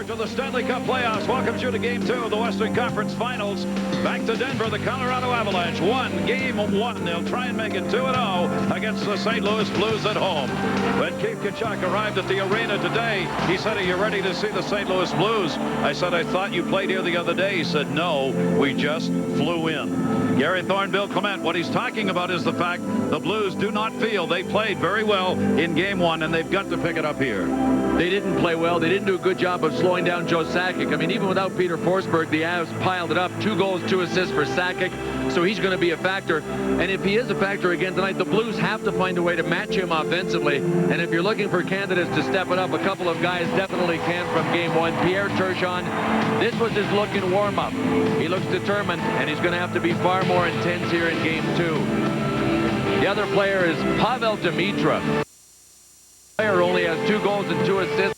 Pittsburgh to the Stanley Cup playoffs welcomes you to Game 2 of the Western Conference Finals. Back to Denver, the Colorado Avalanche won Game 1. They'll try and make it 2-0 against the St. Louis Blues at home. When Keith Tkachuk arrived at the arena today, he said, "Are you ready to see the St. Louis Blues?" I said, "I thought you played here the other day." He said, "No, we just flew in." Gary Thorne, Bill Clement, what he's talking about is the fact the Blues do not feel they played very well in Game 1, and they've got to pick it up here. They didn't play well. They didn't do a good job of slowing down Joe Sakic. I mean, even without Peter Forsberg, the Avs piled it up. 2 goals, 2 assists for Sakic. So he's going to be a factor. And if he is a factor again tonight, the Blues have to find a way to match him offensively. And if you're looking for candidates to step it up, a couple of guys definitely can from Game 1. Pierre Turgeon, this was his look in warm-up. He looks determined, and he's going to have to be far more intense here in Game 2. The other player is Pavel Demitra. Player only has 2 goals and 2 assists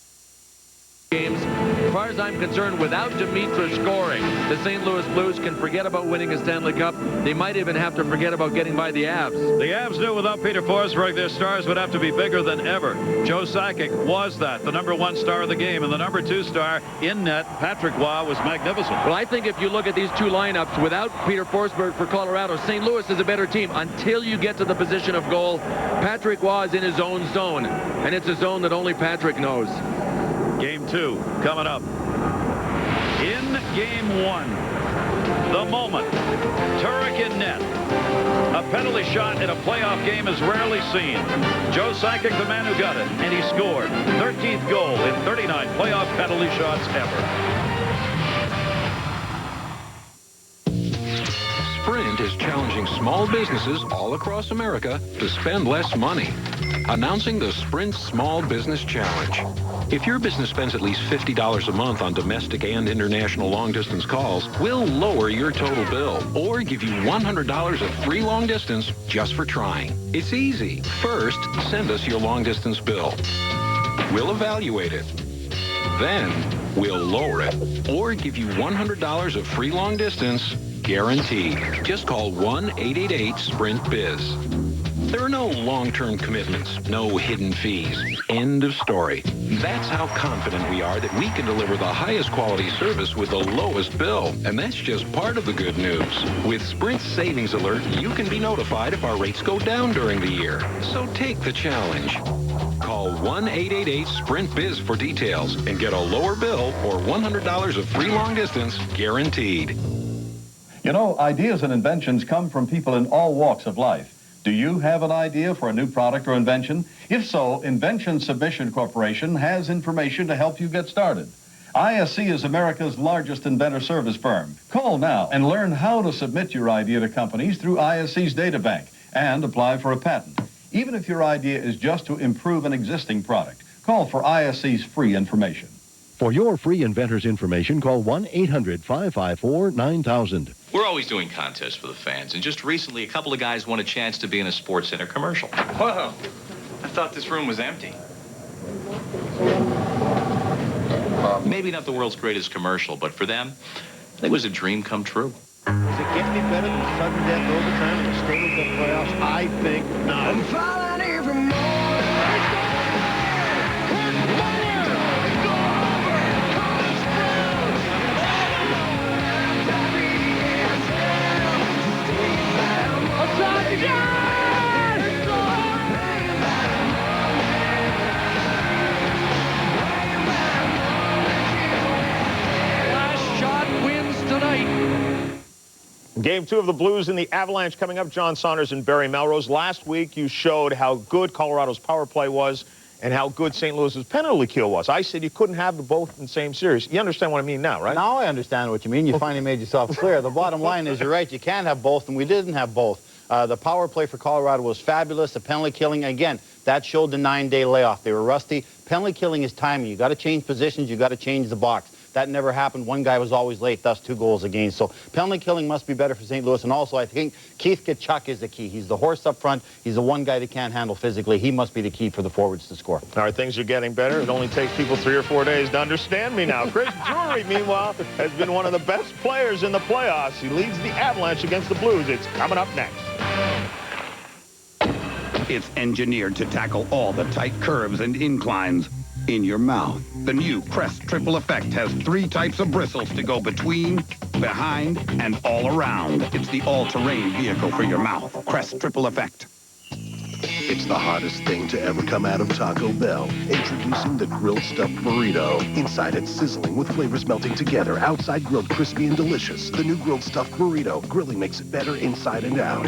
games. As far as I'm concerned, without Demitra scoring, the St. Louis Blues can forget about winning a Stanley Cup. They might even have to forget about getting by the Avs. The Avs knew without Peter Forsberg, their stars would have to be bigger than ever. Joe Sakic was that, the #1 star of the game, and the #2 star in net, Patrick Waugh, was magnificent. Well, I think if you look at these 2 lineups, without Peter Forsberg for Colorado, St. Louis is a better team until you get to the position of goal. Patrick Waugh is in his own zone, and it's a zone that only Patrick knows. Game 2 coming up. In Game 1, the moment, Turek in net. A penalty shot in a playoff game is rarely seen. Joe Sakic, the man who got it, and he scored. 13th goal in 39 playoff penalty shots ever. Sprint is challenging small businesses all across America to spend less money. Announcing the Sprint Small Business Challenge. If your business spends at least $50 a month on domestic and international long-distance calls, we'll lower your total bill or give you $100 of free long-distance just for trying. It's easy. First, send us your long-distance bill. We'll evaluate it. Then, we'll lower it or give you $100 of free long-distance guaranteed. Just call 1-888-SPRINT-BIZ. There are no long-term commitments, no hidden fees. End of story. That's how confident we are that we can deliver the highest quality service with the lowest bill. And that's just part of the good news. With Sprint's Savings Alert, you can be notified if our rates go down during the year. So take the challenge. Call 1-888-SPRINT-BIZ for details and get a lower bill or $100 of free long distance guaranteed. You know, ideas and inventions come from people in all walks of life. Do you have an idea for a new product or invention? If so, Invention Submission Corporation has information to help you get started. ISC is America's largest inventor service firm. Call now and learn how to submit your idea to companies through ISC's databank and apply for a patent. Even if your idea is just to improve an existing product, call for ISC's free information. For your free inventor's information, call 1-800-554-9000. We're always doing contests for the fans, and just recently a couple of guys won a chance to be in a Sports Center commercial. Whoa, I thought this room was empty. Maybe not the world's greatest commercial, but for them, it was a dream come true. Does it get any better than sudden death overtime in the Stanley Cup playoffs? I think not. I'm falling every morning. Game 2 of the Blues and the Avalanche coming up. John Saunders and Barry Melrose. Last week, you showed how good Colorado's power play was and how good St. Louis's penalty kill was. I said you couldn't have them both in the same series. You understand what I mean now, right? Now I understand what you mean. You finally made yourself clear. The bottom line is you're right. You can't have both, and we didn't have both. The power play for Colorado was fabulous. The penalty killing, again, that showed the 9-day layoff. They were rusty. Penalty killing is timing. You got to change positions. You got to change the box. That never happened. One guy was always late, thus 2 goals against. So penalty killing must be better for St. Louis. And also, I think Keith Tkachuk is the key. He's the horse up front. He's the one guy they can't handle physically. He must be the key for the forwards to score. All right, things are getting better. It only takes people 3 or 4 days to understand me now. Chris Drury, meanwhile, has been one of the best players in the playoffs. He leads the Avalanche against the Blues. It's coming up next. It's engineered to tackle all the tight curves and inclines. in your mouth. The new Crest Triple Effect has 3 types of bristles to go between, behind, and all around. It's the all-terrain vehicle for your mouth. Crest Triple Effect. It's the hottest thing to ever come out of Taco Bell. Introducing the grilled stuffed burrito. Inside it's sizzling with flavors melting together. Outside grilled crispy and delicious. The new grilled stuffed burrito. Grilling makes it better inside and out.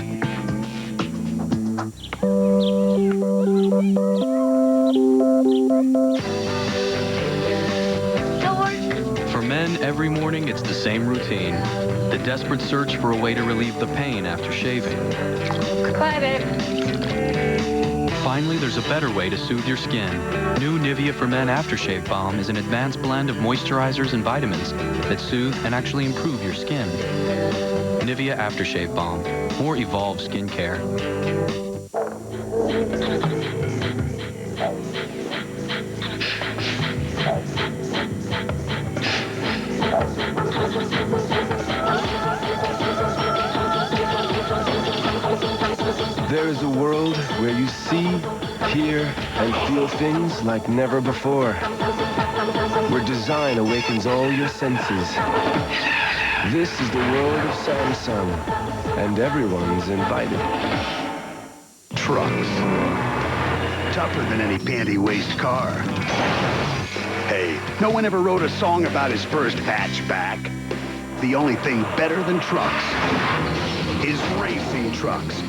For men, every morning it's the same routine. The desperate search for a way to relieve the pain after shaving. Bye, babe. Finally, there's a better way to soothe your skin. New Nivea for Men Aftershave Balm is an advanced blend of moisturizers and vitamins that soothe and actually improve your skin. Nivea Aftershave Balm. More evolved skincare. There is a world where you see, hear, and feel things like never before. Where design awakens all your senses. This is the world of Samsung, and everyone's invited. Trucks. Tougher than any panty-waist car. Hey, no one ever wrote a song about his first hatchback. The only thing better than trucks is racing trucks.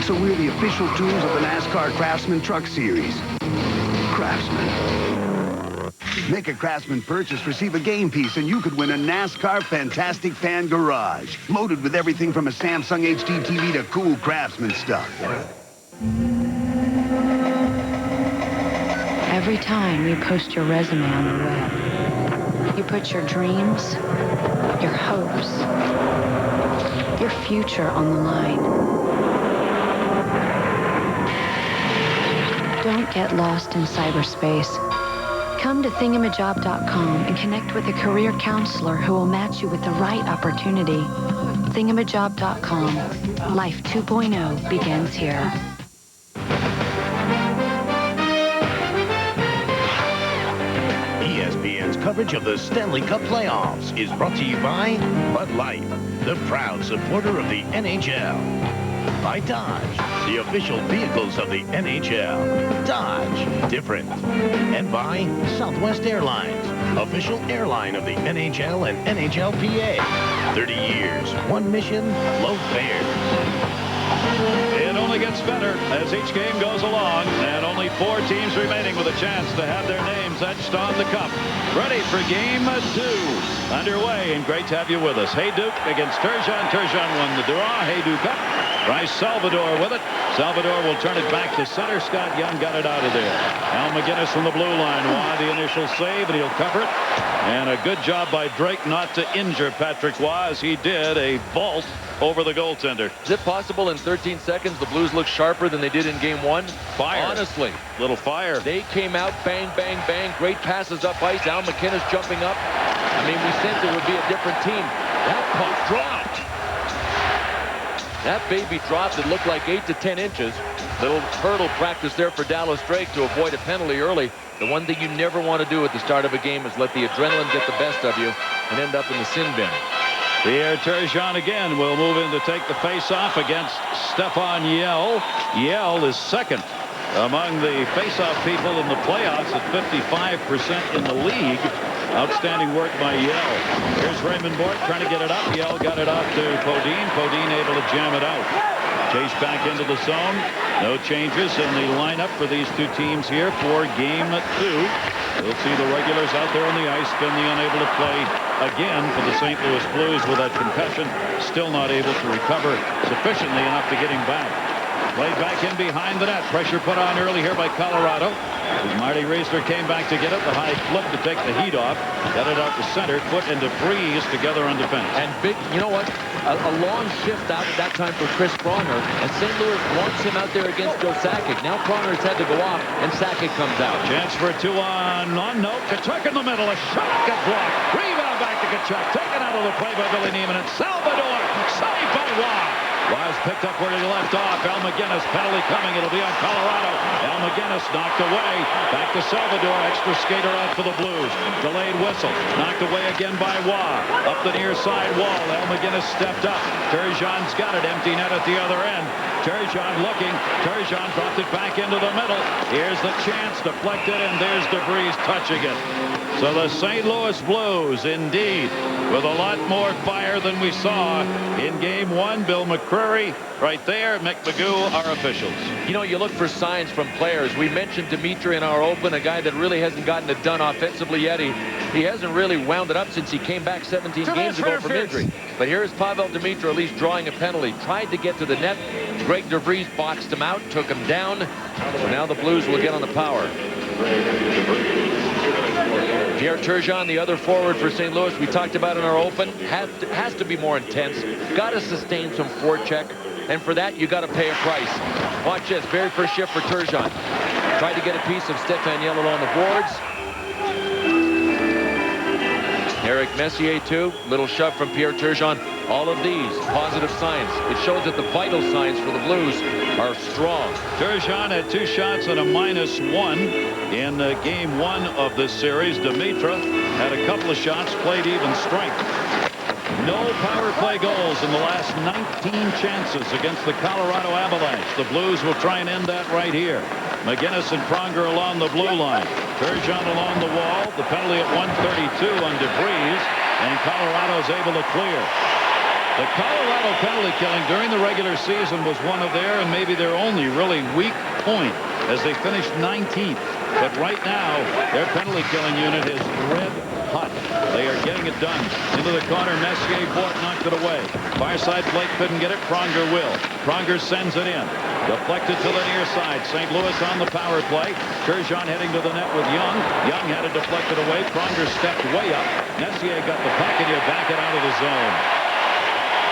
So we're the official tools of the NASCAR Craftsman Truck Series. Craftsman. Make a Craftsman purchase, receive a game piece, and you could win a NASCAR Fantastic Fan Garage. Loaded with everything from a Samsung HD TV to cool Craftsman stuff. Every time you post your resume on the web, you put your dreams, your hopes, your future on the line. Don't get lost in cyberspace. Come to thingamajob.com and connect with a career counselor who will match you with the right opportunity. Thingamajob.com. Life 2.0 begins here. ESPN's coverage of the Stanley Cup playoffs is brought to you by Bud Light, the proud supporter of the NHL. By Dodge, the official vehicles of the NHL. Dodge, different. And by Southwest Airlines, official airline of the NHL and NHLPA. 30 years, one mission, low fares. It only gets better as each game goes along, and only 4 teams remaining with a chance to have their names etched on the cup. Ready for game 2 underway, and great to have you with us. Hayduk against Turgeon. Turgeon won the draw. Hayduk up. Bryce Salvador with it. Salvador will turn it back to center. Scott Young got it out of there. Al McGinnis from the blue line. Waugh the initial save, and he'll cover it. And a good job by Drake not to injure Patrick Waugh, as he did a vault over the goaltender. Is it possible in 13 seconds the Blues look sharper than they did in game 1? Fire. Honestly. Little fire. They came out, bang, bang, bang. Great passes up ice. Al McInnes jumping up. I mean, we sensed it would be a different team. That puck dropped. That baby dropped. It looked like 8 to 10 inches. Little hurdle practice there for Dallas Drake to avoid a penalty early. The one thing you never want to do at the start of a game is let the adrenaline get the best of you and end up in the sin bin. Pierre Turgeon again will move in to take the face-off against Stefan Yell. Yell is second among the face-off people in the playoffs at 55% in the league. Outstanding work by Yell. Here's Raymond Bourque trying to get it up. Yell got it off to Podine. Podine able to jam it out. Chase back into the zone. No changes in the lineup for these 2 teams here for game 2. We'll see the regulars out there on the ice. Finley unable to play again for the St. Louis Blues with that concussion. Still not able to recover sufficiently enough to get him back. Played back in behind the net. Pressure put on early here by Colorado. Marty Riesler came back to get it. The high flip to take the heat off. Got it out to center. Foot into Freeze together on defense. And big, you know what? A long shift out at that time for Chris Pronger. And St. Louis wants him out there against Joe Sakic. Now Pronger's had to go off, and Sakic comes out. Chance for a 2-on. No. Kachuk in the middle. A shot got blocked. Rebound back to Kachuk. Taken out of the play by Billy Neiman. And Salvador saved by Waugh. Was picked up where he left off. Al McGinnis, penalty coming. It'll be on Colorado. Al McGinnis knocked away. Back to Salvador. Extra skater out for the Blues. Delayed whistle. Knocked away again by Waugh. Up the near side wall. Al McGinnis stepped up. Turgeon's got it. Empty net at the other end. Turgeon looking. Turgeon dropped it back into the middle. Here's the chance. Deflected, and there's DeVries touching it. So the St. Louis Blues, indeed, with a lot more fire than we saw in Game 1. Bill McCreary right there. Mick Magoo, our officials. You know, you look for signs from players. We mentioned Dimitri in our open, a guy that really hasn't gotten it done offensively yet. He hasn't really wound it up since he came back 17 games ago from injury. But here's Pavel Dimitri at least drawing a penalty. Tried to get to the net. Greg DeVries boxed him out, took him down. So now the Blues will get on the power. Pierre Turgeon, the other forward for St. Louis, we talked about in our open, has to be more intense. Got to sustain some forecheck, and for that, you got to pay a price. Watch this, very first shift for Turgeon. Tried to get a piece of Stefan Yellow on the boards. Eric Messier, too. Little shove from Pierre Turgeon. All of these positive signs. It shows that the vital signs for the Blues are strong. Turgeon had 2 shots and a -1 in Game 1 of this series. Dimitra had a couple of shots, played even strength. No power play goals in the last 19 chances against the Colorado Avalanche. The Blues will try and end that right here. McGinnis and Pronger along the blue line. Turgeon along the wall. The penalty at 132 on DeVries, and Colorado's able to clear. The Colorado penalty killing during the regular season was one of their, and maybe their only really weak point, as they finished 19th. But right now, their penalty killing unit is red hot. They are getting it done. Into the corner, Messier, Bort knocked it away. Far side, Blake couldn't get it. Pronger will. Pronger sends it in. Deflected to the near side. St. Louis on the power play. Turgeon heading to the net with Young. Young had it deflected away. Pronger stepped way up. Messier got the puck, and you back it out of the zone.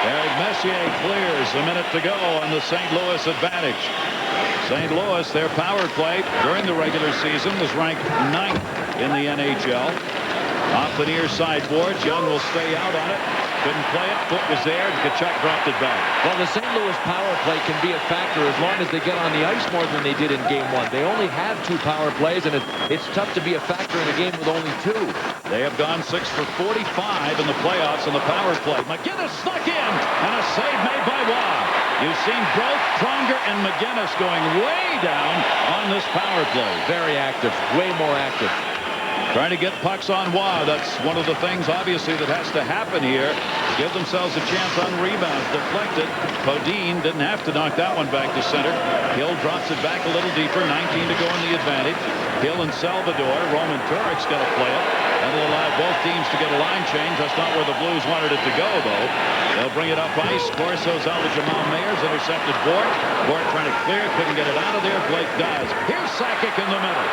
Eric Messier clears. A minute to go on the St. Louis advantage. St. Louis, their power play during the regular season was ranked 9th in the NHL. Off the near side boards. Young will stay out on it. Couldn't play it. Foot was there. Tkachuk dropped it back. Well, the St. Louis power play can be a factor as long as they get on the ice more than they did in Game 1. They only have 2 power plays, and it's tough to be a factor in a game with only 2. They have gone 6 for 45 in the playoffs in the power play. McGinnis snuck in, and a save made by Waugh. You've seen both Pronger and McGinnis going way down on this power play. Very active, way more active. Trying to get pucks on Waugh. That's one of the things, obviously, that has to happen here. Give themselves a chance on rebounds. Deflected. Podine didn't have to knock that one back to center. Hill drops it back a little deeper. 19 to go in the advantage. Hill and Salvador. Roman Turek's got to play it. That'll allow both teams to get a line change. That's not where the Blues wanted it to go, though. They'll bring it up ice. Corso's out to Jamal Mayers. Intercepted Bort. Bort trying to clear. Couldn't get it out of there. Blake does. Here's Sakic in the middle.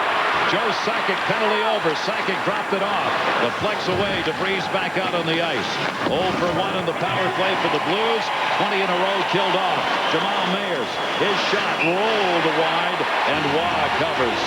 Joe Sakic, penalty over. Sakic dropped it off. Deflects away. DeVries back out on the ice. 0 for 1 in the power play for the Blues. 20 in a row killed off. Jamal Mayers. His shot rolled wide, and Waugh covers.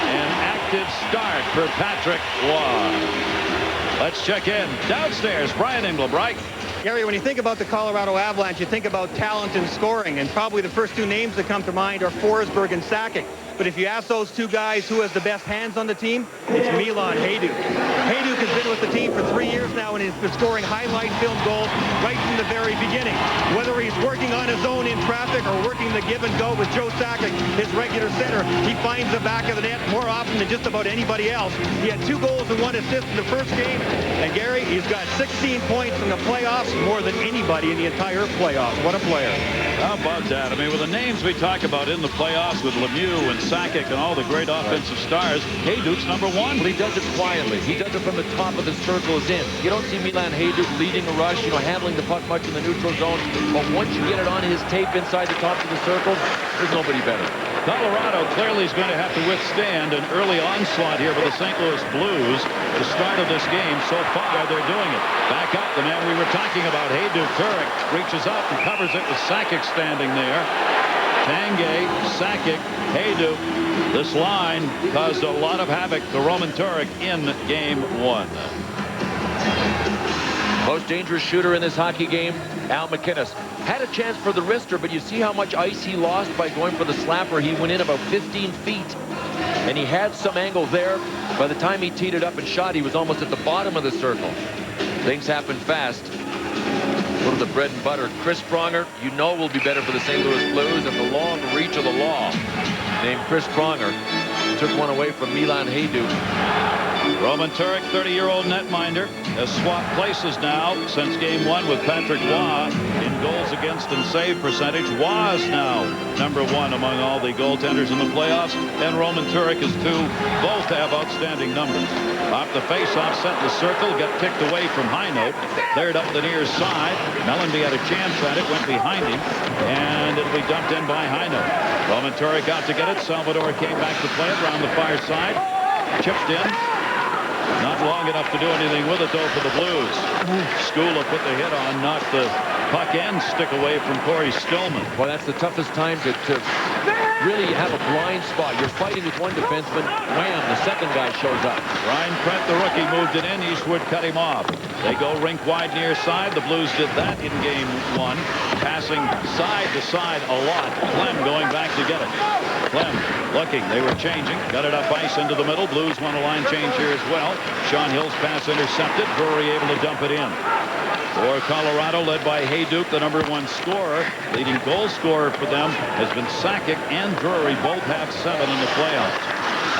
An active start for Patrick Waugh. Let's check in. Downstairs, Brian Engelbright. Gary, when you think about the Colorado Avalanche, you think about talent and scoring, and probably the first 2 names that come to mind are Forsberg and Sakic. But if you ask those 2 guys who has the best hands on the team, it's Milan Hajduk. Hajduk has been with the team for 3 years now, and he's been scoring highlight film goals right from the very beginning. Whether he's working on his own in traffic or working the give and go with Joe Sakic, his regular center, he finds the back of the net more often than just about anybody else. He had 2 goals and 1 assist in the first game, and Gary, he's got 16 points in the playoffs, more than anybody in the entire playoffs. What a player. How about that? I mean, with the names we talk about in the playoffs with Lemieux and Sakic and all the great offensive stars, Hajduk's #1. Well, he does it quietly. He does it from the top of the circles in. You don't see Milan Hajduk leading a rush, handling the puck much in the neutral zone. But once you get it on his tape inside the top of the circles, there's nobody better. Colorado clearly is going to have to withstand an early onslaught here for the St. Louis Blues. The start of this game, so far, they're doing it. Back up, the man we were talking about, Hajduk. Turek reaches out and covers it with Sakic standing there. Tanguay, Sakic, Hajduk. This line caused a lot of havoc to Roman Turek in Game 1. Most dangerous shooter in this hockey game, Al McInnes. Had a chance for the wrister, but you see how much ice he lost by going for the slapper. He went in about 15 feet, and he had some angle there. By the time he teed it up and shot, he was almost at the bottom of the circle. Things happen fast. Go to the bread and butter. Chris Pronger, you know, will be better for the St. Louis Blues at the long reach of the law. Named Chris Pronger took one away from Milan Hajduk. Roman Turek, 30-year-old netminder, has swapped places now since game 1 with Patrick Waugh in goals against and save percentage. Waugh is now #1 among all the goaltenders in the playoffs, and Roman Turek is 2. Both have outstanding numbers. Off the face-off, set in the circle, got kicked away from Hinote, cleared up the near side. Mellenby had a chance at it, went behind him, and it'll be dumped in by Hinote. Roman Turek out to get it. Salvador came back to play it around the far side, chipped in. Not long enough to do anything with it, though, for the Blues. Skula put the hit on, knocked the puck and stick away from Corey Stillman. Well, that's the toughest time to really have a blind spot. You're fighting with one defenseman, wham, the second guy shows up. Ryan Prent, the rookie, moved it in. Eastwood cut him off. They go rink wide near side. The Blues did that in game 1, passing side to side a lot. Clem going back to get it. Clem looking. They were changing. Got it up ice into the middle. Blues want a line change here as well. Sean Hill's pass intercepted. Drury able to dump it in. For Colorado, led by Hajduk, the #1 scorer. Leading goal scorer for them has been Sakic and Drury. Both have 7 in the playoffs.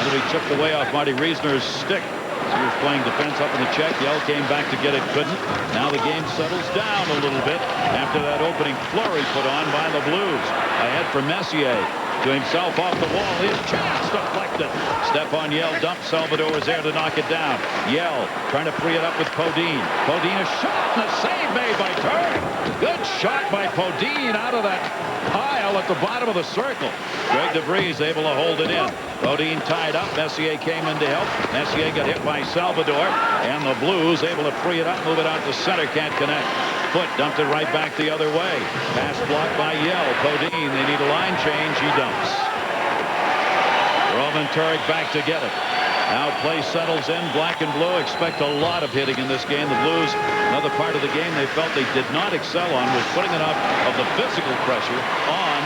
And he chipped away off Marty Reisner's stick. He was playing defense up in the check. Yell came back to get it, couldn't. Now the game settles down a little bit after that opening flurry put on by the Blues. Ahead for Messier. To himself off the wall. His chance deflected. Stephon Yell dumped. Salvador was there to knock it down. Yell trying to free it up with Podine. Podine a shot and a save made by Turk. Good shot by Podine out of that pile at the bottom of the circle. Greg DeVries able to hold it in. Podine tied up. Messier came in to help. Messier got hit by Salvador. And the Blues able to free it up, move it out to center. Can't connect. Foot dumped it right back the other way. Pass blocked by Yell. Podine, they need a line change. He dumps. Roman Turek back to get it. Now play settles in. Black and blue expect a lot of hitting in this game. The Blues, another part of the game they felt they did not excel on was putting enough of the physical pressure on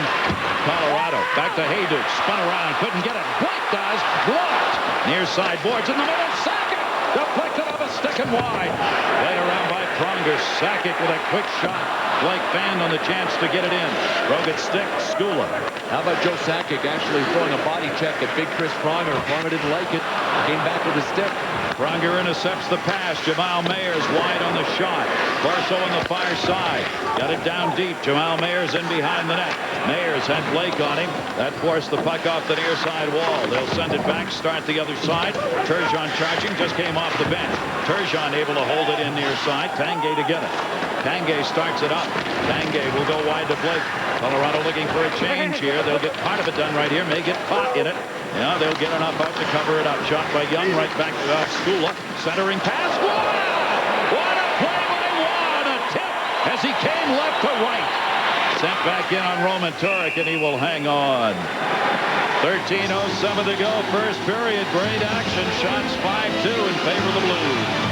Colorado. Back to Hajduk. Spun around. Couldn't get it. Blake does. Blocked. Near side boards in the middle. Sakic. Deflected off a stick and wide. Played around by Pronger. Sakic with a quick shot. Blake fanned on the chance to get it in. Broke it stick. Skula. How about Joe Sakic actually throwing a body check at big Chris Pronger? Pronger didn't like it. Came back with a stick. Pronger intercepts the pass. Jamal Mayers wide on the shot. Barso on the far side. Got it down deep. Jamal Mayers in behind the net. Mayers had Blake on him. That forced the puck off the near side wall. They'll send it back. Start the other side. Turgeon charging. Just came off the bench. Turgeon able to hold it in near side. Tanguay to get it. Tanguay starts it up. Tanguay will go wide to Blake. Colorado looking for a change here. They'll get part of it done right here. May get caught in it. Yeah, they'll get enough out to cover it up. Shot by Young right back off Skula. Centering pass. Wow! What a play by Waugh! A tip as he came left to right. Sent back in on Roman Turek, and he will hang on. 13:07 to go. First period. Great action. Shots 5-2 in favor of the Blues.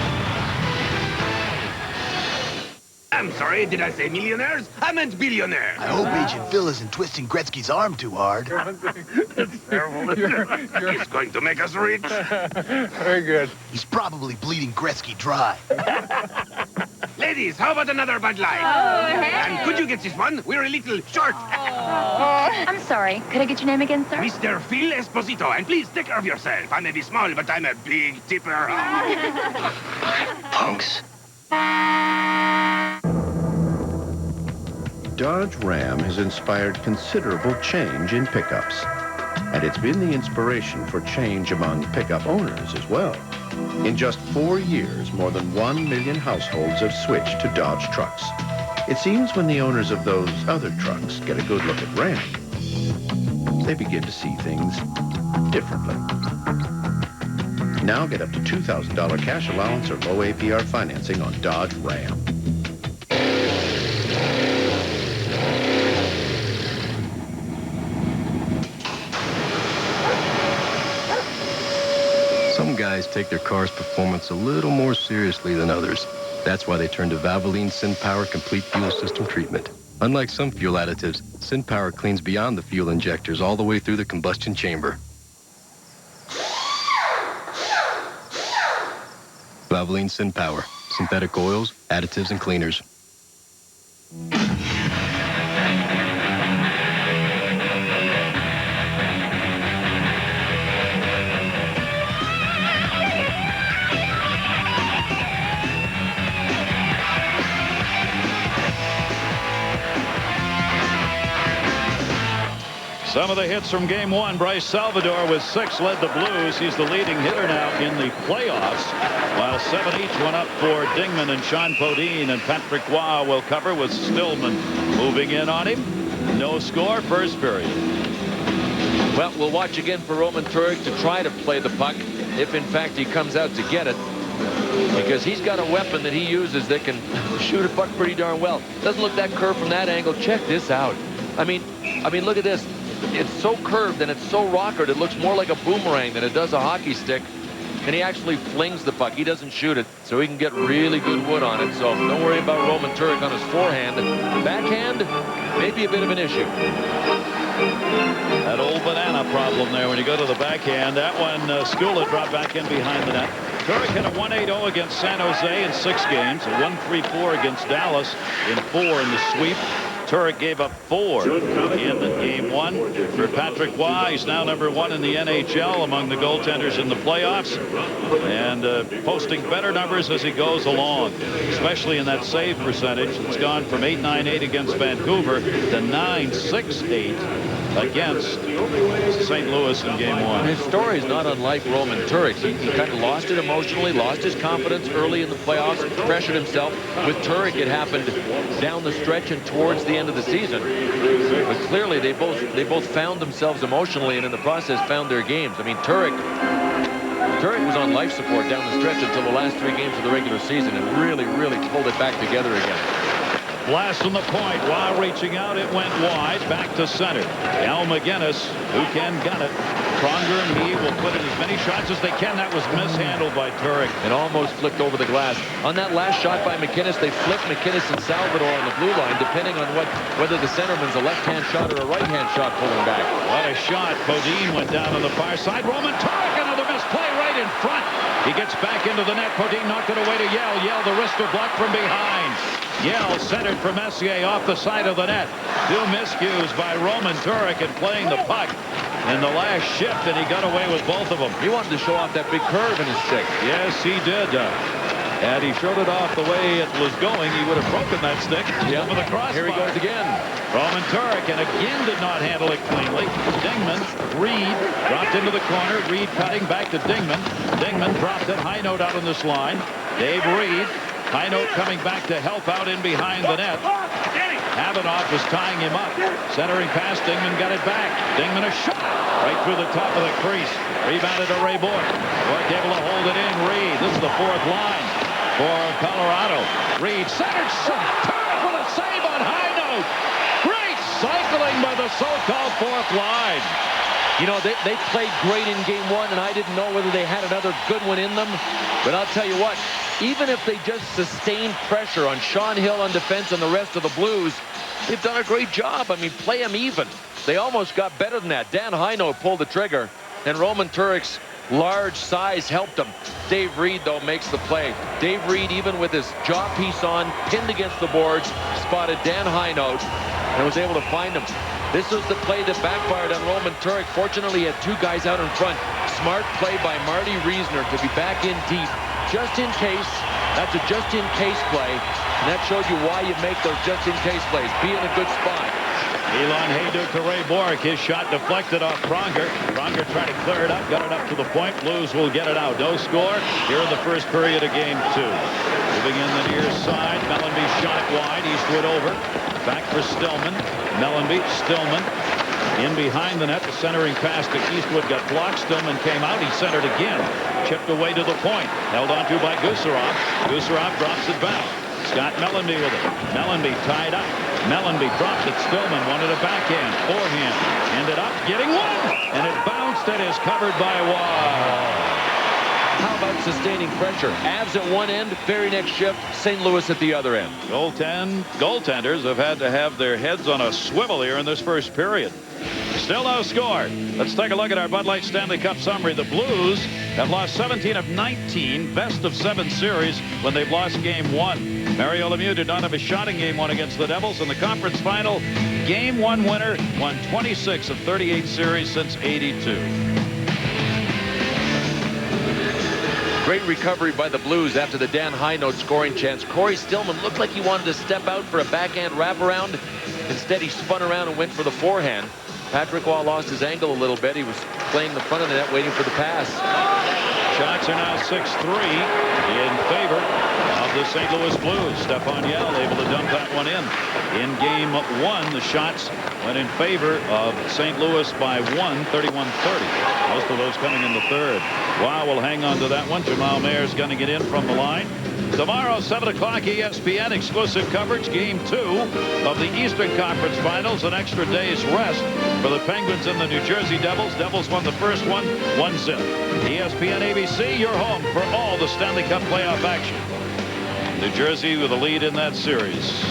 I'm sorry, did I say millionaires? I meant billionaires. I hope Agent Phil isn't twisting Gretzky's arm too hard. It's terrible. He's going to make us rich. Very good. He's probably bleeding Gretzky dry. Ladies, how about another Bud Light? Oh, hey. And could you get this one? We're a little short. I'm sorry. Could I get your name again, sir? Mr. Phil Esposito. And please take care of yourself. I may be small, but I'm a big tipper. Punks. Dodge Ram has inspired considerable change in pickups. And it's been the inspiration for change among pickup owners as well. In just 4 years, more than 1 million households have switched to Dodge trucks. It seems when the owners of those other trucks get a good look at Ram, they begin to see things differently. Now get up to $2,000 cash allowance or low APR financing on Dodge Ram. Some guys take their car's performance a little more seriously than others. That's why they turn to Valvoline SynPower Complete Fuel System Treatment. Unlike some fuel additives, SynPower cleans beyond the fuel injectors all the way through the combustion chamber. Valvoline SynPower. Synthetic oils, additives, and cleaners. Some of the hits from Game 1. Bryce Salvador with 6 led the Blues. He's the leading hitter now in the playoffs, while 7 each went up for Dingman and Sean Podine, and Patrick Waugh will cover with Stillman moving in on him. No score, first period. Well, we'll watch again for Roman Turek to try to play the puck, if in fact he comes out to get it, because he's got a weapon that he uses that can shoot a puck pretty darn well. Doesn't look that curved from that angle. Check this out. I mean, look at this. It's so curved and it's so rockered, it looks more like a boomerang than it does a hockey stick. And he actually flings the puck. He doesn't shoot it, so he can get really good wood on it. So don't worry about Roman Turek on his forehand. Backhand, maybe a bit of an issue. That old banana problem there when you go to the backhand. That one, Skula dropped back in behind the net. Turek had a 1-8-0 against San Jose in 6 games, a 1-3-4 against Dallas in 4 in the sweep. Turek gave up 4 in Game 1 for Patrick Waugh. He's now #1 in the NHL among the goaltenders in the playoffs, and posting better numbers as he goes along, especially in that save percentage. It's gone from .898 against Vancouver to .968 against St. Louis in Game 1. His story is not unlike Roman Turek's. He kind of lost it emotionally, lost his confidence early in the playoffs, pressured himself. With Turek, it happened down the stretch and towards the end of the season. But clearly, they both found themselves emotionally, and in the process found their games. I mean, Turek was on life support down the stretch until the last 3 games of the regular season, and really pulled it back together again. Blast from the point. While reaching out, it went wide. Back to center. Al McGinnis, who can gun it. Pronger and he will put in as many shots as they can. That was mishandled by Turek. It almost flicked over the glass. On that last shot by McGinnis, they flipped McGinnis and Salvador on the blue line, depending on whether the centerman's a left-hand shot or a right-hand shot pulling back. What a shot. Podine went down on the far side. Roman Turek, another misplay right in front. He gets back into the net. Podine knocked it away to Yell. Yell, the wrister blocked from behind. Yell centered for Messier off the side of the net. 2 miscues by Roman Turek in playing the puck in the last shift, and he got away with both of them. He wanted to show off that big curve in his stick. Yes, he did. Had he showed it off the way it was going, he would have broken that stick over the crossbar. Here he goes again. Roman Turek, and again did not handle it cleanly. Dingman, Reed, dropped into the corner. Reed cutting back to Dingman. Dingman dropped it. High note out on this line. Dave Reed. High note coming back to help out in behind the net. Avanoff was tying him up. Centering pass, Dingman got it back. Dingman a shot right through the top of the crease. Rebounded to Ray Bourque. Bourque able to hold it in. Reed, this is the 4th line for Colorado. Reed, centered shot. Turek with a save on high note. Great cycling by the so-called 4th line. You know, they played great in Game 1, and I didn't know whether they had another good one in them. But I'll tell you what, even if they just sustained pressure on Sean Hill on defense and the rest of the Blues, they've done a great job. I mean, play them even. They almost got better than that. Dan Hinote pulled the trigger, and Roman Turek's large size helped him. Dave Reed, though, makes the play. Dave Reed, even with his jaw piece on, pinned against the boards, spotted Dan Hinote, and was able to find him. This was the play that backfired on Roman Turek. Fortunately, he had 2 guys out in front. Smart play by Marty Reisner to be back in deep. Just in case. That's a just-in-case play. And that shows you why you make those just-in-case plays. Be in a good spot. Elon Hayduk to Ray Bourque. His shot deflected off Pronger. Pronger tried to clear it up. Got it up to the point. Blues will get it out. No score here in the first period of Game 2. Moving in the near side. Mellanby shot wide. Eastwood over. Back for Stillman. Mellanby, Stillman. In behind the net, the centering pass to Eastwood got blocked. Stillman came out. He centered again. Chipped away to the point. Held onto by Gusarov. Gusarov drops it back. Scott Mellanby with it. Mellanby tied up. Mellanby dropped it. Stillman wanted a backhand. Forehand. Ended up getting one. And it bounced and is covered by Waugh. How about sustaining pressure? Avs at one end, very next shift, St. Louis at the other end. Goaltenders have had to have their heads on a swivel here in this first period. Still no score. Let's take a look at our Bud Light Stanley Cup summary. The Blues have lost 17 of 19, best of 7 series when they've lost game 1. Mario Lemieux did not have a shot in game 1 against the Devils. In the conference final, game 1 winner, won 26 of 38 series since '82. Great recovery by the Blues after the Dan High-Note scoring chance. Corey Stillman looked like he wanted to step out for a backhand wraparound. Instead, he spun around and went for the forehand. Patrick Waugh lost his angle a little bit. He was playing the front of the net, waiting for the pass. Shots are now 6-3 in favor of the St. Louis Blues. Stefan Yell able to dump that one in. In game 1, the shots went in favor of St. Louis by 1, 31-30. Most of those coming in the third. Wow, will hang on to that one. Jamal Mayer's going to get in from the line. Tomorrow, 7 o'clock, ESPN, exclusive coverage, Game 2 of the Eastern Conference Finals. An extra day's rest for the Penguins and the New Jersey Devils. Devils won the first one, 1-0. ESPN ABC, your home for all the Stanley Cup playoff action. New Jersey with a lead in that series.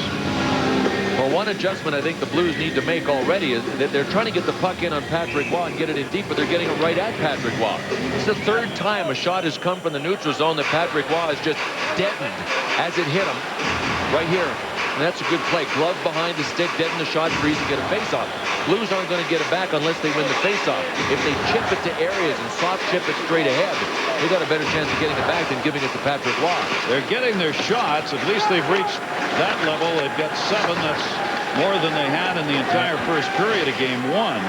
Well, one adjustment I think the Blues need to make already is that they're trying to get the puck in on Patrick Waugh and get it in deep, but they're getting it right at Patrick Waugh. It's the third time a shot has come from the neutral zone that Patrick Waugh has just deadened as it hit him right here. And that's a good play. Glove behind the stick, deaden the shot, freeze and get a face-off. Blues aren't going to get it back unless they win the face-off. If they chip it to areas and soft chip it straight ahead, they got a better chance of getting it back than giving it to Patrick Waugh. They're getting their shots. At least they've reached that level. They've got 7. That's more than they had in the entire first period of game 1.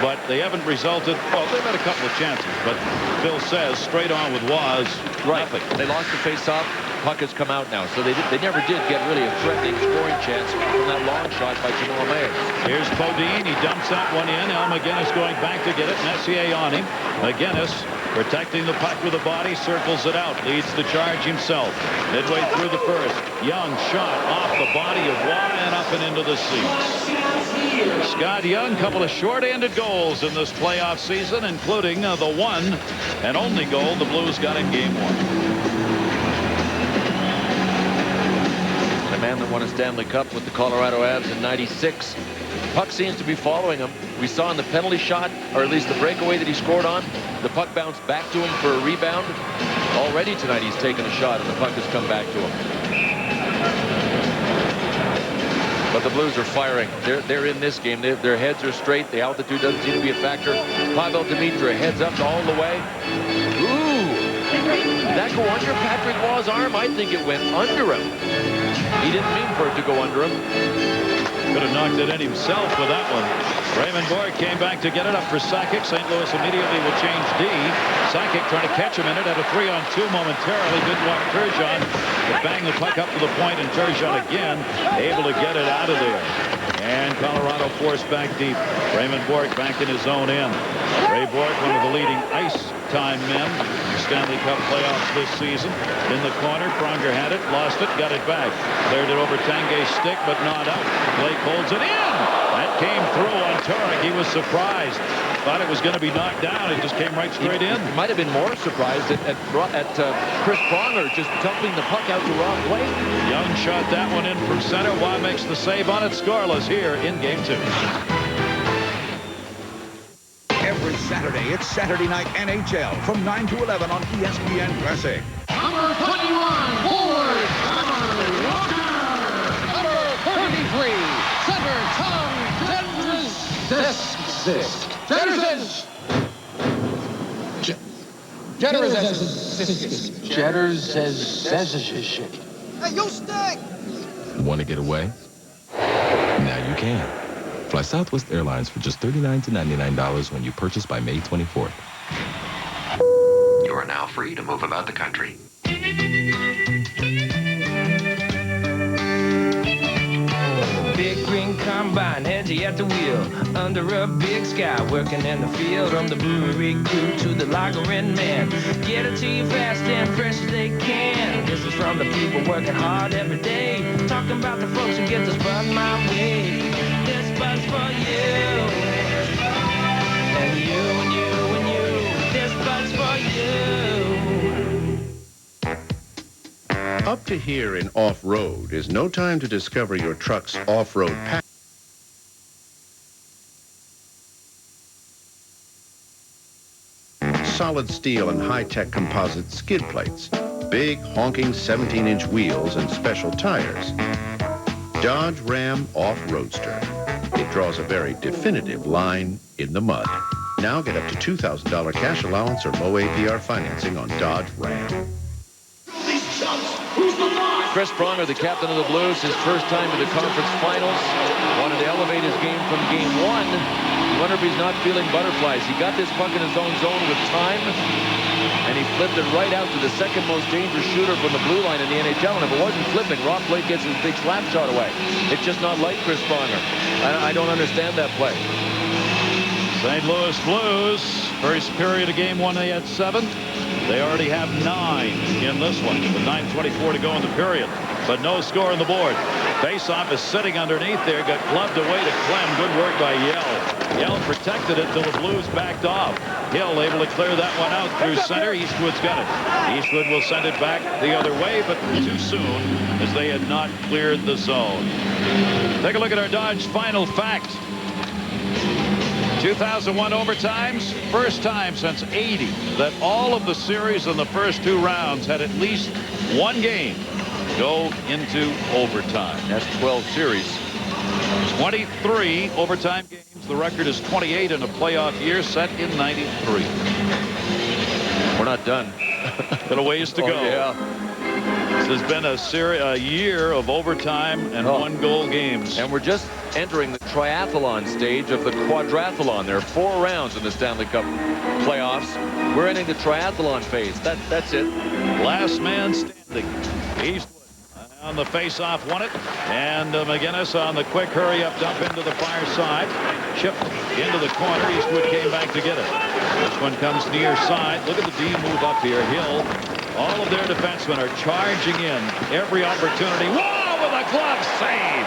But they haven't resulted. Well, they've had a couple of chances. But Phil says straight on with Waugh, nothing. They lost the face-off. Puck has come out now. So they never did get really a threatening scoring chance from that long shot by Jamal Mayer. Here's Bodine. He dumps that one in. Al McGinnis going back to get it. Messier on him. McGinnis protecting the puck with the body, circles it out, leads the charge himself. Midway through the first, Young shot off the body of Waugh and up and into the seats. Scott Young, couple of short-handed goals in this playoff season, including the one and only goal the Blues got in game 1. The man that won a Stanley Cup with the Colorado Avs in '96. Puck seems to be following him. We saw in the penalty shot, or at least the breakaway that he scored on, the puck bounced back to him for a rebound. Already tonight he's taken a shot and the puck has come back to him. But the Blues are firing. They're in this game. Their heads are straight. The altitude doesn't seem to be a factor. Pavel Demitra heads up all the way. Ooh! Did that go under Patrick Waugh's arm? I think it went under him. He didn't mean for it to go under him. Could have knocked it in himself with that one. Raymond Boyd came back to get it up for Sakic. St. Louis immediately will change D. Sakic trying to catch him in it at a 3-on-2 momentarily. Good luck Turgeon to bang the puck up to the point, and Turgeon again able to get it out of there. And Colorado forced back deep. Raymond Boyd back in his own end. Ray Boyd, one of the leading ice time men in the Stanley Cup playoffs this season. In the corner, Pronger had it, lost it, got it back. Cleared it over Tanguay's stick, but not out. Blake holds it in. That came through on Turek. He was surprised. Thought it was going to be knocked down. It just came right straight in. He might have been more surprised at Chris Pronger just dumping the puck out the wrong way. Young shot that one in from center. Waugh makes the save on it. Scoreless here in game 2. Every Saturday, it's Saturday Night NHL from 9 to 11 on ESPN Classic. Number 21, forward, Connor Walker. Number 33, center, Tom Hey, you stink! Want to get away? Now you can. Fly Southwest Airlines for just $39 to $99 when you purchase by May 24th. You are now free to move about the country. Big green combine, edgy at the wheel, under a big sky, working in the field. From the brewery crew to the lager-in man, get it to you fast and fresh as they can. This is from the people working hard every day, talking about the folks who get this bud my way. This bud's for you, and you, and you, and you. This bud's for you. Up to here in off-road is no time to discover your truck's off-road pack. Solid steel and high-tech composite skid plates, big honking 17-inch wheels and special tires. Dodge Ram Off-Roadster. It draws a very definitive line in the mud. Now get up to $2,000 cash allowance or low APR financing on Dodge Ram. Chris Pronger, the captain of the Blues, his first time to the conference finals. Wanted to elevate his game from game one. I wonder if he's not feeling butterflies. He got this puck in his own zone with time, and he flipped it right out to the second most dangerous shooter from the blue line in the NHL. And if it wasn't flipping, Rob Blake gets his big slap shot away. It's just not like Chris Pronger. I don't understand that play. St. Louis Blues, first period of game one, they had 7. They already have 9 in this one with 9:24 to go in the period, but no score on the board. Faceoff is sitting underneath there, got gloved away to Clem. Good work by Yell. Yell protected it till the Blues backed off. Hill able to clear that one out through center. Eastwood's got it. Eastwood will send it back the other way, but too soon as they had not cleared the zone. Take a look at our Dodge final fact. 2001 overtimes, first time since '80 that all of the series in the first 2 rounds had at least one game go into overtime. That's 12 series. 23 overtime games. The record is 28 in a playoff year set in '93. We're not done. Got a ways to go. Yeah. This has been a year of overtime and 1-goal games. And we're just entering the triathlon stage of the quadrathlon. There are 4 rounds in the Stanley Cup playoffs. We're entering the triathlon phase. That's it. Last man standing. Eastwood on the face-off won it. And McGinnis on the quick hurry-up dump into the far side. Chipped into the corner. Eastwood came back to get it. This one comes near side. Look at the D move up here. Hill. All of their defensemen are charging in every opportunity. Whoa, with a glove save.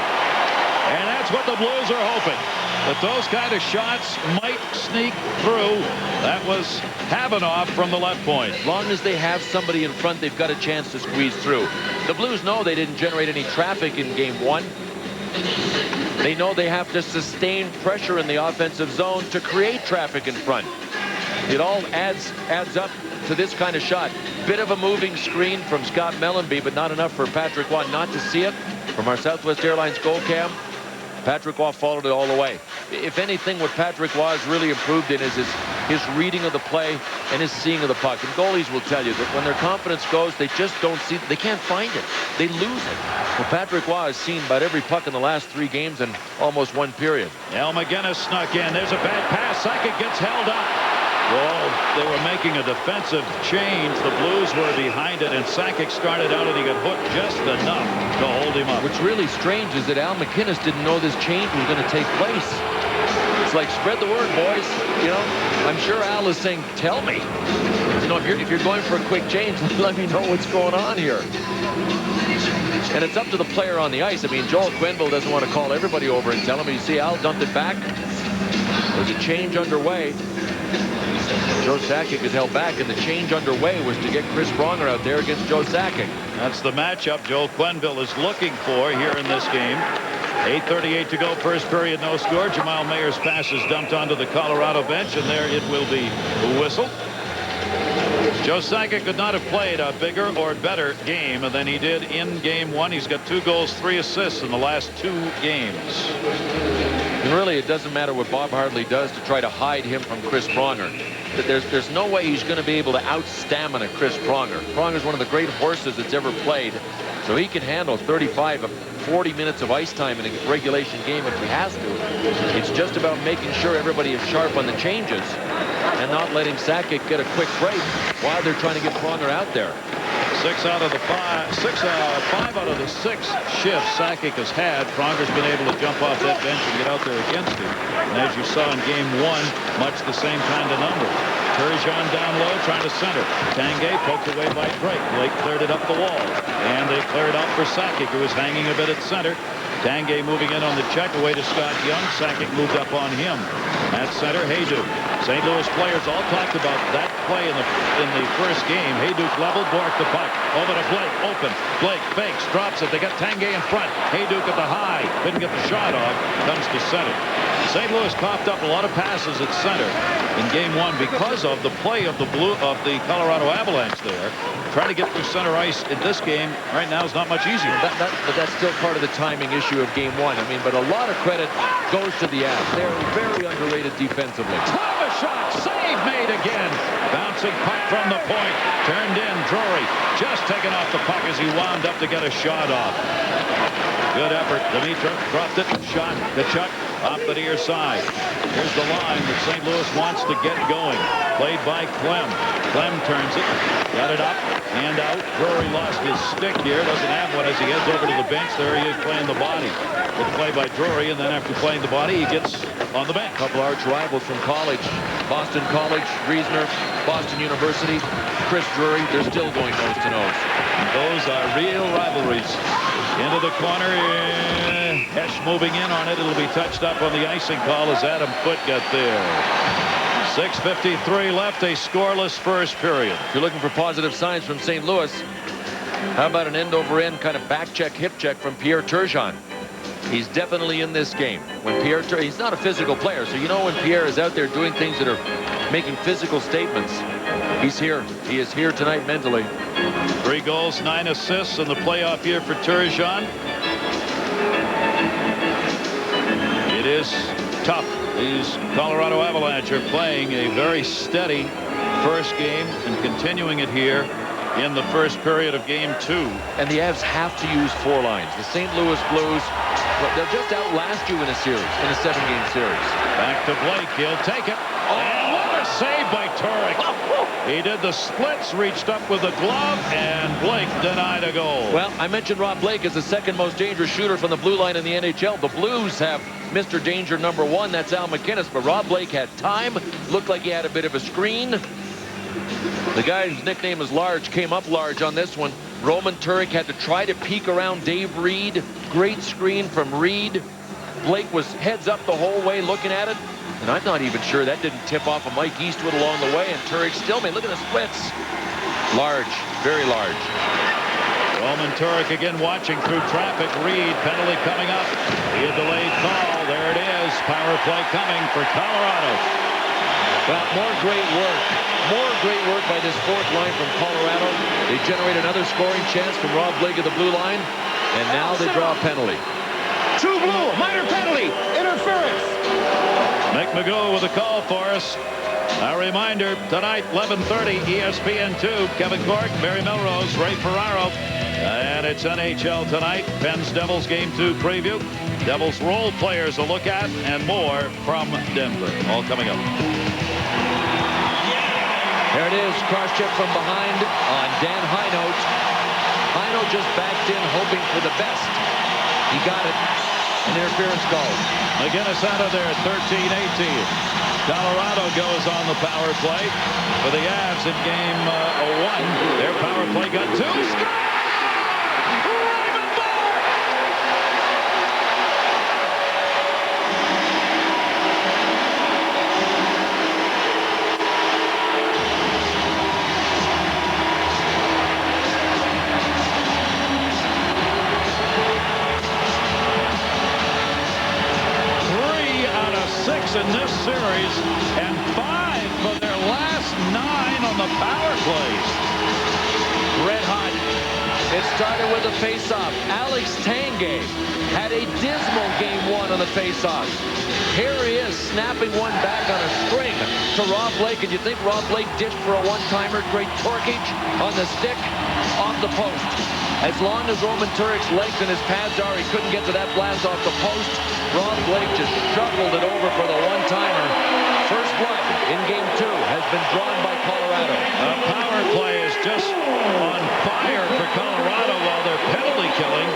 And that's what the Blues are hoping, that those kind of shots might sneak through. That was Havanoff from the left point. As long as they have somebody in front, they've got a chance to squeeze through. The Blues know they didn't generate any traffic in game 1. They know they have to sustain pressure in the offensive zone to create traffic in front. It all adds up to this kind of shot. Bit of a moving screen from Scott Mellenby, but not enough for Patrick Waugh not to see it from our Southwest Airlines goal cam. Patrick Waugh followed it all the way. If anything, what Patrick Waugh has really improved in is his reading of the play and his seeing of the puck. And goalies will tell you that when their confidence goes, they just don't see, they can't find it. They lose it. Well, Patrick Waugh has seen about every puck in the last 3 games in almost 1 period. Al McGinnis snuck in. There's a bad pass. Sakic gets held up. Well, they were making a defensive change. The Blues were behind it, and Sakic started out, and he got hooked just enough to hold him up. What's really strange is that Al McInnes didn't know this change was going to take place. It's like, spread the word, boys. You know, I'm sure Al is saying, tell me. You know, if you're going for a quick change, let me know what's going on here. And it's up to the player on the ice. I mean, Joel Quenneville doesn't want to call everybody over and tell him. You see, Al dumped it back. There's a change underway. Joe Sakic is held back, and the change underway was to get Chris Pronger out there against Joe Sakic. That's the matchup Joel Quenneville is looking for here in this game. 8:38 to go, first period, no score. Jamal Mayer's pass is dumped onto the Colorado bench, and there it will be whistled. Joe Sakic could not have played a bigger or better game than he did in game 1. He's got 2 goals, 3 assists in the last 2 games. And really, it doesn't matter what Bob Hartley does to try to hide him from Chris Pronger. There's no way he's going to be able to out-stamina Chris Pronger. Pronger's one of the great horses that's ever played, so he can handle 35 of 40 minutes of ice time in a regulation game if he has to. It's just about making sure everybody is sharp on the changes and not letting Sakic get a quick break while they're trying to get Pronger out there. 5 out of the 6 shifts Sakic has had, Pronger's been able to jump off that bench and get out there against him. And as you saw in game 1, much the same kind of numbers. Turgeon down low, trying to center. Tanguay poked away by Drake. Blake cleared it up the wall. And they cleared out for Sakic, who was hanging a bit at center. Tanguay moving in on the check away to Scott Young. Sakic moved up on him. At center, Hayduke. St. Louis players all talked about that play in the first game. Hayduke leveled, Bork the puck. Over to Blake, open. Blake fakes, drops it. They got Tanguay in front. Hayduke at the high. Didn't get the shot off. Comes to center. St. Louis coughed up a lot of passes at center in game one because of the play of the Colorado Avalanche there. Trying to get through center ice in this game right now is not much easier. But that's still part of the timing issue of game one. I mean, but a lot of credit goes to the Avs. They're very underrated defensively. Top a shot, save made again. Bouncing puck from the point, turned in. Drury just taking off the puck as he wound up to get a shot off. Good effort. Dimitrov dropped it. Shot. Kachuk off the near side. Here's the line that St. Louis wants to get going. Played by Clem. Clem turns it. Got it up. Hand out. Drury lost his stick here. Doesn't have one as he heads over to the bench. There he is playing the body. Good play by Drury, and then after playing the body, he gets on the bench. A couple arch rivals from college. Boston College, Griesner, Boston University, Chris Drury. They're still going nose to nose. And those are real rivalries. Into the corner. Hesh moving in on it. It'll be touched up on the icing call as Adam Foote got there. 6:53 left, a scoreless first period. If you're looking for positive signs from St. Louis, how about an end-over-end kind of back check, hip check from Pierre Turgeon? He's definitely in this game. When he's not a physical player, so you know when Pierre is out there doing things that are making physical statements, he's here. He is here tonight mentally. 3 goals, 9 assists in the playoff year for Turgeon. It is tough. These Colorado Avalanche are playing a very steady first game and continuing it here in the first period of game 2. And the Avs have to use 4 lines. The St. Louis Blues, they'll just outlast you in a series, in a 7-game series. Back to Blake. He'll take it. And what a save by Turek. He did the splits, reached up with the glove, and Blake denied a goal. Well, I mentioned Rob Blake as the second most dangerous shooter from the blue line in the NHL. The Blues have Mr. Danger number 1. That's Al McInnes. But Rob Blake had time. Looked like he had a bit of a screen. The guy whose nickname is Large came up large on this one. Roman Turek had to try to peek around Dave Reed. Great screen from Reed. Blake was heads up the whole way looking at it. And I'm not even sure that didn't tip off of Mike Eastwood along the way. And Turek still made. Look at the splits. Large. Very large. Roman Turek again watching through traffic. Reed, penalty coming up. A delayed call. There it is. Power play coming for Colorado. Well, more great work. More great work by this 4th line from Colorado. They generate another scoring chance from Rob Blake of the blue line. And now they draw a penalty. True blue, minor penalty, interference. Mick McGough with a call for us. A reminder, tonight, 11:30, ESPN2, Kevin Cork, Barry Melrose, Ray Ferraro. And it's NHL tonight, Pens Devils Game 2 preview. Devils role players a look at, and more from Denver. All coming up. There it is, cross check from behind on Dan Heinold. Heinold just backed in, hoping for the best. He got it. An interference call. McInnes out of there, 13-18. Colorado goes on the power play for the Avs in game 1. Their power play got 2. In this series and 5 for their last 9 on the power plays. Red hot. It started with a face-off. Alex Tanguay had a dismal game 1 on the face-off. Here he is snapping one back on a string to Rob Blake. And you think Rob Blake dished for a one-timer? Great torquage on the stick off the post. As long as Roman Turek's legs and his pads are, he couldn't get to that blast off the post. Rob Blake just shuffled it over for the one-timer. First blood in game 2 has been drawn by Colorado. Power play is just on fire for Colorado, while their penalty killing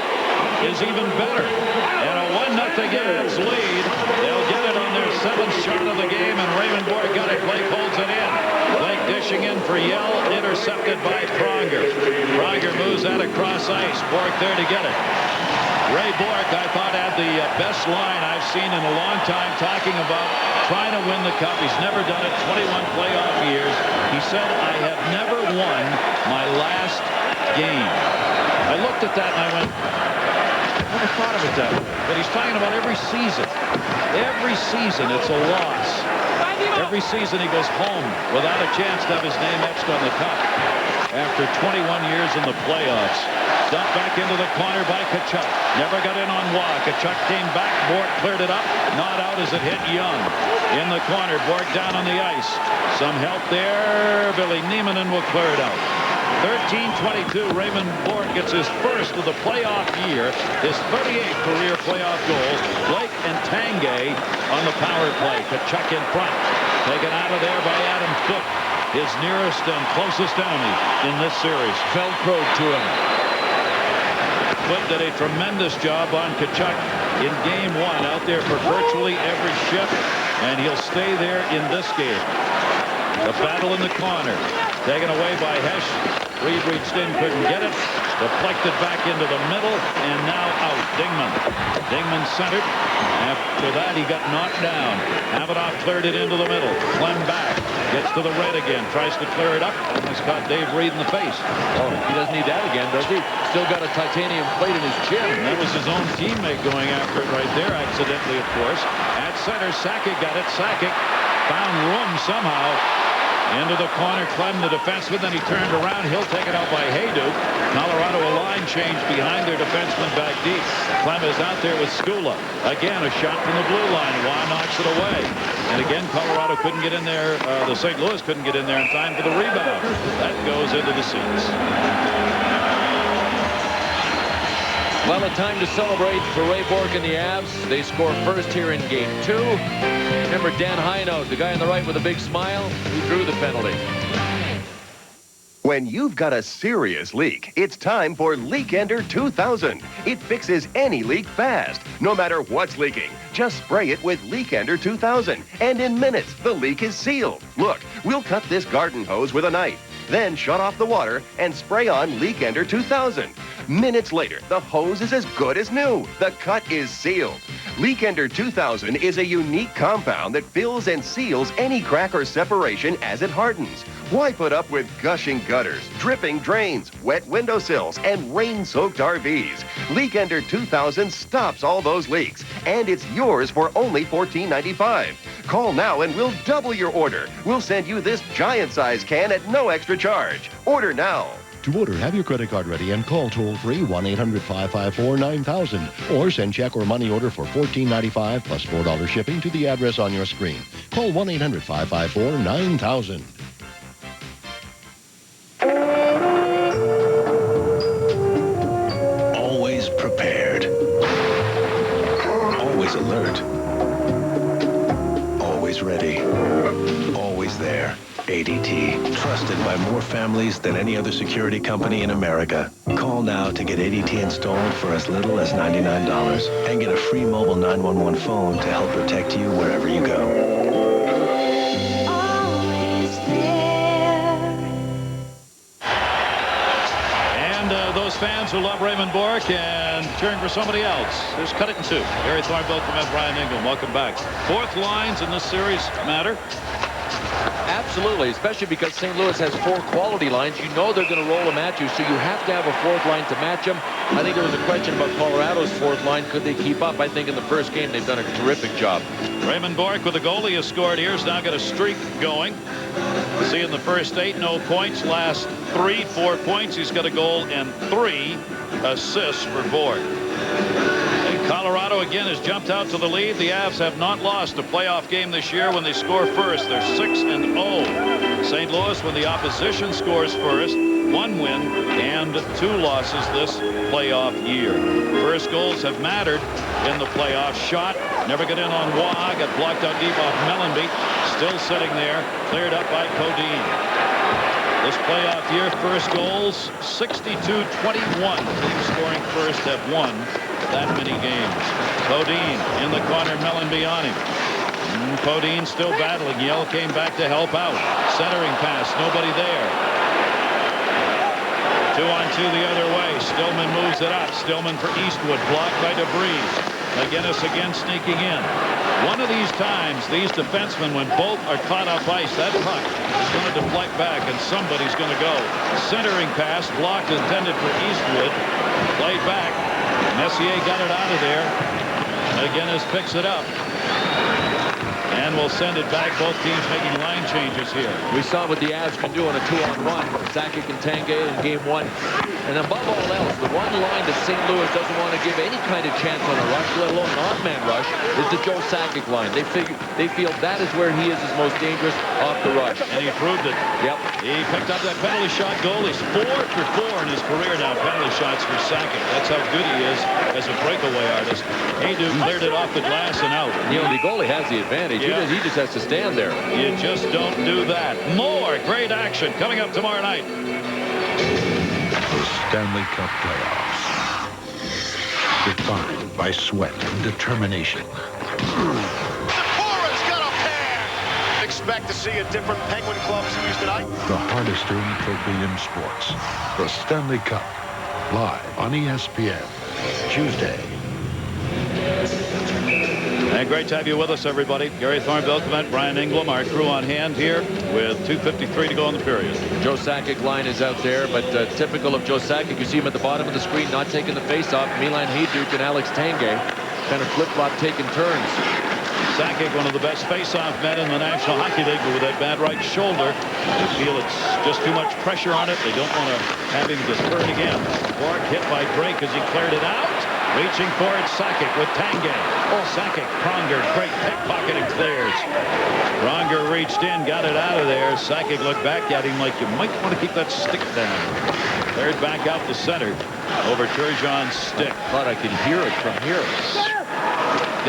is even better. And a 1-0 Avs lead. They'll get it on their 7th shot of the game, and Raymond Bork got it. Blake holds it in. Blake dishing in for Yell, intercepted by Pronger. Pronger moves out across ice. Bork there to get it. Ray Bourque, I thought, had the best line I've seen in a long time, talking about trying to win the cup. He's never done it, 21 playoff years. He said, I have never won my last game. I looked at that and I went, I never thought of it that way. But he's talking about every season. Every season it's a loss. Every season he goes home without a chance to have his name etched on the cup. After 21 years in the playoffs. Dumped back into the corner by Tkachuk. Never got in on Waugh. Tkachuk came back. Bourque cleared it up. Not out as it hit Young. In the corner. Bourque down on the ice. Some help there. Billy Niemanen will clear it out. 13-22. Raymond Bourque gets his first of the playoff year. His 38th career playoff goal. Blake and Tanguay on the power play. Tkachuk in front. Taken out of there by Adam Foote. His nearest and closest enemy in this series. Velcroed to him. Foote did a tremendous job on Tkachuk in game one, out there for virtually every shift, and he'll stay there in this game. The battle in the corner, taken away by Hesh. Reed reached in, couldn't get it. Deflected back into the middle, and now out. Dingman centered. After that, he got knocked down. Havanov cleared it into the middle. Clem back. Gets to the red again. Tries to clear it up. He's caught Dave Reed in the face. Oh, he doesn't need that again, does he? Still got a titanium plate in his chin. And that was his own teammate going after it right there, accidentally, of course. At center, Sakic got it. Sakic found room somehow. Into the corner, Clem, the defenseman, then he turned around. He'll take it out by Hayduk. Colorado a line change behind their defenseman back deep. Clem is out there with Skula. Again, a shot from the blue line. Waugh knocks it away. And again, Colorado couldn't get in there. The St. Louis couldn't get in there in time for the rebound. That goes into the seats. Well, a time to celebrate for Ray Bourque and the Avs. They score first here in game 2. Remember Dan Hinote, the guy on the right with a big smile, who drew the penalty. When you've got a serious leak, it's time for Leak Ender 2000. It fixes any leak fast, no matter what's leaking. Just spray it with Leak Ender 2000, and in minutes, the leak is sealed. Look, we'll cut this garden hose with a knife, then shut off the water and spray on Leak Ender 2000. Minutes later, the hose is as good as new. The cut is sealed. Leak Ender 2000 is a unique compound that fills and seals any crack or separation as it hardens. Why put up with gushing gutters, dripping drains, wet windowsills, and rain-soaked RVs? Leak Ender 2000 stops all those leaks, and it's yours for only $14.95. Call now and we'll double your order. We'll send you this giant-size can at no extra charge. Order now. To order, have your credit card ready and call toll-free 1-800-554-9000 or send check or money order for $14.95 plus $4 shipping to the address on your screen. Call 1-800-554-9000. Always prepared. Always alert. Always ready. Always there. ADT, trusted by more families than any other security company in America. Call now to get ADT installed for as little as $99 and get a free mobile 911 phone to help protect you wherever you go. Those fans who love Raymond Bourque and cheering for somebody else. There's cut it in two. Gary Thornbill from Brian Ingram. Welcome back. Fourth lines in this series matter. Absolutely, especially because St. Louis has 4 quality lines. You know they're going to roll them at you, so you have to have a 4th line to match them. I think there was a question about Colorado's 4th line. Could they keep up? I think in the first game they've done a terrific job. Raymond Bourque with a goal he has scored here. Has now got a streak going. See in the first 8, no points. Last 3, 4 points. He's got a goal and 3 assists for Bourque. And Colorado again has jumped out to the lead. The Avs have not lost a playoff game this year when they score first. They're 6-0. St. Louis, when the opposition scores first, 1 win and 2 losses this playoff year. First goals have mattered in the playoff. Shot, never got in on Waugh, got blocked out deep off Mellenby. Still sitting there, cleared up by Codine. This playoff year, first goals, 62-21. Teams scoring first have won that many games. Codine in the corner, Mellenby on him. Codine still battling. Yell came back to help out. Centering pass, nobody there. 2-on-2 the other way. Stillman moves it up. Stillman for Eastwood, blocked by DeVries. McGinnis again sneaking in. One of these times, these defensemen, when both are caught off ice, that puck is going to deflect back, and somebody's going to go. Centering pass, blocked, intended for Eastwood. Played back. Messier got it out of there. McGinnis picks it up. And we'll send it back. Both teams making line changes here. We saw what the Avs can do on a 2-on-1. Sakic and Tanguay in game 1. And above all else, the one line that St. Louis doesn't want to give any kind of chance on a rush, let alone an off-man rush, is the Joe Sakic line. They feel that is where he is his most dangerous off the rush. And he proved it. Yep. He picked up that penalty shot goal. He's 4 for 4 in his career now. Penalty shots for Sakic. That's how good he is as a breakaway artist. Haydu cleared it off the glass and out. You know, the goalie has the advantage. Yeah. He just has to stand there. You just don't do that. More great action coming up tomorrow night. The Stanley Cup playoffs. Defined by sweat and determination. Defora's got a pair! Expect to see a different Penguin Club series tonight. The hardest earned trophy in sports. The Stanley Cup. Live on ESPN. Tuesday. And great to have you with us, everybody. Gary Thornbill, Brian Ingram, our crew on hand here with 2:53 to go in the period. Joe Sakic line is out there, but typical of Joe Sakic, you see him at the bottom of the screen, not taking the face-off. Milan Hajduk and Alex Tanguay kind of flip-flop taking turns. Sakic, one of the best face-off men in the National Hockey League, but with that bad right shoulder, they feel it's just too much pressure on it. They don't want to have him get hurt again. Bork hit by Drake as he cleared it out. Reaching for it, Sakic with Tanguay. Oh, Sakic, Pronger, great pickpocket and clears. Pronger reached in, got it out of there. Sakic looked back at him like you might want to keep that stick down. Cleared back out the center over Turgeon's stick. Thought I could hear it from here.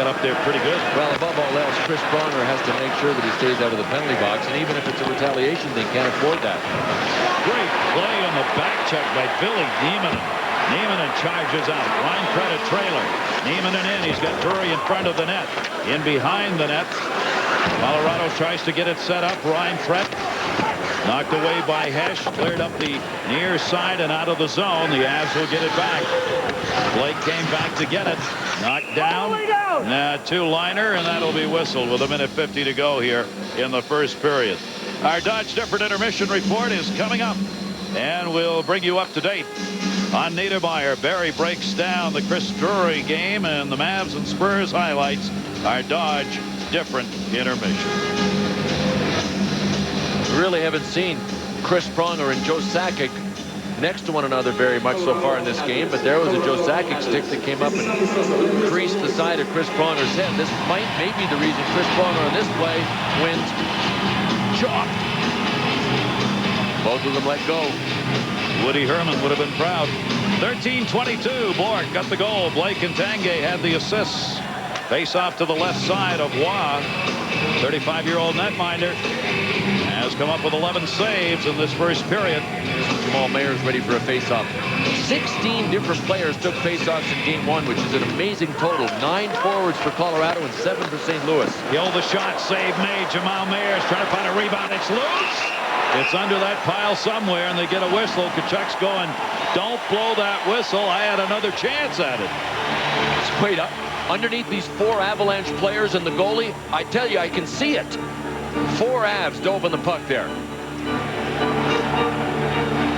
Got up there pretty good. Well, above all else, Chris Pronger has to make sure that he stays out of the penalty box, and even if it's a retaliation, they can't afford that. Great play on the back check by Billy Niemanen. Niemanen charges out. Ryan Prett a trailer. Niemanen in. He's got Drury in front of the net. In behind the net. Colorado tries to get it set up. Ryan Prett knocked away by Hesh. Cleared up the near side and out of the zone. The Avs will get it back. Blake came back to get it. Knocked down. Two-liner, and that'll be whistled with 1:50 to go here in the first period. Our Dodge Different Intermission report is coming up, and we'll bring you up to date on Niedermeyer. Barry breaks down the Chris Drury game and the Mavs and Spurs highlights. Our Dodge Different Intermission. We really haven't seen Chris Pronger and Joe Sakic next to one another very much so far in this game, but there was a Joe Sakic stick that came up and creased the side of Chris Pronger's head. This may be the reason Chris Pronger on this play wins. Chopped. Both of them let go. Woody Herman would have been proud. 13-22. Bork got the goal. Blake and Tanguay had the assists. Face off to the left side of Waugh. 35-year-old netminder has come up with 11 saves in this first period. Jamal Mayer's ready for a face-off. 16 different players took face-offs in game 1, which is an amazing total. 9 forwards for Colorado and 7 for St. Louis. Hill the shot, save made. Jamal Mayer's trying to find a rebound. It's loose. It's under that pile somewhere, and they get a whistle. Kachuk's going, don't blow that whistle. I had another chance at it. Wait up. Underneath these 4 Avalanche players and the goalie, I tell you, I can see it. 4 Avs dove on the puck there.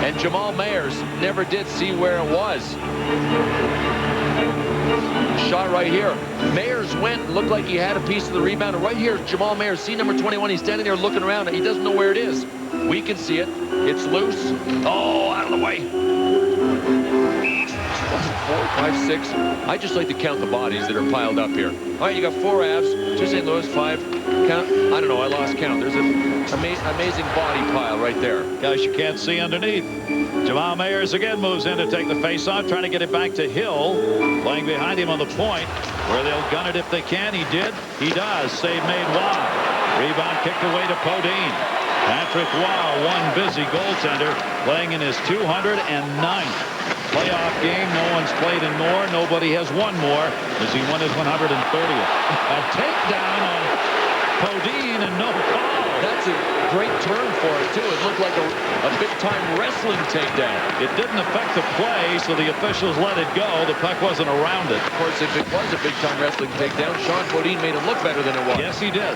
And Jamal Mayers never did see where it was. Shot right here. Mayers went and looked like he had a piece of the rebound. And right here, Jamal Mayers, see number 21. He's standing there looking around, and he doesn't know where it is. We can see it. It's loose. Oh, out of the way. 4, 5, 6. I just like to count the bodies that are piled up here. All right, you got 4 Avs, 2 St. Louis, 5. Count. I don't know. I lost count. There's an amazing body pile right there. Guys, you can't see underneath. Jamal Mayers again moves in to take the face-off, trying to get it back to Hill. Playing behind him on the point, where they'll gun it if they can. He did. He does. Save made Waugh. Rebound kicked away to Podine. Patrick Waugh, one busy goaltender, playing in his 209th playoff game. No one's played in more. Nobody has won more as he won his 130th. A takedown on Podine and no call. that's a great turn for it, too. It looked like a big-time wrestling takedown. It didn't affect the play, so the officials let it go. The puck wasn't around it. Of course, if it was a big-time wrestling takedown, Sean Bodine made it look better than it was. Yes, he did.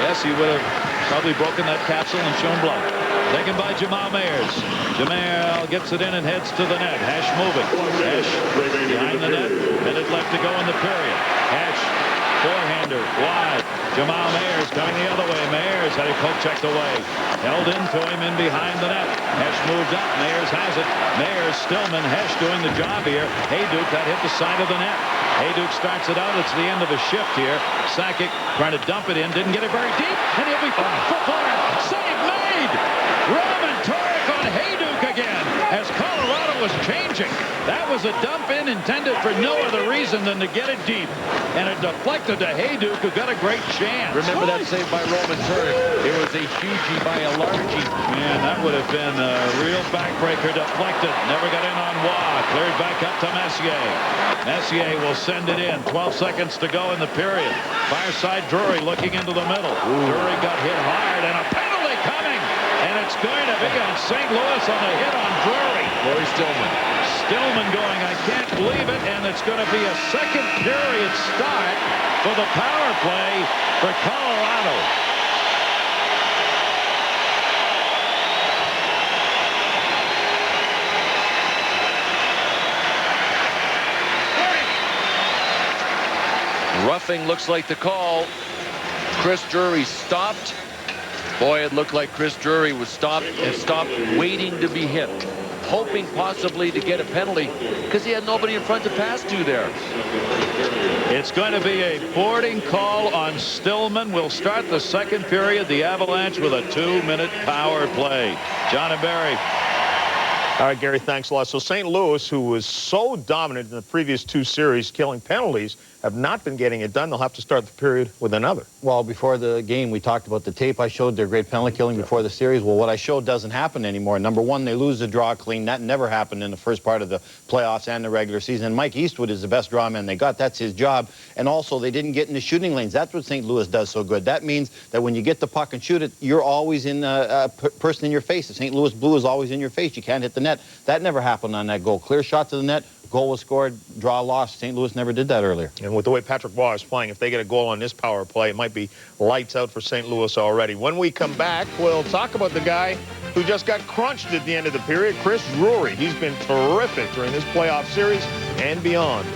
Yes, he would have probably broken that capsule and shown blood. Taken by Jamal Mayers. Jamal gets it in and heads to the net. Hash moving. Hash behind the net. Minute left to go in the period. Hash, forehander, wide. Jamal Mayers coming the other way. Mayers had a poke checked away. Held into him in behind the net. Hash moved up. Mayers has it. Mayers, Stillman, Hash doing the job here. Hayduk got hit the side of the net. Hayduk starts it out. It's the end of a shift here. Sakic trying to dump it in. Didn't get it very deep. And he'll be fine for Florida. Save made! Roman Turek on Hayduk again as Colorado was changing. That was a dump in intended for no other reason than to get it deep. And it deflected to Hayduk, who got a great chance. Remember that save by Roman Turek? It was a hugie by a largie. Man, that would have been a real backbreaker. Deflected. Never got in on Waugh. Cleared back up to Messier. Messier will send it in. 12 seconds to go in the period. Far side Drury looking into the middle. Drury got hit hard and a penalty coming. And it's going to be on St. Louis on the hit on Drury. Lori Stillman. Stillman going, I can't believe it. And it's going to be a second period start for the power play for Colorado. Roughing looks like the call. Chris Drury stopped. Boy, it looked like Chris Drury was stopped waiting to be hit, hoping possibly to get a penalty because he had nobody in front to pass to there. It's going to be a boarding call on Stillman. We'll start the second period. The Avalanche with a 2-minute power play. John and Barry. All right, Gary, thanks a lot. So St. Louis, who was so dominant in the previous two series, killing penalties, have not been getting it done. They'll have to start the period with another. Well, before the game, we talked about the tape I showed, their great penalty killing before the series. Well, what I showed doesn't happen anymore. Number one, they lose the draw clean. That never happened in the first part of the playoffs and the regular season. And Mike Eastwood is the best draw man they got. That's his job. And also, they didn't get in the shooting lanes. That's what St. Louis does so good. That means that when you get the puck and shoot it, you're always in a person in your face. The St. Louis Blue is always in your face. You can't hit the net. That never happened on that goal. Clear shot to the net. Goal was scored, draw lost. St. Louis never did that earlier. And with the way Patrick Waugh is playing, if they get a goal on this power play, it might be lights out for St. Louis already. When we come back, we'll talk about the guy who just got crunched at the end of the period, Chris Drury. He's been terrific during this playoff series and beyond.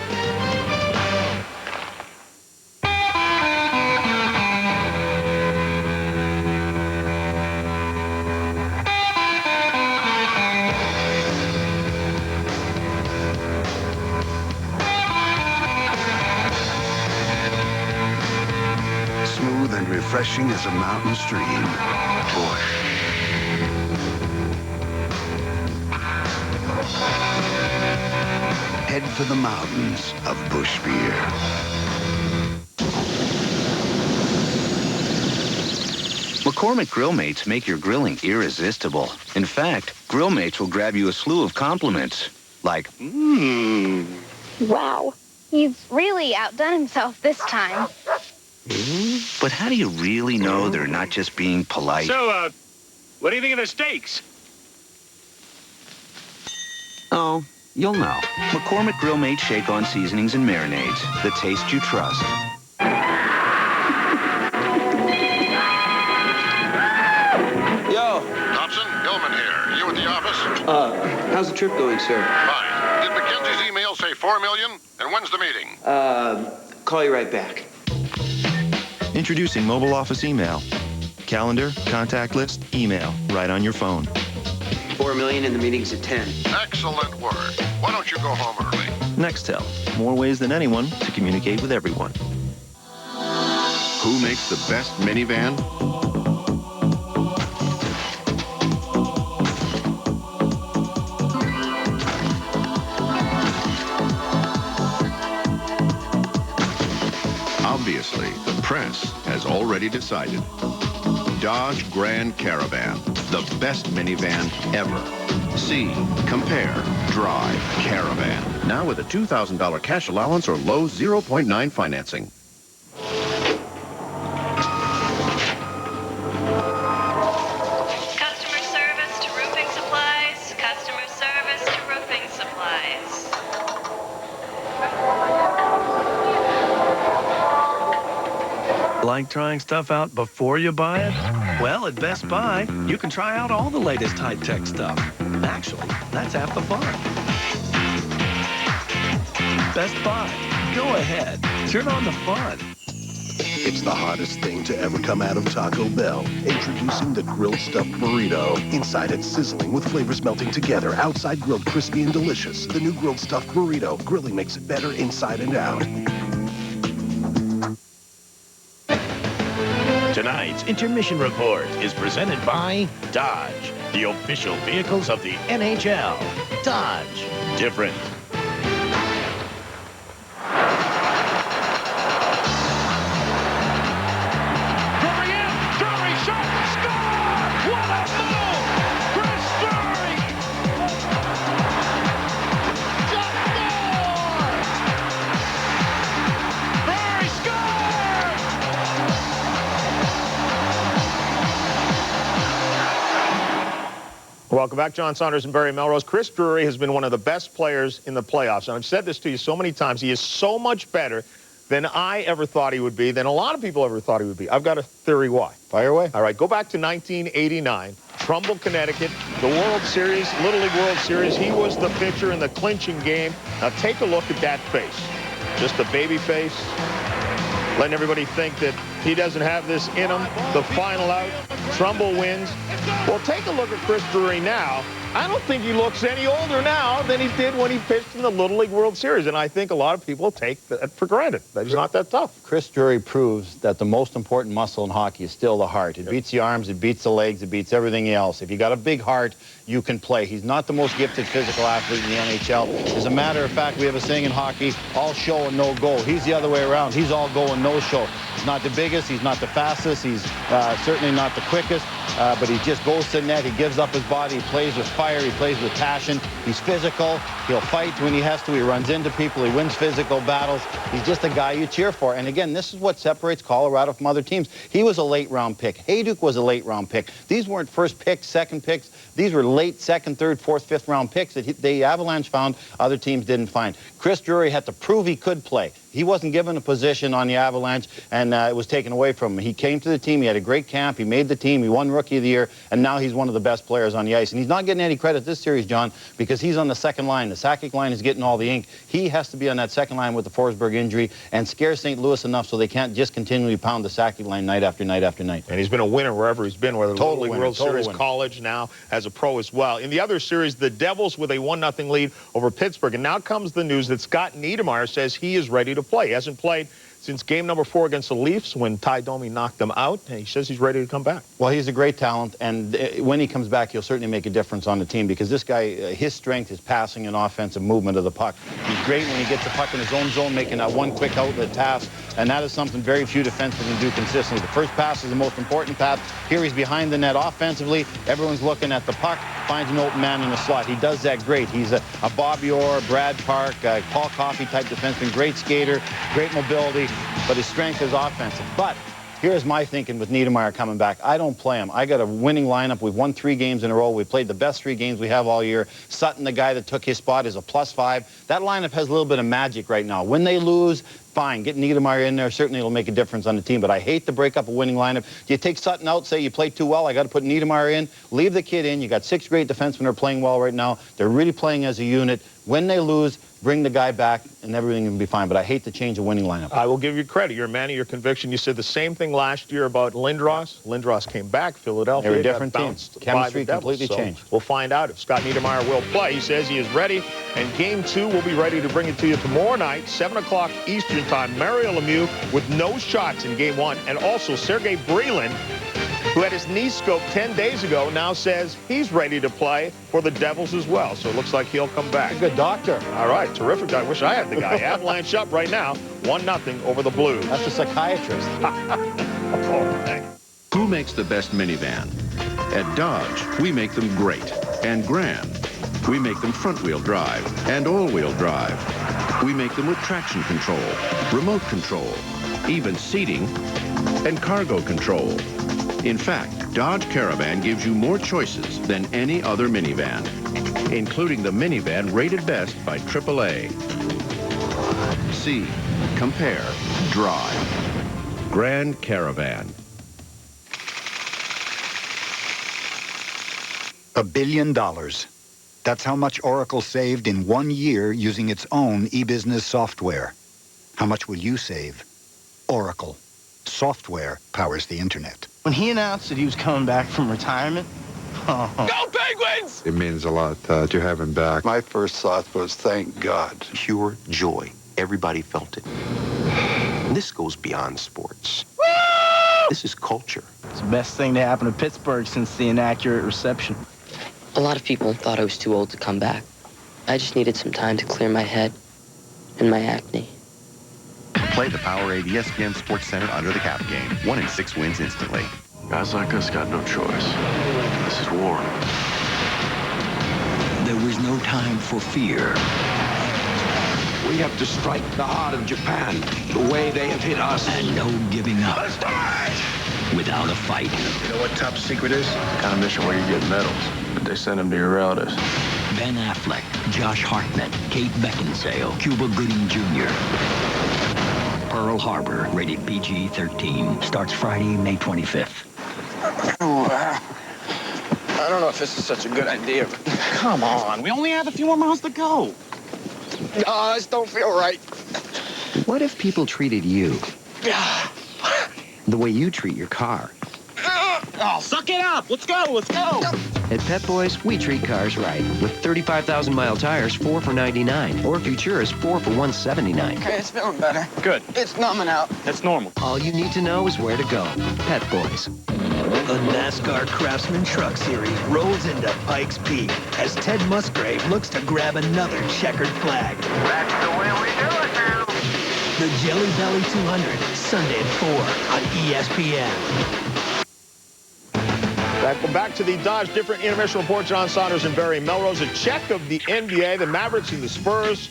And refreshing as a mountain stream. Bush. Head for the mountains of Bush beer. McCormick Grill Mates make your grilling irresistible. In fact, Grill Mates will grab you a slew of compliments, like, Wow, he's really outdone himself this time. But how do you really know they're not just being polite? So, what do you think of the steaks? Oh, you'll know. McCormick Grill Mate Shake-On Seasonings and Marinades. The taste you trust. Yo. Thompson, Gilman here. You at the office? How's the trip going, sir? Fine. Did McKenzie's email say $4 million? And when's the meeting? Call you right back. Introducing Mobile Office Email. Calendar, contact list, email, right on your phone. $4 million and the meeting's at 10. Excellent work. Why don't you go home early? Nextel. More ways than anyone to communicate with everyone. Who makes the best minivan? Obviously, the press has already decided. Dodge Grand Caravan, the best minivan ever. See, compare, drive Caravan. Now with a $2,000 cash allowance or low 0.9 financing. Like trying stuff out before you buy it? Well, at Best Buy, you can try out all the latest high-tech stuff. Actually, that's half the fun. Best Buy. Go ahead. Turn on the fun. It's the hottest thing to ever come out of Taco Bell. Introducing the grilled stuffed burrito. Inside it's sizzling with flavors melting together. Outside grilled crispy and delicious. The new grilled stuffed burrito. Grilling makes it better inside and out. Tonight's intermission report is presented by Dodge, the official vehicles of the NHL. Dodge, different. Drury shot, score! What a move! Chris Drury! Just score! Drury scored! Welcome back, John Saunders and Barry Melrose. Chris Drury has been one of the best players in the playoffs. And I've said this to you so many times. He is so much better than I ever thought he would be, than a lot of people ever thought he would be. I've got a theory why. Fire away. All right, go back to 1989, Trumbull, Connecticut, the World Series, Little League World Series. He was the pitcher in the clinching game. Now take a look at that face. Just a baby face, letting everybody think that he doesn't have this in him. The final out, Trumbull wins. Well, take a look at Chris Drury now. I don't think he looks any older now than he did when he pitched in the Little League World Series, and I think a lot of people take that for granted, that he's not that tough. Chris Drury proves that the most important muscle in hockey is still the heart. It beats the arms, it beats the legs, it beats everything else. If you got a big heart, you can play. He's not the most gifted physical athlete in the NHL. As a matter of fact, we have a saying in hockey, all show and no goal. He's the other way around. He's all go and no show. He's not the biggest, he's not the fastest, he's certainly not the quickest, but he just goes to the net, he gives up his body, he plays with fire, he plays with passion, he's physical, he'll fight when he has to, he runs into people, he wins physical battles. He's just a guy you cheer for. And again, this is what separates Colorado from other teams. He was a late-round pick. Hayduk was a late-round pick. These weren't first picks, second picks. These were late second, third, fourth, fifth-round picks that the Avalanche found other teams didn't find. Chris Drury had to prove he could play. He wasn't given a position on the Avalanche, and it was taken away from him. He came to the team, he had a great camp, he made the team, he won Rookie of the Year, and now he's one of the best players on the ice. And he's not getting any credit this series, John, because he's on the second line. The Sakic line is getting all the ink. He has to be on that second line with the Forsberg injury and scare St. Louis enough so they can't just continually pound the Sakic line night after night after night. And he's been a winner wherever he's been, whether Total Little League winner, World total Series, winner. college, now as a pro as well. In the other series, the Devils with a 1-0 lead over Pittsburgh. And now comes the news that Scott Niedermayer says he is ready to play. He hasn't played since game number 4 against the Leafs when Ty Domi knocked them out, and he says he's ready to come back. Well, he's a great talent, and when he comes back, he'll certainly make a difference on the team because this guy, his strength is passing and offensive movement of the puck. He's great when he gets the puck in his own zone, making that one quick outlet pass, and that is something very few defensemen can do consistently. The first pass is the most important pass. Here he's behind the net offensively. Everyone's looking at the puck, finds an open man in the slot. He does that great. He's a Bobby Orr, Brad Park, Paul Coffey type defenseman, great skater, great mobility, but his strength is offensive. But here's my thinking with Niedermayer coming back. I don't play him. I got a winning lineup. We've won 3 games in a row. We played the best 3 games we have all year. Sutton, the guy that took his spot, is a +5. That lineup has a little bit of magic right now. When they lose, fine. Get Niedermayer in there. Certainly it'll make a difference on the team, but I hate to break up a winning lineup. You take Sutton out, say you play too well, I got to put Niedermayer in. Leave the kid in. You got 6 great defensemen that are playing well right now. They're really playing as a unit. When they lose, bring the guy back, and everything will be fine. But I hate to change a winning lineup. I will give you credit. You're a man of your conviction. You said the same thing last year about Lindros. Lindros came back. Philadelphia They're a different team. Chemistry by the Devils. completely changed. We'll find out if Scott Niedermayer will play. He says he is ready, and Game 2 will be ready to bring it to you tomorrow night, 7 o'clock Eastern Time. Mario Lemieux with no shots in Game 1, and also Sergei Brylin, who had his knee scoped 10 days ago, now says he's ready to play for the Devils as well. So it looks like he'll come back. A good doctor. All right, terrific. I wish I had the guy. Avalanche up right now, 1-0 over the Blues. That's a psychiatrist. Who makes the best minivan? At Dodge, we make them great and grand. We make them front-wheel drive and all-wheel drive. We make them with traction control, remote control, even seating, and cargo control. In fact, Dodge Caravan gives you more choices than any other minivan, including the minivan rated best by AAA. See, compare, drive. Grand Caravan. $1 billion. That's how much Oracle saved in 1 year using its own e-business software. How much will you save? Oracle. Software powers the internet. When he announced that he was coming back from retirement, Go Penguins! It means a lot to have him back. My first thought was, thank God. Pure joy. Everybody felt it. This goes beyond sports. This is culture. it's the best thing to happen to Pittsburgh since the inaccurate reception. A lot of people thought I was too old to come back. I just needed some time to clear my head and my acne. Play the Powerade ESPN Sports Center Under the Cap game. 1 in 6 wins instantly. Guys like us got no choice. This is war. There was no time for fear. We have to strike the heart of Japan the way they have hit us. And no giving up. Let's do it! Without a fight. You know what top secret is? The kind of mission where you get medals, but they send them to your relatives. Ben Affleck, Josh Hartnett, Kate Beckinsale, Cuba Gooding Jr. Pearl Harbor, rated PG-13. Starts Friday, May 25th. I don't know if this is such a good idea, but come on. We only have a few more miles to go. Oh, this don't feel right. What if people treated you the way you treat your car? Oh, suck it up. Let's go. Let's go. At Pet Boys, we treat cars right. With 35,000-mile tires, 4 for $99. Or Futuras, 4 for $179. Okay, it's feeling better. Good. It's numbing out. That's normal. All you need to know is where to go. Pet Boys. The NASCAR Craftsman Truck Series rolls into Pikes Peak as Ted Musgrave looks to grab another checkered flag. That's the way we do it now. The Jelly Belly 200, Sunday at 4 on ESPN. Back to the Dodge Different Intermission Report. John Saunders and Barry Melrose. A check of the NBA. The Mavericks and the Spurs.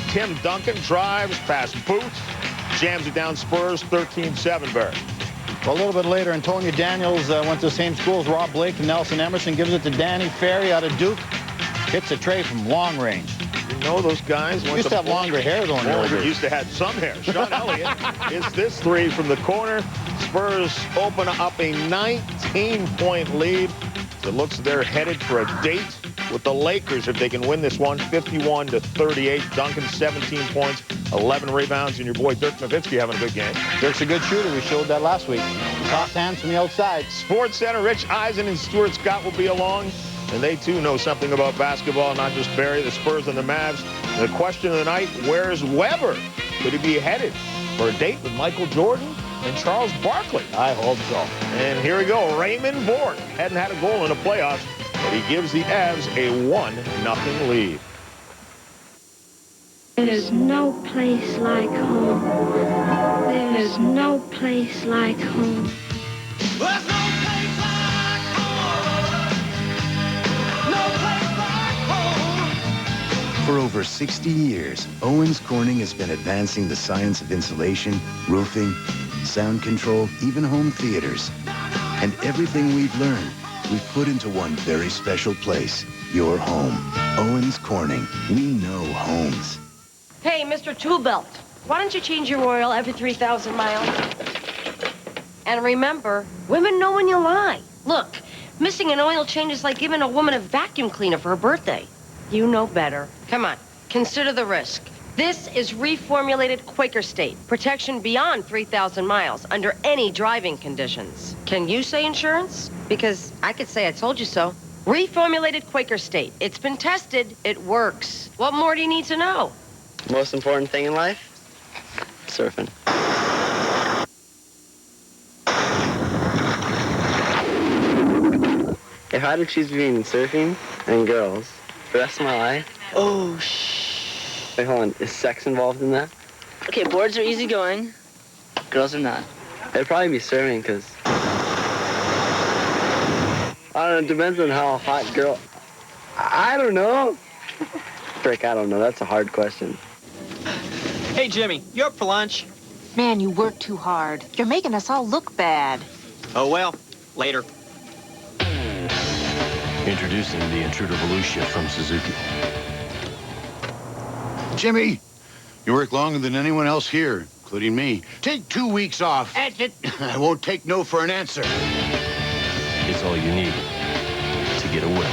Tim Duncan drives past Booth. Jams it down Spurs 13-7, Barry. Well, a little bit later, Antonio Daniels went to the same school as Rob Blake and Nelson Emerson. Gives it to Danny Ferry out of Duke. Hits a tray from long range. You know those guys used to have longer hair going on. Used to have some hair. Sean Elliott hits this three from the corner. Spurs open up a 19-point lead. It looks they're headed for a date with the Lakers if they can win this one, 51-38. Duncan, 17 points, 11 rebounds, and your boy Dirk Nowitzki having a good game. Dirk's a good shooter. We showed that last week. Soft hands from the outside. Sports Center, Rich Eisen and Stuart Scott will be along, and they too know something about basketball, not just Barry, the Spurs and the Mavs. The question of the night, where's Weber? Could he be headed for a date with Michael Jordan and Charles Barkley? I hope so. And here we go. Raymond Bork hadn't had a goal in the playoffs, but he gives the Avs a 1-0 lead. There's no place like home. There's no place like home. There's no place like home. No place like home. For over 60 years, Owens Corning has been advancing the science of insulation, roofing, sound control, even home theaters. And everything we've learned, we've put into one very special place, your home. Owens Corning. We know homes. Hey, Mr. Toolbelt, why don't you change your oil every 3,000 miles? And remember, women know when you lie. Look, missing an oil change is like giving a woman a vacuum cleaner for her birthday. You know better. Come on, consider the risk. This is reformulated Quaker State. Protection beyond 3,000 miles under any driving conditions. Can you say insurance? Because I could say I told you so. Reformulated Quaker State. It's been tested. It works. What more do you need to know? Most important thing in life? Surfing. If I had to choose between surfing and girls for the rest of my life... Oh, shh. Wait, hold on. Is sex involved in that? Okay, boards are easygoing. Girls are not. It'd probably be surfing, because... I don't know. It depends on how hot girl... I don't know. Frick, I don't know. That's a hard question. Hey, Jimmy, you up for lunch? Man, you work too hard. You're making us all look bad. Oh, well, later. Introducing the Intruder Volusia from Suzuki. Jimmy, you work longer than anyone else here. including me. Take 2 weeks off. That's it. I won't take no for an answer. It's all you need to get away.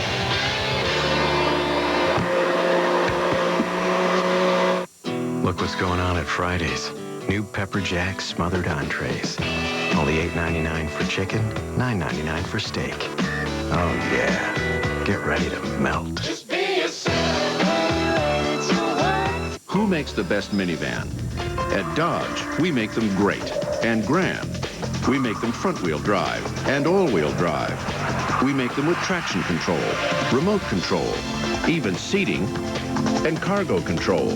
Look what's going on at Fridays. New pepper jack smothered entrees. Only $8.99 for chicken, $9.99 for steak. Oh yeah, get ready to melt. Who makes the best minivan? At Dodge, we make them great and grand. We make them front-wheel drive and all-wheel drive. We make them with traction control, remote control, even seating, and cargo control.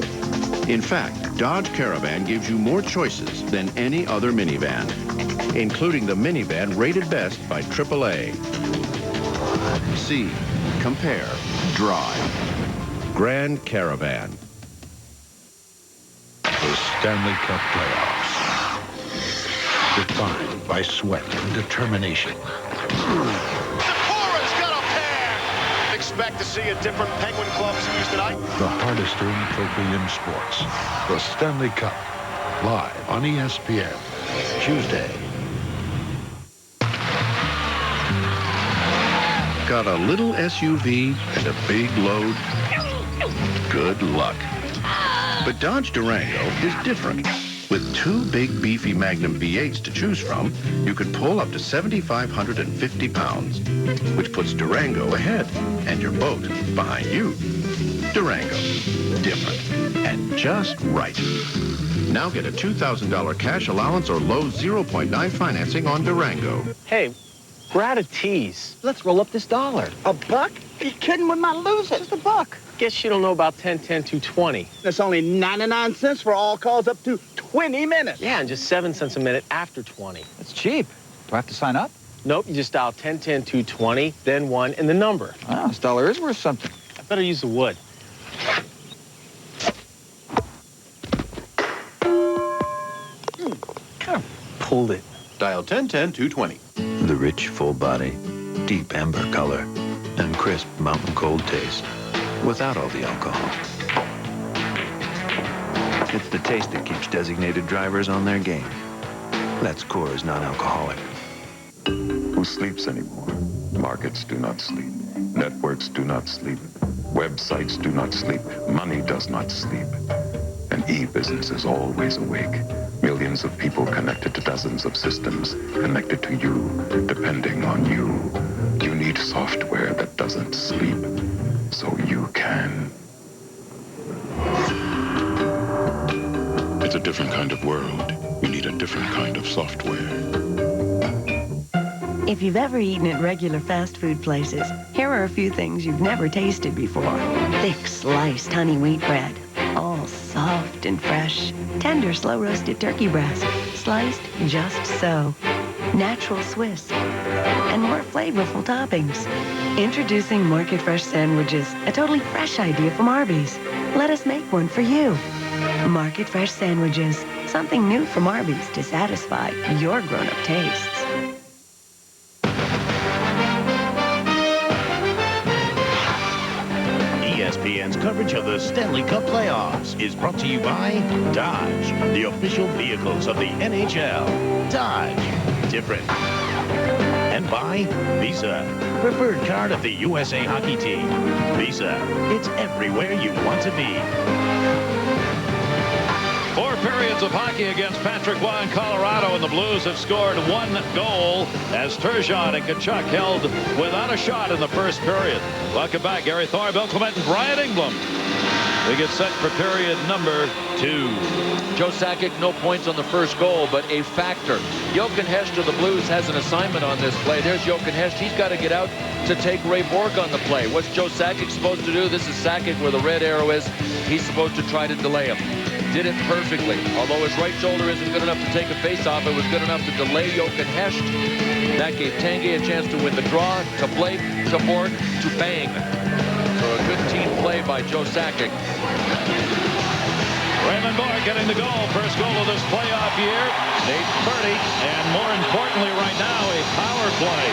In fact, Dodge Caravan gives you more choices than any other minivan, including the minivan rated best by AAA. See, compare, drive. Grand Caravan. The Stanley Cup playoffs. Defined by sweat and determination. Expect to see a different Penguin Club series tonight. The hardest earned trophy in sports. The Stanley Cup. Live on ESPN. Tuesday. Got a little SUV and a big load? Good luck. But Dodge Durango is different. With 2 big, beefy Magnum V8s to choose from, you can pull up to 7,550 pounds, which puts Durango ahead and your boat behind you. Durango. Different. And just right. Now get a $2,000 cash allowance or low 0.9 financing on Durango. Hey, we're out of teas. Let's roll up this dollar. A buck? You kidding with my loser? Just a buck. Guess you don't know about 10, 10, 220. That's only 99 cents for all calls up to 20 minutes. Yeah, and just 7 cents a minute after 20. That's cheap. Do I have to sign up? Nope, you just dial 10, 10, 220, then 1, and the number. Wow, this dollar is worth something. I better use the wood. Kind of pulled it. Dial 1010-220. The rich, full body, deep amber color, and crisp mountain cold taste, without all the alcohol. It's the taste that keeps designated drivers on their game. That's Coors non-alcoholic. Who sleeps anymore? Markets do not sleep. Networks do not sleep. Websites do not sleep. Money does not sleep. And e-business is always awake. Millions of people connected to dozens of systems, connected to you, depending on you. You need software that doesn't sleep, so you can. It's a different kind of world. You need a different kind of software. If you've ever eaten at regular fast food places, here are a few things you've never tasted before. Thick sliced honey wheat bread, all soft and fresh. Tender slow-roasted turkey breast, sliced just so. Natural Swiss, and more flavorful toppings. Introducing Market Fresh Sandwiches, a totally fresh idea from Arby's. Let us make one for you. Market Fresh Sandwiches, something new from Arby's to satisfy your grown-up tastes. ESPN's coverage of the Stanley Cup playoffs is brought to you by Dodge, the official vehicles of the NHL. Dodge, different. And by Visa, preferred card of the USA hockey team. Visa, it's everywhere you want to be. 4 periods of hockey against Patrick Roy in Colorado, and the Blues have scored 1 goal as Turgeon and Tkachuk held without a shot in the first period. Welcome back, Gary Thor, Bill Clement, and Brian Engblom. We get set for period number 2. Joe Sakic, no points on the first goal, but a factor. Jochen Hesht of the Blues has an assignment on this play. There's Jochen Hesht. He's got to get out to take Ray Bourque on the play. What's Joe Sakic supposed to do? This is Sakic where the red arrow is. He's supposed to try to delay him. Did it perfectly. Although his right shoulder isn't good enough to take a face-off, it was good enough to delay Jochen Hesht. That gave Tanguay a chance to win the draw, to Blake, to Bourque, to Bang. So a good team play by Joe Sakic. Raymond Bourque getting the goal. First goal of this playoff year. Nate Purdy, and more importantly right now, a power play.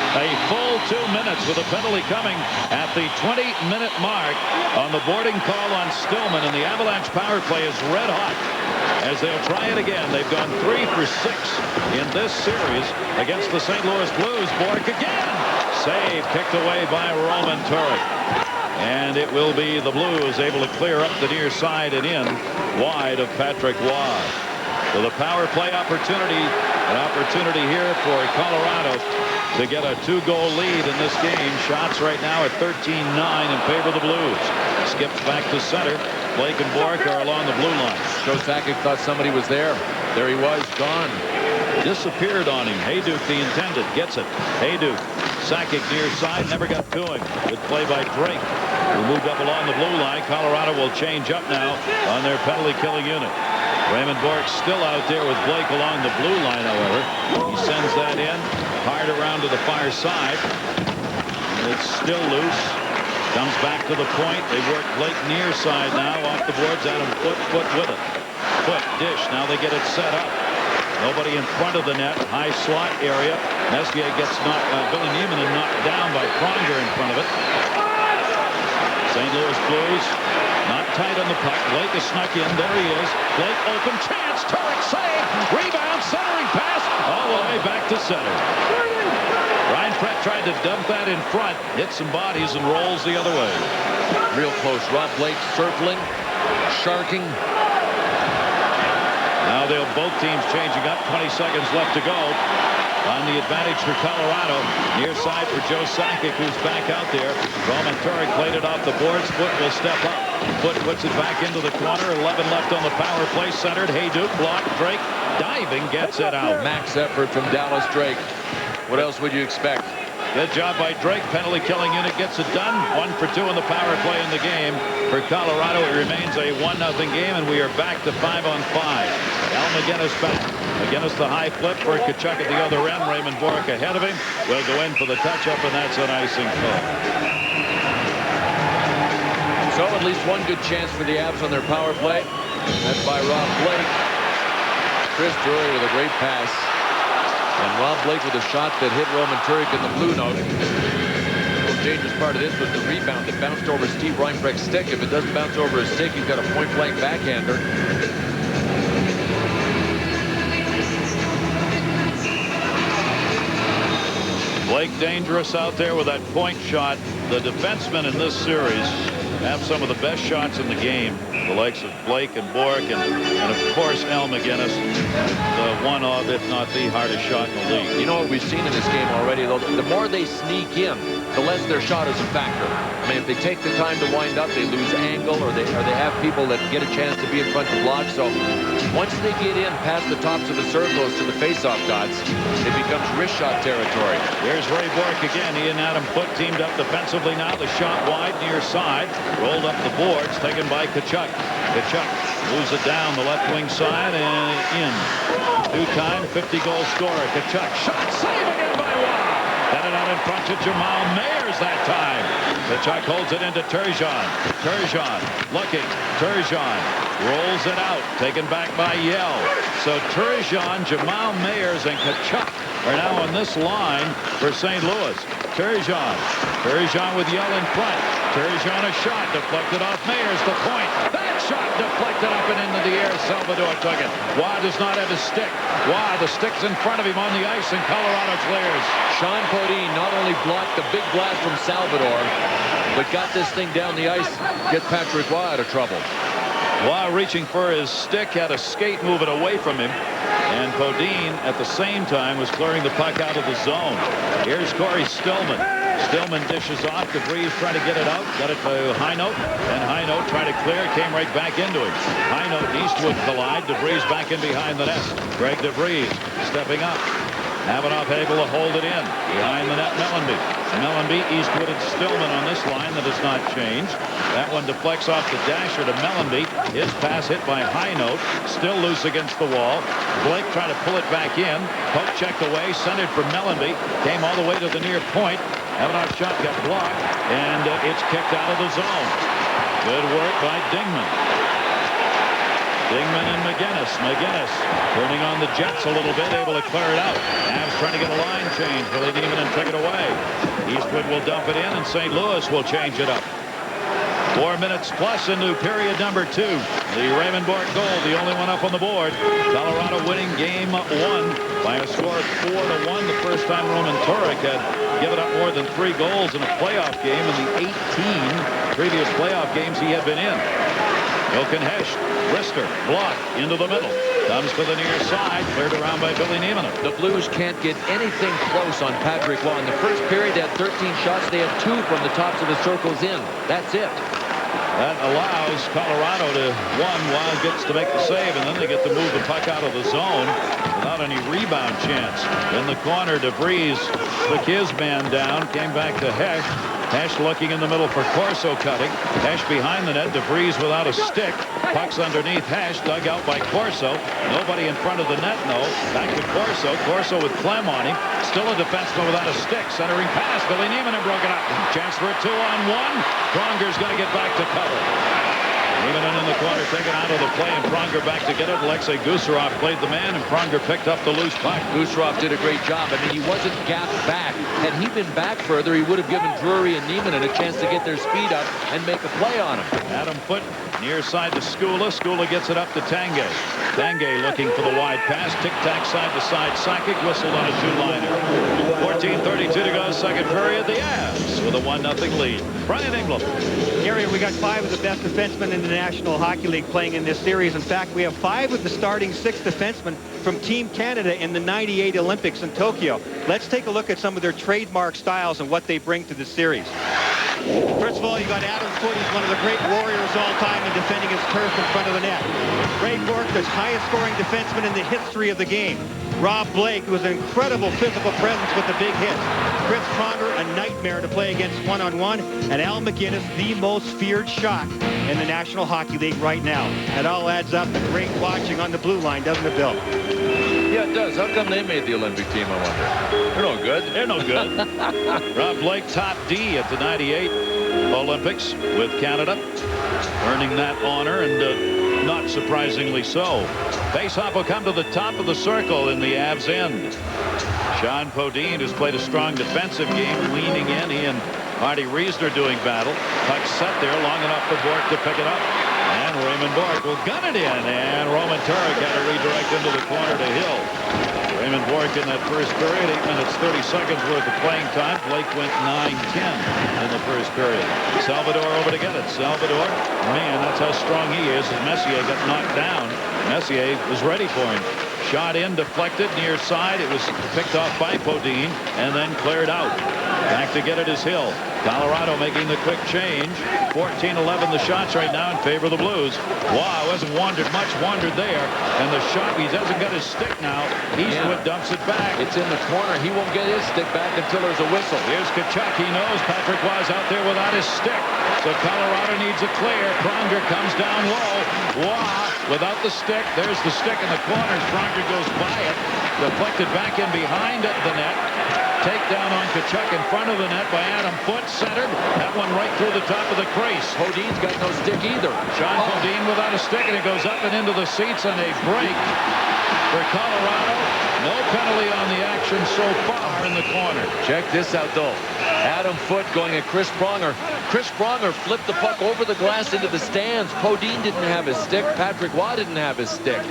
A full 2 minutes with a penalty coming at the 20-minute mark on the boarding call on Stillman, and the Avalanche power play is red hot as they'll try it again. They've gone 3 for 6 in this series against the St. Louis Blues. Bork again. Save kicked away by Roman Turek. And it will be the Blues able to clear up the near side and in wide of Patrick Roy. With a power play opportunity, an opportunity here for Colorado to get a 2-goal lead in this game. Shots right now at 13-9 in favor of the Blues. Skips back to center. Blake and Bork are along the blue line. Joe Sakic thought somebody was there. There he was, gone. Disappeared on him. Hayduke, the intended, gets it. Hayduke, Sakic near side, never got to him. Good play by Drake, who moved up along the blue line. Colorado will change up now on their penalty-killing unit. Raymond Bork still out there with Blake along the blue line, however. He sends that in, hard around to the far side. And it's still loose. Comes back to the point. They work Blake near side now off the boards. Adam Foot with it. Foot, dish. Now they get it set up. Nobody in front of the net. High slot area. Messier gets knocked. Billy Neiman knocked down by Pronger in front of it. St. Louis Blues not tight on the puck. Blake is snuck in. There he is. Blake open chance. Turek save. Rebound. Centering pass. All the way back to center. Ryan Pratt tried to dump that in front. Hits some bodies and rolls the other way. Real close. Rob Blake circling. Sharking. Now both teams changing up. 20 seconds left to go. On the advantage for Colorado. Near side for Joe Sakic, who's back out there. Roman Turek played it off the boards. Foot will step up. Foot puts it back into the corner. 11 left on the power play. Centered. Hayduke blocked. Drake diving gets it out. Max effort from Dallas Drake. What else would you expect? Good job by Drake. Penalty killing unit gets it done. 1 for 2 in the power play in the game. For Colorado, it remains a 1-0 game, and we are back to 5-on-5. Al McGinnis back. McGinnis the high flip for Tkachuk at the other end. Raymond Bork ahead of him. Will go in for the touch-up, and that's an icing call. So at least one good chance for the Avs on their power play. That's by Rob Blake. Chris Drury with a great pass. And Rob Blake with a shot that hit Roman Turek in the blue note. The most dangerous part of this was the rebound that bounced over Steve Reinbrecht's stick. If it doesn't bounce over his stick, he's got a point-blank backhander. Blake dangerous out there with that point shot. The defensemen in this series have some of the best shots in the game. The likes of Blake and Bork and of course Al McGinnis, the one of, if not the hardest shot in the league. You know what we've seen in this game already, though? The more they sneak in, the less their shot is a factor. I mean, if they take the time to wind up, they lose angle, or they have people that get a chance to be in front to block. So once they get in past the tops of the circles to the face-off dots, it becomes wrist shot territory. Here's Ray Bork again. He and Adam Foote teamed up defensively now. The shot wide near side. Rolled up the boards. Taken by Tkachuk. Tkachuk moves it down the left wing side and in. Two-time 50-goal scorer. Tkachuk. Shot save again by Roy. Got it out in front to Jamal Mayers that time. Tkachuk holds it into Turgeon. Turgeon looking. Turgeon rolls it out. Taken back by Yell. So Turgeon, Jamal Mayers, and Tkachuk are now on this line for St. Louis. Turgeon. Turgeon with Yell in front. Turgeon a shot deflected off Mayers. The point. That shot deflected up and into the air. Salvador took it. Roy does not have his stick. Roy, the stick's in front of him on the ice, and Colorado clears. Sean Podine not only blocked the big blast from Salvador, but got this thing down the ice, get Patrick Roy out of trouble. Roy reaching for his stick, had a skate moving away from him. And Podine, at the same time, was clearing the puck out of the zone. Here's Corey Stillman. Stillman dishes off. DeVries trying to get it out. Got it to Highnote. And Highnote trying to clear. Came right back into him. Highnote and Eastwood collide. DeVries back in behind the net. Greg DeVries stepping up. Avanoff able to hold it in. Behind the net, Mellanby. Mellanby, Eastwood, and Stillman on this line. That has not changed. That one deflects off the dasher to Mellanby. His pass hit by Highnote. Still loose against the wall. Blake trying to pull it back in. Poke checked away. Centered for Mellanby. Came all the way to the near point. Avanoff's shot got blocked. And it's kicked out of the zone. Good work by Dingman. Dingman and McGinnis. McGinnis turning on the Jets a little bit, able to clear it out. Avs trying to get a line change. Billy Neiman and take it away. Eastwood will dump it in, and St. Louis will change it up. 4 minutes plus into period number 2. The Raymond Bourque goal, the only one up on the board. Colorado winning game 1 by a score of 4-1. The first time Roman Turek had given up more than 3 goals in a playoff game in the 18 previous playoff games he had been in. Jochen Hecht, wrister, block into the middle. Comes to the near side, cleared around by Billy Neiman. The Blues can't get anything close on Patrick Waugh. In the first period, they had 13 shots. They had 2 from the tops of the circles in. That's it. That allows Colorado to, Waugh gets to make the save, and then they get to move the puck out of the zone without any rebound chance. In the corner, DeVries took his man down, came back to Hecht. Hecht looking in the middle for Corso cutting. Hecht behind the net. DeVries without a stick. Puck's underneath Hecht, dug out by Corso. Nobody in front of the net, no. Back to Corso. Corso with Clem on him. Still a defenseman without a stick. Centering pass. Billy Neiman and broken up. Chance for a 2-on-1. Pronger's going to get back to cover. Neiman in the corner, taken out of the play, and Pronger back to get it. Alexei Gusarov played the man, and Pronger picked up the loose puck. Gusarov did a great job. I mean, he wasn't gapped back. Had he been back further, he would have given Drury and Neiman a chance to get their speed up and make a play on him. Adam Foote near side to Skula. Skula gets it up to Tanguay. Tanguay looking for the wide pass. Tic-tac side to side. Sakic whistled on a 2-liner. 14:32 to go, second period. The Avs with a 1-0 lead. Brian England. Gary, we got 5 of the best defensemen in the National Hockey League playing in this series. In fact, we have 5 of the starting 6 defensemen from Team Canada in the '98 Olympics in Tokyo. Let's take a look at some of their trademark styles and what they bring to the series. First of all, you got Adam Foote. He's one of the great warriors all time in defending his turf in front of the net. Ray Bourque, the highest scoring defenseman in the history of the game. Rob Blake, who was an incredible physical presence with the big hits. Chris Pronger, a nightmare to play against one-on-one. And Al McGinnis, the most feared shot in the National Hockey League right now. It all adds up to great watching on the blue line, doesn't it, Bill? Yeah, it does. How come they made the Olympic team, I wonder? They're no good. They're no good. Rob Blake, top D at the '98 Olympics with Canada, earning that honor, and not surprisingly so. Faceoff will come to the top of the circle in the Avs end. Sean Podine, who's played a strong defensive game, leaning in. He and Marty Reisner doing battle. Puck set there long enough for Bourque to pick it up. And Raymond Bourque will gun it in. And Roman Turek got to redirect into the corner to Hill. Raymond Bourque in that first period, 8 minutes 30 seconds worth of playing time. Blake went 9-10 in the first period. Salvador over to get it. Salvador, man, that's how strong he is. As Messier got knocked down, Messier was ready for him. Shot in, deflected, near side. It was picked off by Podine and then cleared out. Back to get it is Hill. Colorado making the quick change. 14-11 the shots right now in favor of the Blues. Wow, hasn't wandered much, wandered there. And the shot, he hasn't got his stick now. Eastwood dumps it back. It's in the corner. He won't get his stick back until there's a whistle. Here's Tkachuk. He knows Patrick Waugh's out there without his stick. So Colorado needs a clear. Pronger comes down low. Waugh without the stick. There's the stick in the corners. Pronger goes by it. Deflected back in behind the net. Takedown on Tkachuk in front of the net by Adam Foote. Centered. That one right through the top of the crease. Podine's got no stick either. Sean Podine without a stick, and it goes up and into the seats, and a break for Colorado. No penalty on the action so far in the corner. Check this out, though. Adam Foote going at Chris Pronger. Chris Pronger flipped the puck over the glass into the stands. Podine didn't have his stick. Patrick Waugh didn't have his stick.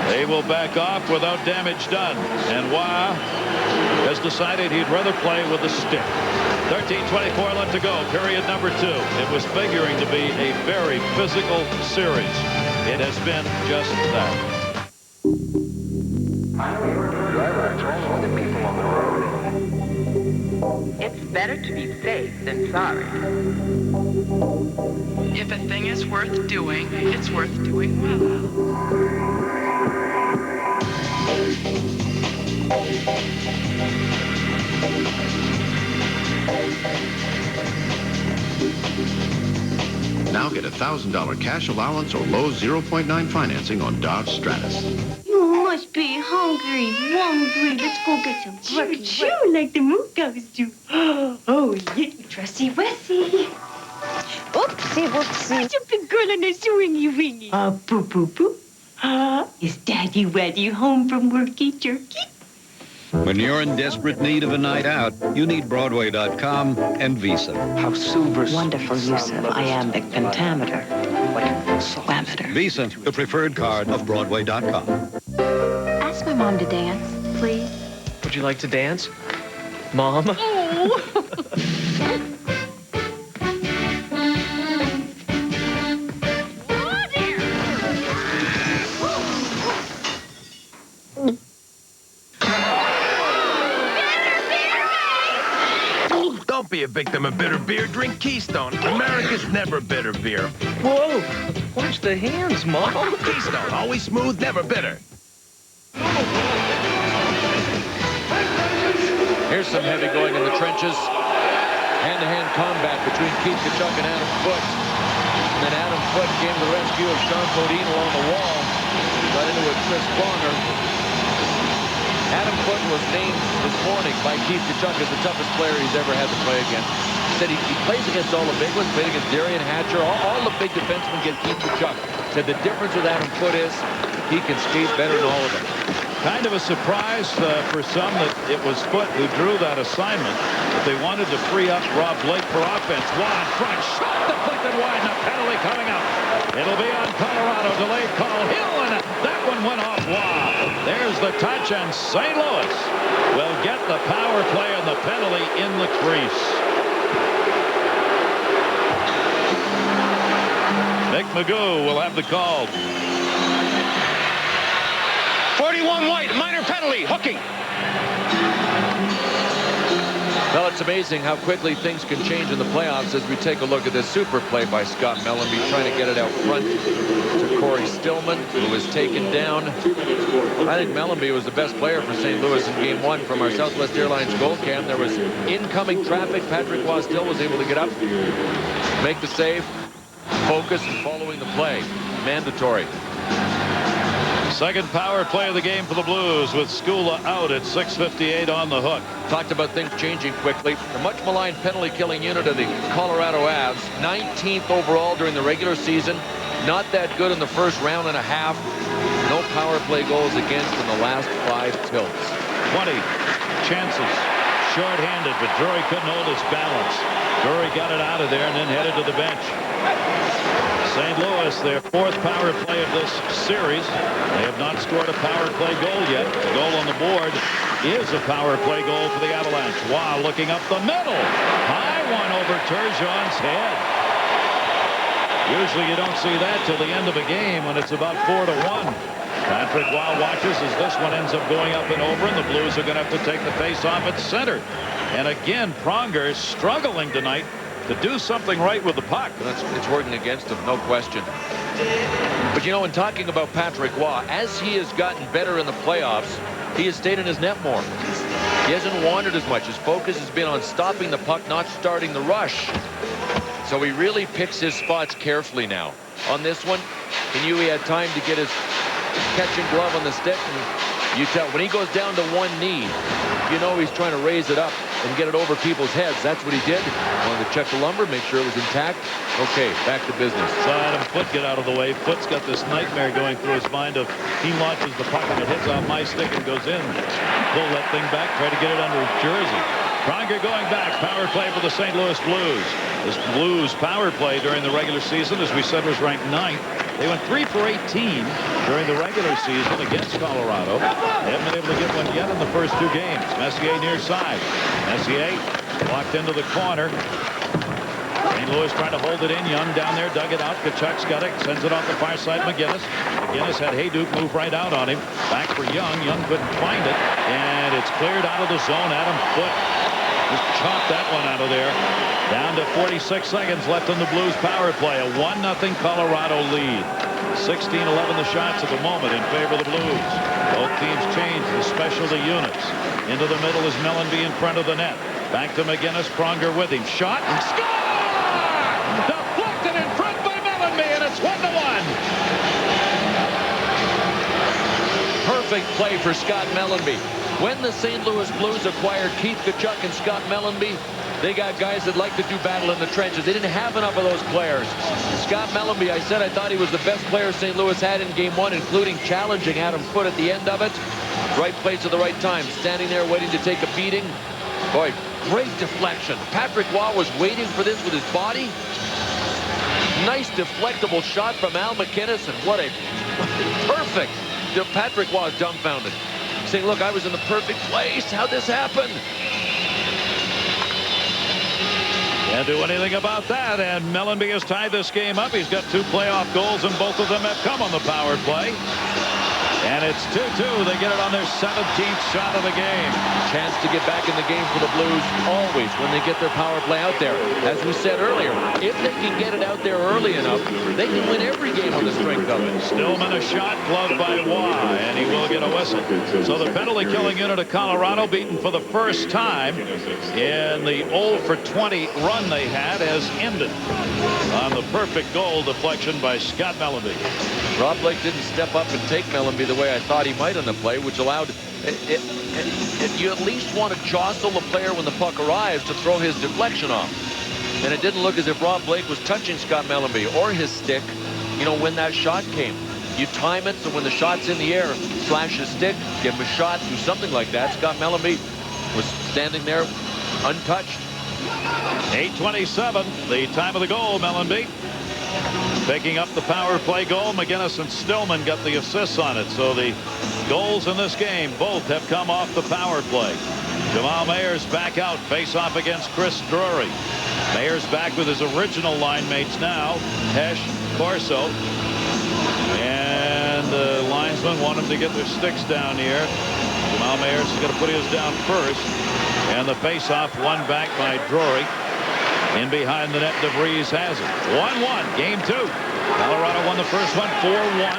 They will back off without damage done. And Waugh has decided he'd rather play with a stick. 13:24 left to go, period number 2. It was figuring to be a very physical series. It has been just that. I know you're a driver. There's other people on the road. It's better to be safe than sorry. If a thing is worth doing, it's worth doing well. Now get $1,000 cash allowance or low 0.9 financing on Dodge Stratus. You must be hungry. Let's go get some breakfast. Choo, like the Mookos do. Oh, yeah, trusty Wessie. Oopsie, whoopsie. Such a big girl. girl on a swingy wingy. Poo poo poo. Is Daddy Waddy home from worky jerky? When you're in desperate need of a night out, you need Broadway.com and Visa. How silver. Wonderful use of iambic pentameter. Wameter. Visa, the preferred card of Broadway.com. Ask my mom to dance, please. Would you like to dance, Mom? Oh. Don't be a victim of bitter beer. Drink Keystone. America's never bitter beer. Whoa! Watch the hands, Mom. Keystone, always smooth, never bitter. Here's some heavy going in the trenches. Hand-to-hand combat between Keith Kachuk and Adam Foote. And then Adam Foote came to the rescue of Sean Bodine along the wall. Got into it with Chris Pronger. Adam Foote was named this morning by Keith Kachuk as the toughest player he's ever had to play against. He said he plays against all the big ones, played against Darian Hatcher. All the big defensemen get Keith Kachuk. Said the difference with Adam Foote is he can skate better than all of them. Kind of a surprise for some that it was Foote who drew that assignment. But they wanted to free up Rob Blake for offense. One on front, shot deflected wide, and a penalty coming up. It'll be on Colorado. Delayed call. Hill, and that one went off wide. There's the touch, and St. Louis will get the power play and the penalty in the crease. Nick Magoo will have the call. 41 White, minor penalty, hooking. Well, it's amazing how quickly things can change in the playoffs as we take a look at this super play by Scott Mellanby, trying to get it out front to Corey Stillman, who was taken down. I think Mellanby was the best player for St. Louis in Game 1 from our Southwest Airlines goal cam. There was incoming traffic. Patrick Waugh still was able to get up, make the save, focus, and following the play. Mandatory. Second power play of the game for the Blues with Skula out at 6:58 on the hook. Talked about things changing quickly. The much maligned penalty killing unit of the Colorado Avs, 19th overall during the regular season. Not that good in the first round and a half. No power play goals against in the last 5 tilts. 20 chances. Short-handed, but Drury couldn't hold his balance. Drury got it out of there and then headed to the bench. St. Louis, their 4th power play of this series. They have not scored a power play goal yet. The goal on the board is a power play goal for the Avalanche. Wow, looking up the middle. High one over Turgeon's head. Usually you don't see that till the end of a game when it's about 4-1. Patrick Waugh watches as this one ends up going up and over, and the Blues are going to have to take the face-off at center. And again, Pronger is struggling tonight to do something right with the puck. It's working against him, no question. But you know, in talking about Patrick Waugh, as he has gotten better in the playoffs, he has stayed in his net more. He hasn't wandered as much. His focus has been on stopping the puck, not starting the rush. So he really picks his spots carefully now. On this one, he knew he had time to get his catching glove on the stick, and you tell when he goes down to one knee, you know he's trying to raise it up and get it over people's heads. That's what he did. Wanted to check the lumber, make sure it was intact. Okay, back to business. So Adam Foote get out of the way. Foote's got this nightmare going through his mind of he launches the puck and it hits off my stick and goes in. Pull that thing back, try to get it under his jersey. Pronger going back. Power play for the St. Louis Blues. This Blues power play during the regular season, as we said, was ranked 9th. They went 3 for 18 during the regular season against Colorado. They haven't been able to get one yet in the first 2 games. Messier near side. Messier blocked into the corner. St. Louis trying to hold it in. Young down there, dug it out. Kachuk's got it. Sends it off the far side. McGinnis. McGinnis had Hayduk move right out on him. Back for Young. Young couldn't find it. And it's cleared out of the zone. Adam Foote just chopped that one out of there. Down to 46 seconds left in the Blues power play. A 1-0 Colorado lead. 16-11 the shots at the moment in favor of the Blues. Both teams change the specialty units. Into the middle is Mellanby in front of the net. Back to McGinnis. Pronger with him. Shot and score! Deflected in front by Mellanby, and it's 1-1. Perfect play for Scott Mellanby. When the St. Louis Blues acquired Keith Kachuk and Scott Mellanby, They got guys that like to do battle in the trenches. They didn't have enough of those players. Scott Mellanby, I said I thought he was the best player St. Louis had in game one, including challenging Adam Foote at the end of it. Right place at the right time, standing there waiting to take a beating. Boy, great deflection. Patrick Waugh was waiting for this with his body. Nice deflectable shot from Al MacInnis, and what a perfect. Patrick Waugh is dumbfounded, saying, look, I was in the perfect place. How'd this happen? Can't do anything about that, and Mellanby has tied this game up. He's got 2 playoff goals, and both of them have come on the power play. And it's 2-2. They get it on their 17th shot of the game. Chance to get back in the game for the Blues always when they get their power play out there. As we said earlier, if they can get it out there early enough, they can win every game on the strength of it. Stillman, a shot gloved by Waugh, and he will get a whistle. So the penalty killing unit of Colorado, beaten for the first time in the 0-for-20 run they had, has ended on the perfect goal deflection by Scott Mellanby. Rob Blake didn't step up and take Mellanby the way I thought he might on the play, which allowed you at least want to jostle the player when the puck arrives to throw his deflection off. And it didn't look as if Rob Blake was touching Scott Mellanby or his stick, you know, when that shot came. You time it so when the shot's in the air, flash his stick, give him a shot, do something like that. Scott Mellanby was standing there untouched. 8:27, the time of the goal. Mellanby picking up the power play goal. McInnis and Stillman got the assists on it. So the goals in this game both have come off the power play. Jamal Mayer's back out, face off against Chris Drury. Mayer's back with his original line mates now, Hesh, Corso. And the linesmen want him to get their sticks down here. Jamal Mayer's going to put his down first. And the face-off won back by Drury. In behind the net, DeVries has it. 1-1, game 2. Colorado won the first one, 4-1.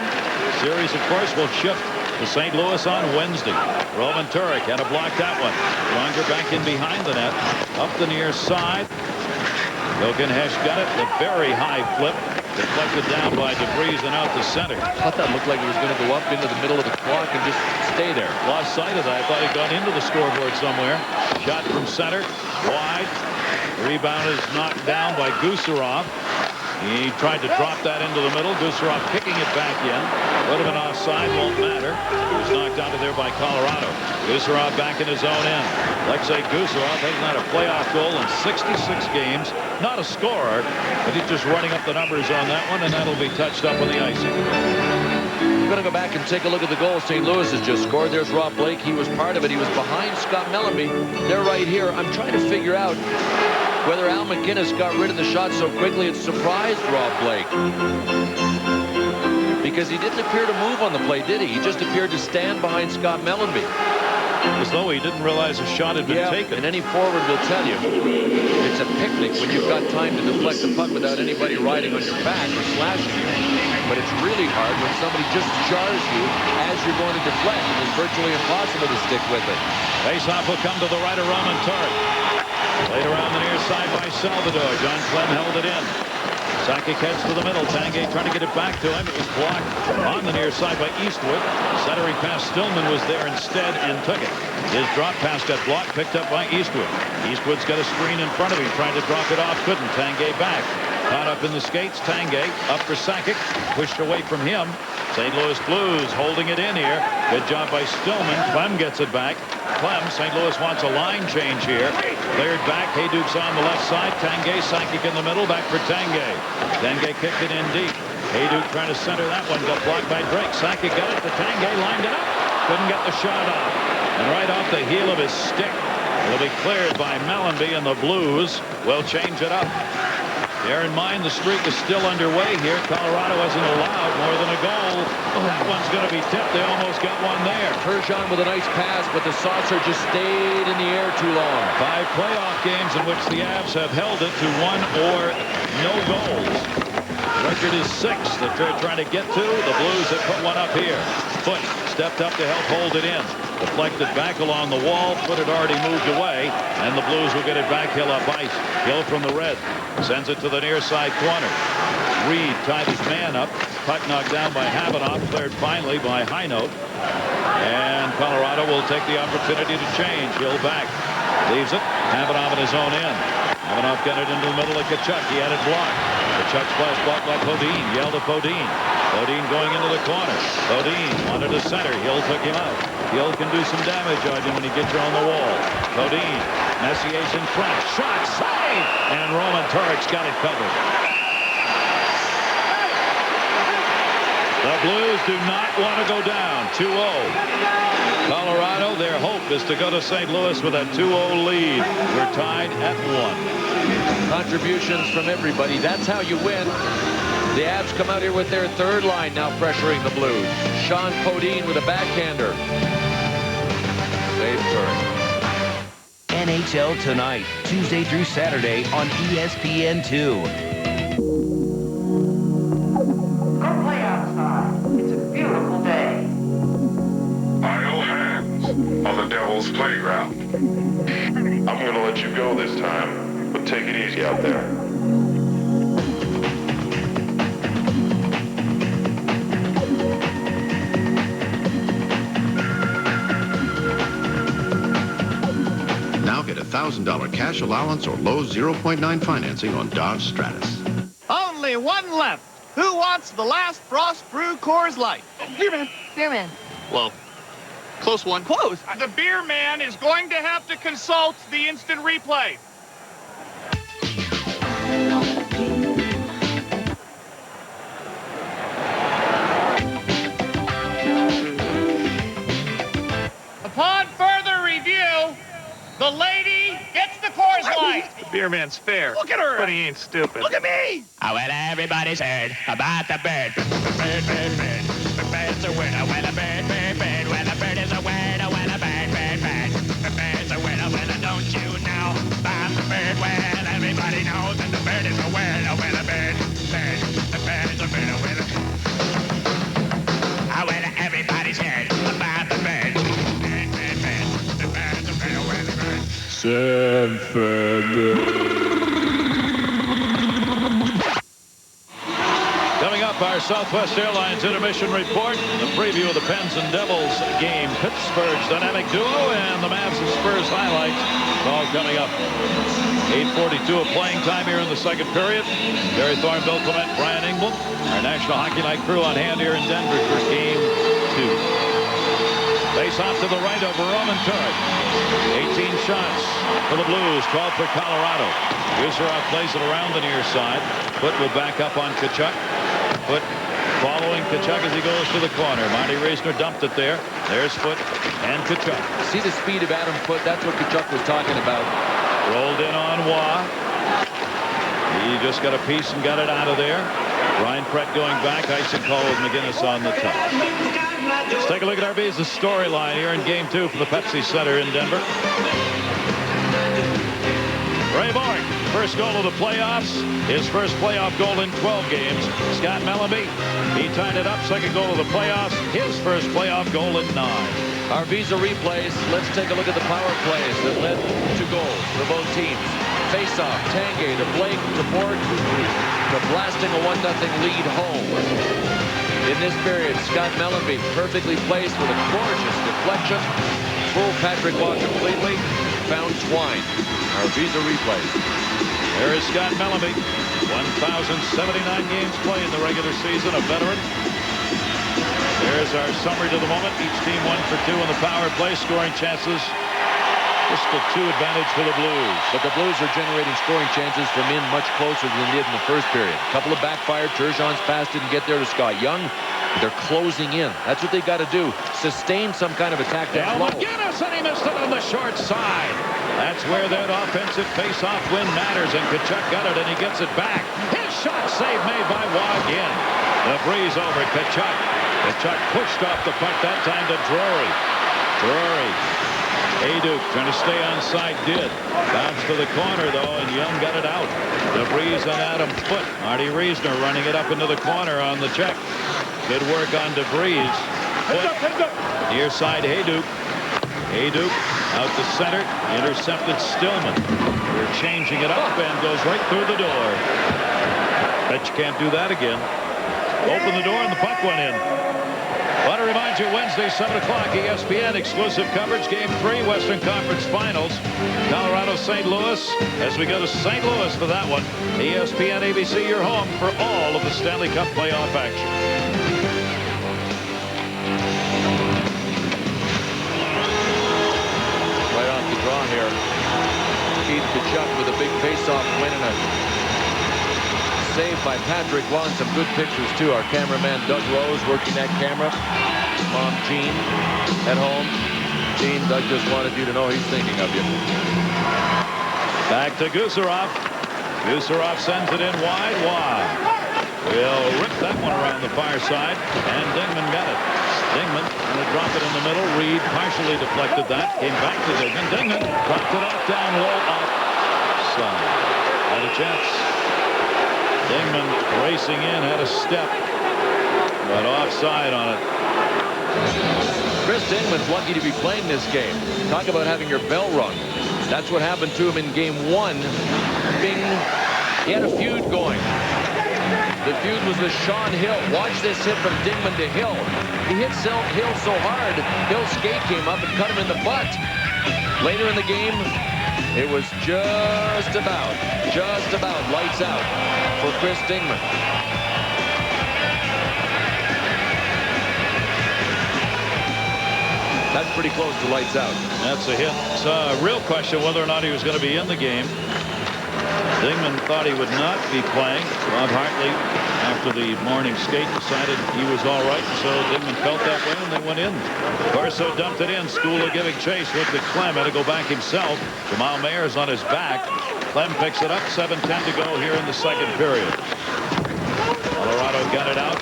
Series, of course, will shift to St. Louis on Wednesday. Roman Turek had to block that one. Longer back in behind the net. Up the near side. Jochen Hesch got it. The very high flip. Deflected down by DeVries and out to center. I thought that looked like it was going to go up into the middle of the clock and just stay there. Lost sight of that. I thought he'd gone into the scoreboard somewhere. Shot from center. Wide. Rebound is knocked down by Gusarov. He tried to drop that into the middle. Gusarov kicking it back in. Would have been offside, won't matter. He was knocked out of there by Colorado. Gusarov back in his own end. Alexei Gusarov hasn't had a playoff goal in 66 games. Not a scorer, but he's just running up the numbers on that one, and that'll be touched up on the icing. We're going to go back and take a look at the goal St. Louis has just scored. There's Rob Blake. He was part of it. He was behind Scott Mellanby. They're right here. I'm trying to figure out whether Al MacInnis got rid of the shot so quickly it surprised Rob Blake. Because he didn't appear to move on the play, did he? He just appeared to stand behind Scott Mellanby. As though he didn't realize a shot had been taken. And any forward will tell you it's a picnic when you've got time to deflect the puck without anybody riding on your back or slashing you. But it's really hard when somebody just jars you as you're going to deflect. It is virtually impossible to stick with it. Faceoff will come to the right of Roman Turek. Played around the near side by Salvador. John Clem held it in. Sakic heads to the middle. Tanguay trying to get it back to him. It was blocked on the near side by Eastwood. Centering pass, Stillman was there instead and took it. His drop pass got blocked, picked up by Eastwood. Eastwood's got a screen in front of him, trying to drop it off, couldn't. Tanguay back. Caught up in the skates. Tanguay up for Sakic. Pushed away from him. St. Louis Blues holding it in here. Good job by Stillman. Clem gets it back. Clem, St. Louis wants a line change here. Cleared back. Hayduke's on the left side. Tanguay, Sakic in the middle. Back for Tanguay. Tanguay kicked it in deep. Hayduke trying to center that one. Got blocked by Drake. Sakic got it to Tanguay. Lined it up. Couldn't get the shot off. And right off the heel of his stick. It'll be cleared by Mellanby, and the Blues will change it up. Bear in mind the streak is still underway here. Colorado hasn't allowed more than a goal. That one's going to be tipped. They almost got one there. Turgeon with a nice pass, but the saucer just stayed in the air too long. 5 playoff games in which the Avs have held it to 1 or no goals. The record is 6 that they're trying to get to. The Blues have put one up here. Foote stepped up to help hold it in. Deflected back along the wall. Foote had already moved away, and the Blues will get it back. Hill up ice. Hill from the red. Sends it to the near side corner. Reed tied his man up. Puck knocked down by Havanoff. Cleared finally by Highnote. And Colorado will take the opportunity to change. Hill back. Leaves it. Kavanaugh in his own end. Kavanaugh got it into the middle of Kachuk. He had it blocked. Kachuk's flash blocked by Podine. Yelled at Podine. Podine going into the corner. Podine wanted to center. Hill took him out. Hill can do some damage on him when he gets you on the wall. Podine. Messier's in front. Shot. Save! And Roman Turic's got it covered. The Blues do not want to go down. 2-0. Colorado, their hope is to go to St. Louis with a 2-0 lead. We're tied at 1. Contributions from everybody. That's how you win. The Avs come out here with their third line now pressuring the Blues. Sean Podine with a backhander. Save turn. NHL Tonight, Tuesday through Saturday on ESPN2. On the Devil's Playground. I'm going to let you go this time, but take it easy out there. Now get $1,000 cash allowance or low 0.9 financing on Dodge Stratus. Only one left. Who wants the last Frost Brew Coors Light? Beer man. Beer man. Whoa. Close one. Close. The beer man is going to have to consult the instant replay. Upon further review, the lady gets the Coors Light. The beer man's fair. Look at her. But he ain't stupid. Look at me. Oh, well, everybody's heard about the bird. Bird, bird, bird. The bird's a winner. Well, a bird, bird, bird. Well, a bird is a winner. Well, a bird, bird, bird. The bird's a winner. Well, don't you know about the bird? Well, everybody knows that the bird is a winner. Well, a bird, bird. The bird is a winner. Well, oh, well, everybody's heard about the bird. Bird, bird, bird. The bird's a winner. Well, the bird. Coming up, our Southwest Airlines intermission report, the preview of the Pens and Devils game, Pittsburgh's dynamic duo, and the Mavs and Spurs highlights, all coming up. 8:42 of playing time here in the second period. Gary Thorne, Bill Clement, Brian England, our National Hockey Night crew on hand here in Denver for Game 2. Face off to the right over Roman Turek. 18 shots for the Blues, 12 for Colorado. Gusarov plays it around the near side. Foote will back up on Kachuk. Foote following Kachuk as he goes to the corner. Monty Reisner dumped it there. There's Foote and Kachuk. See the speed of Adam Foote. That's what Kachuk was talking about. Rolled in on Waugh. He just got a piece and got it out of there. Ryan Prett going back. Icing call with McGinnis on the top. Let's take a look at our business storyline here in Game 2 for the Pepsi Center in Denver. Ray Bourque, first goal of the playoffs. His first playoff goal in 12 games. Scott Mellamy, he tied it up. Second goal of the playoffs. His first playoff goal in 9. Our Visa replays. Let's take a look at the power plays that led to goals for both teams. Face-off, Tanguay to Blake to Borg to blasting a 1-0 lead home. In this period, Scott Mellamy perfectly placed with a gorgeous deflection. Fooled Patrick Waugh completely. Found Twine. Our Visa replays. There is Scott Mellamy. 1,079 games played in the regular season, a veteran. There's our summary to the moment. Each team 1 for 2 in the power play. Scoring chances. Just a 2 advantage for the Blues. But the Blues are generating scoring chances from in much closer than they did in the first period. A couple of backfired. Turgeon's pass didn't get there to Scott Young. They're closing in. That's what they got to do. Sustain some kind of attack that flow. McGinnis, and he missed it on the short side. That's where that offensive face-off win matters, and Kachuk got it, and he gets it back. His shot save made by Waugh again. The breeze over Kachuk. Kachuk pushed off the puck that time to Drury. Drury. Hayduk trying to stay onside, did. Bounce to the corner, though, and Young got it out. DeVries and Adam Foote. Marty Reisner running it up into the corner on the check. Good work on DeVries. Foote, near side Hayduk. Hayduk out to center. Intercepted Stillman. They're changing it up and goes right through the door. Bet you can't do that again. Open the door and the puck went in. Want to remind you, Wednesday, 7 o'clock, ESPN exclusive coverage, Game 3, Western Conference Finals, Colorado, St. Louis. As we go to St. Louis for that one, ESPN ABC, your home for all of the Stanley Cup playoff action. Right off the draw here. Keith Tkachuk with a big face-off win and a save by Patrick Waugh. Some good pictures, too. Our cameraman, Doug Rose, working that camera. Mom, Jean, at home. Jean, Doug just wanted you to know he's thinking of you. Back to Gusarov. Gusarov sends it in wide. Will rip that one around the far side, and Dingman got it. Dingman going to drop it in the middle. Reed partially deflected that. Came back to Dingman. Dingman dropped it off down low. Offside. Had a chance. Dingman racing in, had a step, but offside on it. Chris Dingman's lucky to be playing this game. Talk about having your bell rung. That's what happened to him in Game 1. Bing. He had a feud going. The feud was with Sean Hill. Watch this hit from Dingman to Hill. He hit Hill so hard, Hill's skate came up and cut him in the butt. Later in the game, it was just about lights out for Chris Dingman. That's pretty close to lights out. That's a hit. It's a real question whether or not he was going to be in the game. Dingman thought he would not be playing. Rob Hartley, after the morning skate, decided he was all right, so Dingman felt that way, and they went in. Corso dumped it in. Skula giving chase. Looked at Clem. Had to go back himself. Jamal Mayer's on his back. Clem picks it up. 7:10 to go here in the second period. Colorado got it out.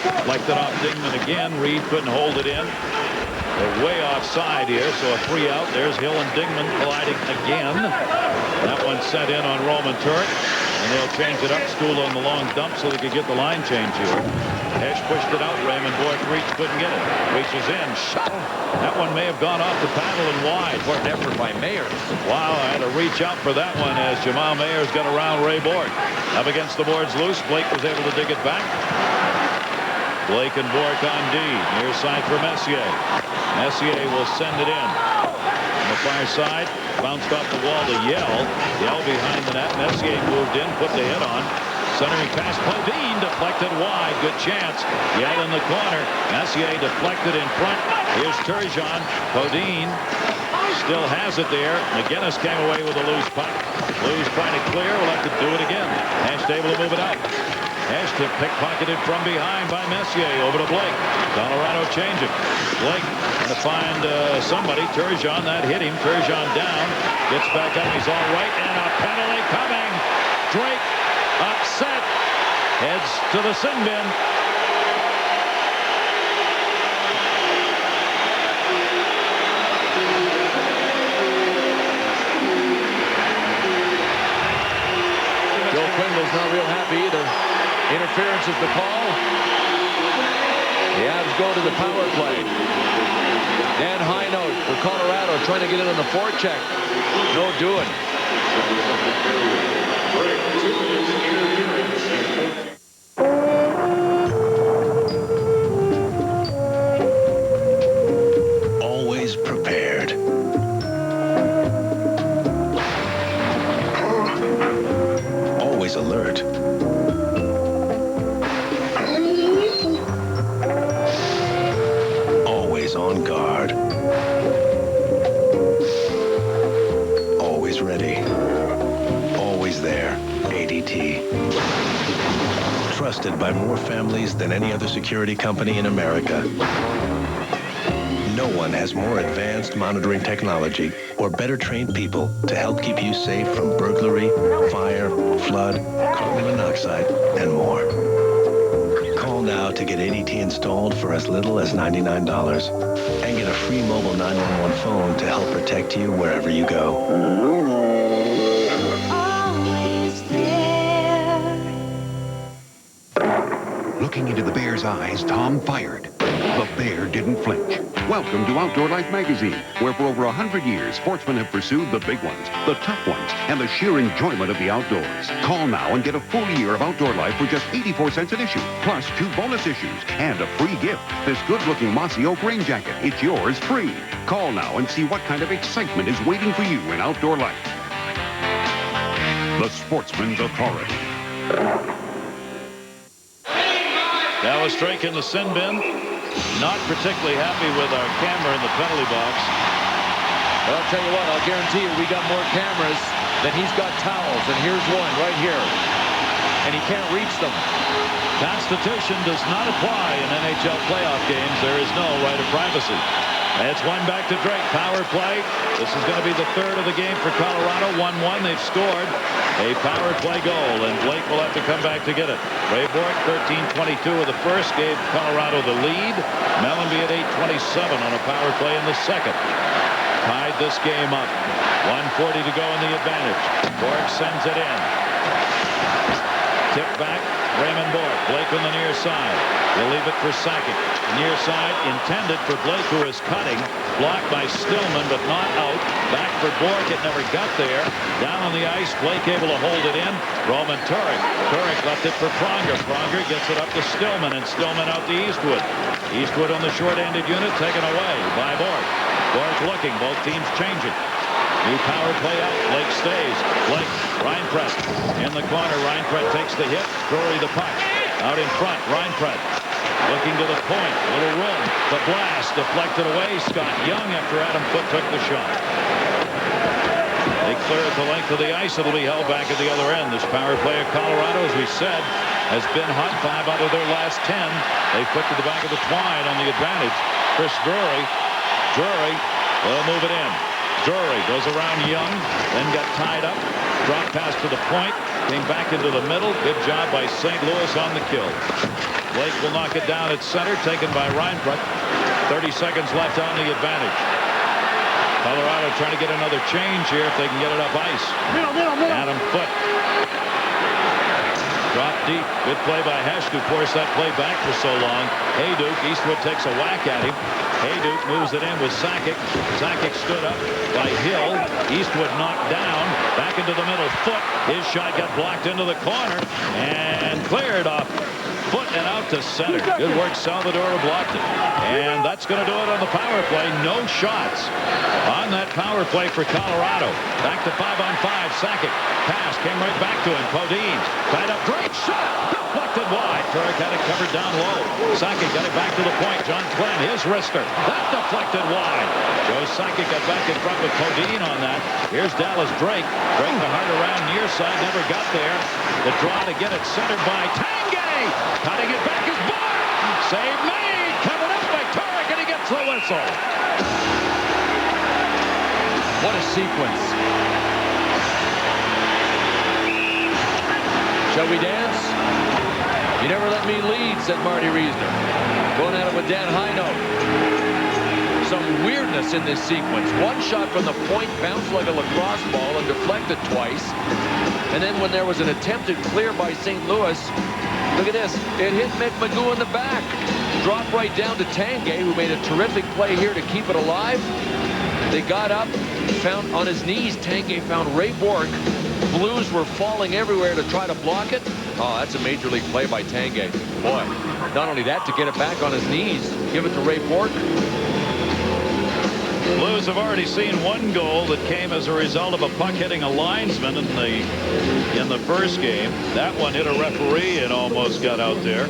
Deflected off Dingman again. Reed couldn't hold it in. They're way offside here, so a free out. There's Hill and Dingman colliding again. That one sent in on Roman Turek, and they'll change it up. Skula on the long dump so they could get the line change here. Hesh pushed it out. Raymond Boyd reached, couldn't get it. Reaches in, shot. That one may have gone off the paddle and wide. What an effort by Mayers. Wow, I had to reach out for that one as Jamal Mayers got around Ray Bork. Up against the boards loose. Blake was able to dig it back. Blake and Bork on D. Near side for Messier. Messier will send it in. On the far side, bounced off the wall to Yell. Yell behind the net. Messier moved in, put the hit on. Centering pass, Podine deflected wide. Good chance. Yell in the corner. Messier deflected in front. Here's Turgeon. Podine still has it there. McGinnis came away with a loose puck. Blues trying to clear. We'll have to do it again. Hesh able to move it out. Hesh pickpocketed from behind by Messier. Over to Blake. Colorado changing. Blake going to find somebody. Turgeon, that hit him. Turgeon down. Gets back up. He's all right. And a penalty coming. Drake upset. Heads to the sin bin. Joe Quingle's not real happy either. Interference is the call. The Avs go to the power play. And high note for Colorado trying to get in on the forecheck. No doing. Always prepared. Always alert. Always on guard. Always ready. Always there. ADT. Trusted by more families than any other security company in America. No one has more advanced monitoring technology or better trained people to help keep you safe from burglary, fire, flood, carbon monoxide, and more. Call now to get ADT installed for as little as $99 and get a free mobile 911 phone to help protect you wherever you go. Always there. Looking into the bear's eyes, Tom fired. The bear didn't flinch. Welcome to Outdoor Life magazine, where for over 100 years, sportsmen have pursued the big ones, the tough ones, and the sheer enjoyment of the outdoors. Call now and get a full year of Outdoor Life for just 84 cents an issue, plus 2 bonus issues and a free gift. This good-looking mossy oak rain jacket. It's yours free. Call now and see what kind of excitement is waiting for you in Outdoor Life. The Sportsman's Authority. Dallas Drake in the sin bin. Not particularly happy with our camera in the penalty box. Well, I'll tell you what, I'll guarantee you we got more cameras than he's got towels. And here's one right here. And he can't reach them. Constitution does not apply in NHL playoff games. There is no right of privacy. It's one back to Drake. Power play. This is going to be the third of the game for Colorado. 1-1. They've scored a power play goal, and Blake will have to come back to get it. Ray Bourque, 13:22 of the first, gave Colorado the lead. Mellenby at 8:27 on a power play in the second. Tied this game up. 1:40 to go in the advantage. Bourque sends it in. Tip back. Raymond Bourque. Blake on the near side. He'll leave it for Sakic. Near side intended for Blake, who is cutting. Blocked by Stillman, but not out. Back for Bourque. It never got there. Down on the ice. Blake able to hold it in. Roman Turek. Turek left it for Pronger. Pronger gets it up to Stillman, and Stillman out to Eastwood. Eastwood on the short-handed unit, taken away by Bourque. Bourque looking. Both teams changing. New power play out. Blake stays. Blake. Reinprecht in the corner. Reinprecht takes the hit. Drury the puck. Out in front. Reinprecht looking to the point. Little room. The blast deflected away. Scott Young after Adam Foote took the shot. They clear it the length of the ice. It'll be held back at the other end. This power play of Colorado, as we said, has been hot. 5 out of their last 10. They put to the back of the twine on the advantage. Chris Drury. Drury will move it in. Drury goes around Young, then got tied up. Drop pass to the point. Came back into the middle. Good job by St. Louis on the kill. Blake will knock it down at center, taken by Reinprecht. 30 seconds left on the advantage. Colorado trying to get another change here if they can get it up ice. Adam Foote. Drop deep. Good play by Hesh, who forced that play back for so long. Hayduke. Eastwood takes a whack at him. Hayduke moves it in with Sakic. Sakic stood up by Hill. Eastwood knocked down. Back into the middle. Foote. His shot got blocked into the corner and cleared off Foote and out to center. Good work. Salvador blocked it. And that's going to do it on the power play. No shots on that power play for Colorado. Back to 5-on-5. Sakic. Pass came right back to him. Podine tied up. Great shot. Deflected wide. Turek had it covered down low. Sakic got it back to the point. John Glenn, his wrister. That deflected wide. Joe Sakic got back in front with Podine on that. Here's Dallas Drake. Drake the heart around near side. Never got there. The draw to get it centered by Tanguay. Cutting it back is Bourque. Save made. Covered up by Turek, and he gets the whistle. What a sequence. Shall we dance? You never let me lead, said Marty Reisner. Going at it with Dan Hinote. Some weirdness in this sequence. One shot from the point bounced like a lacrosse ball and deflected twice. And then when there was an attempted clear by St. Louis, look at this. It hit Mick Magoo in the back. Dropped right down to Tanguay, who made a terrific play here to keep it alive. They got up, found on his knees. Tanguay found Ray Bourque. Blues were falling everywhere to try to block it. Oh, that's a major league play by Tanguay. Boy, not only that, to get it back on his knees, give it to Ray Bourque. Blues have already seen one goal that came as a result of a puck hitting a linesman in the first game. That one hit a referee and almost got out there.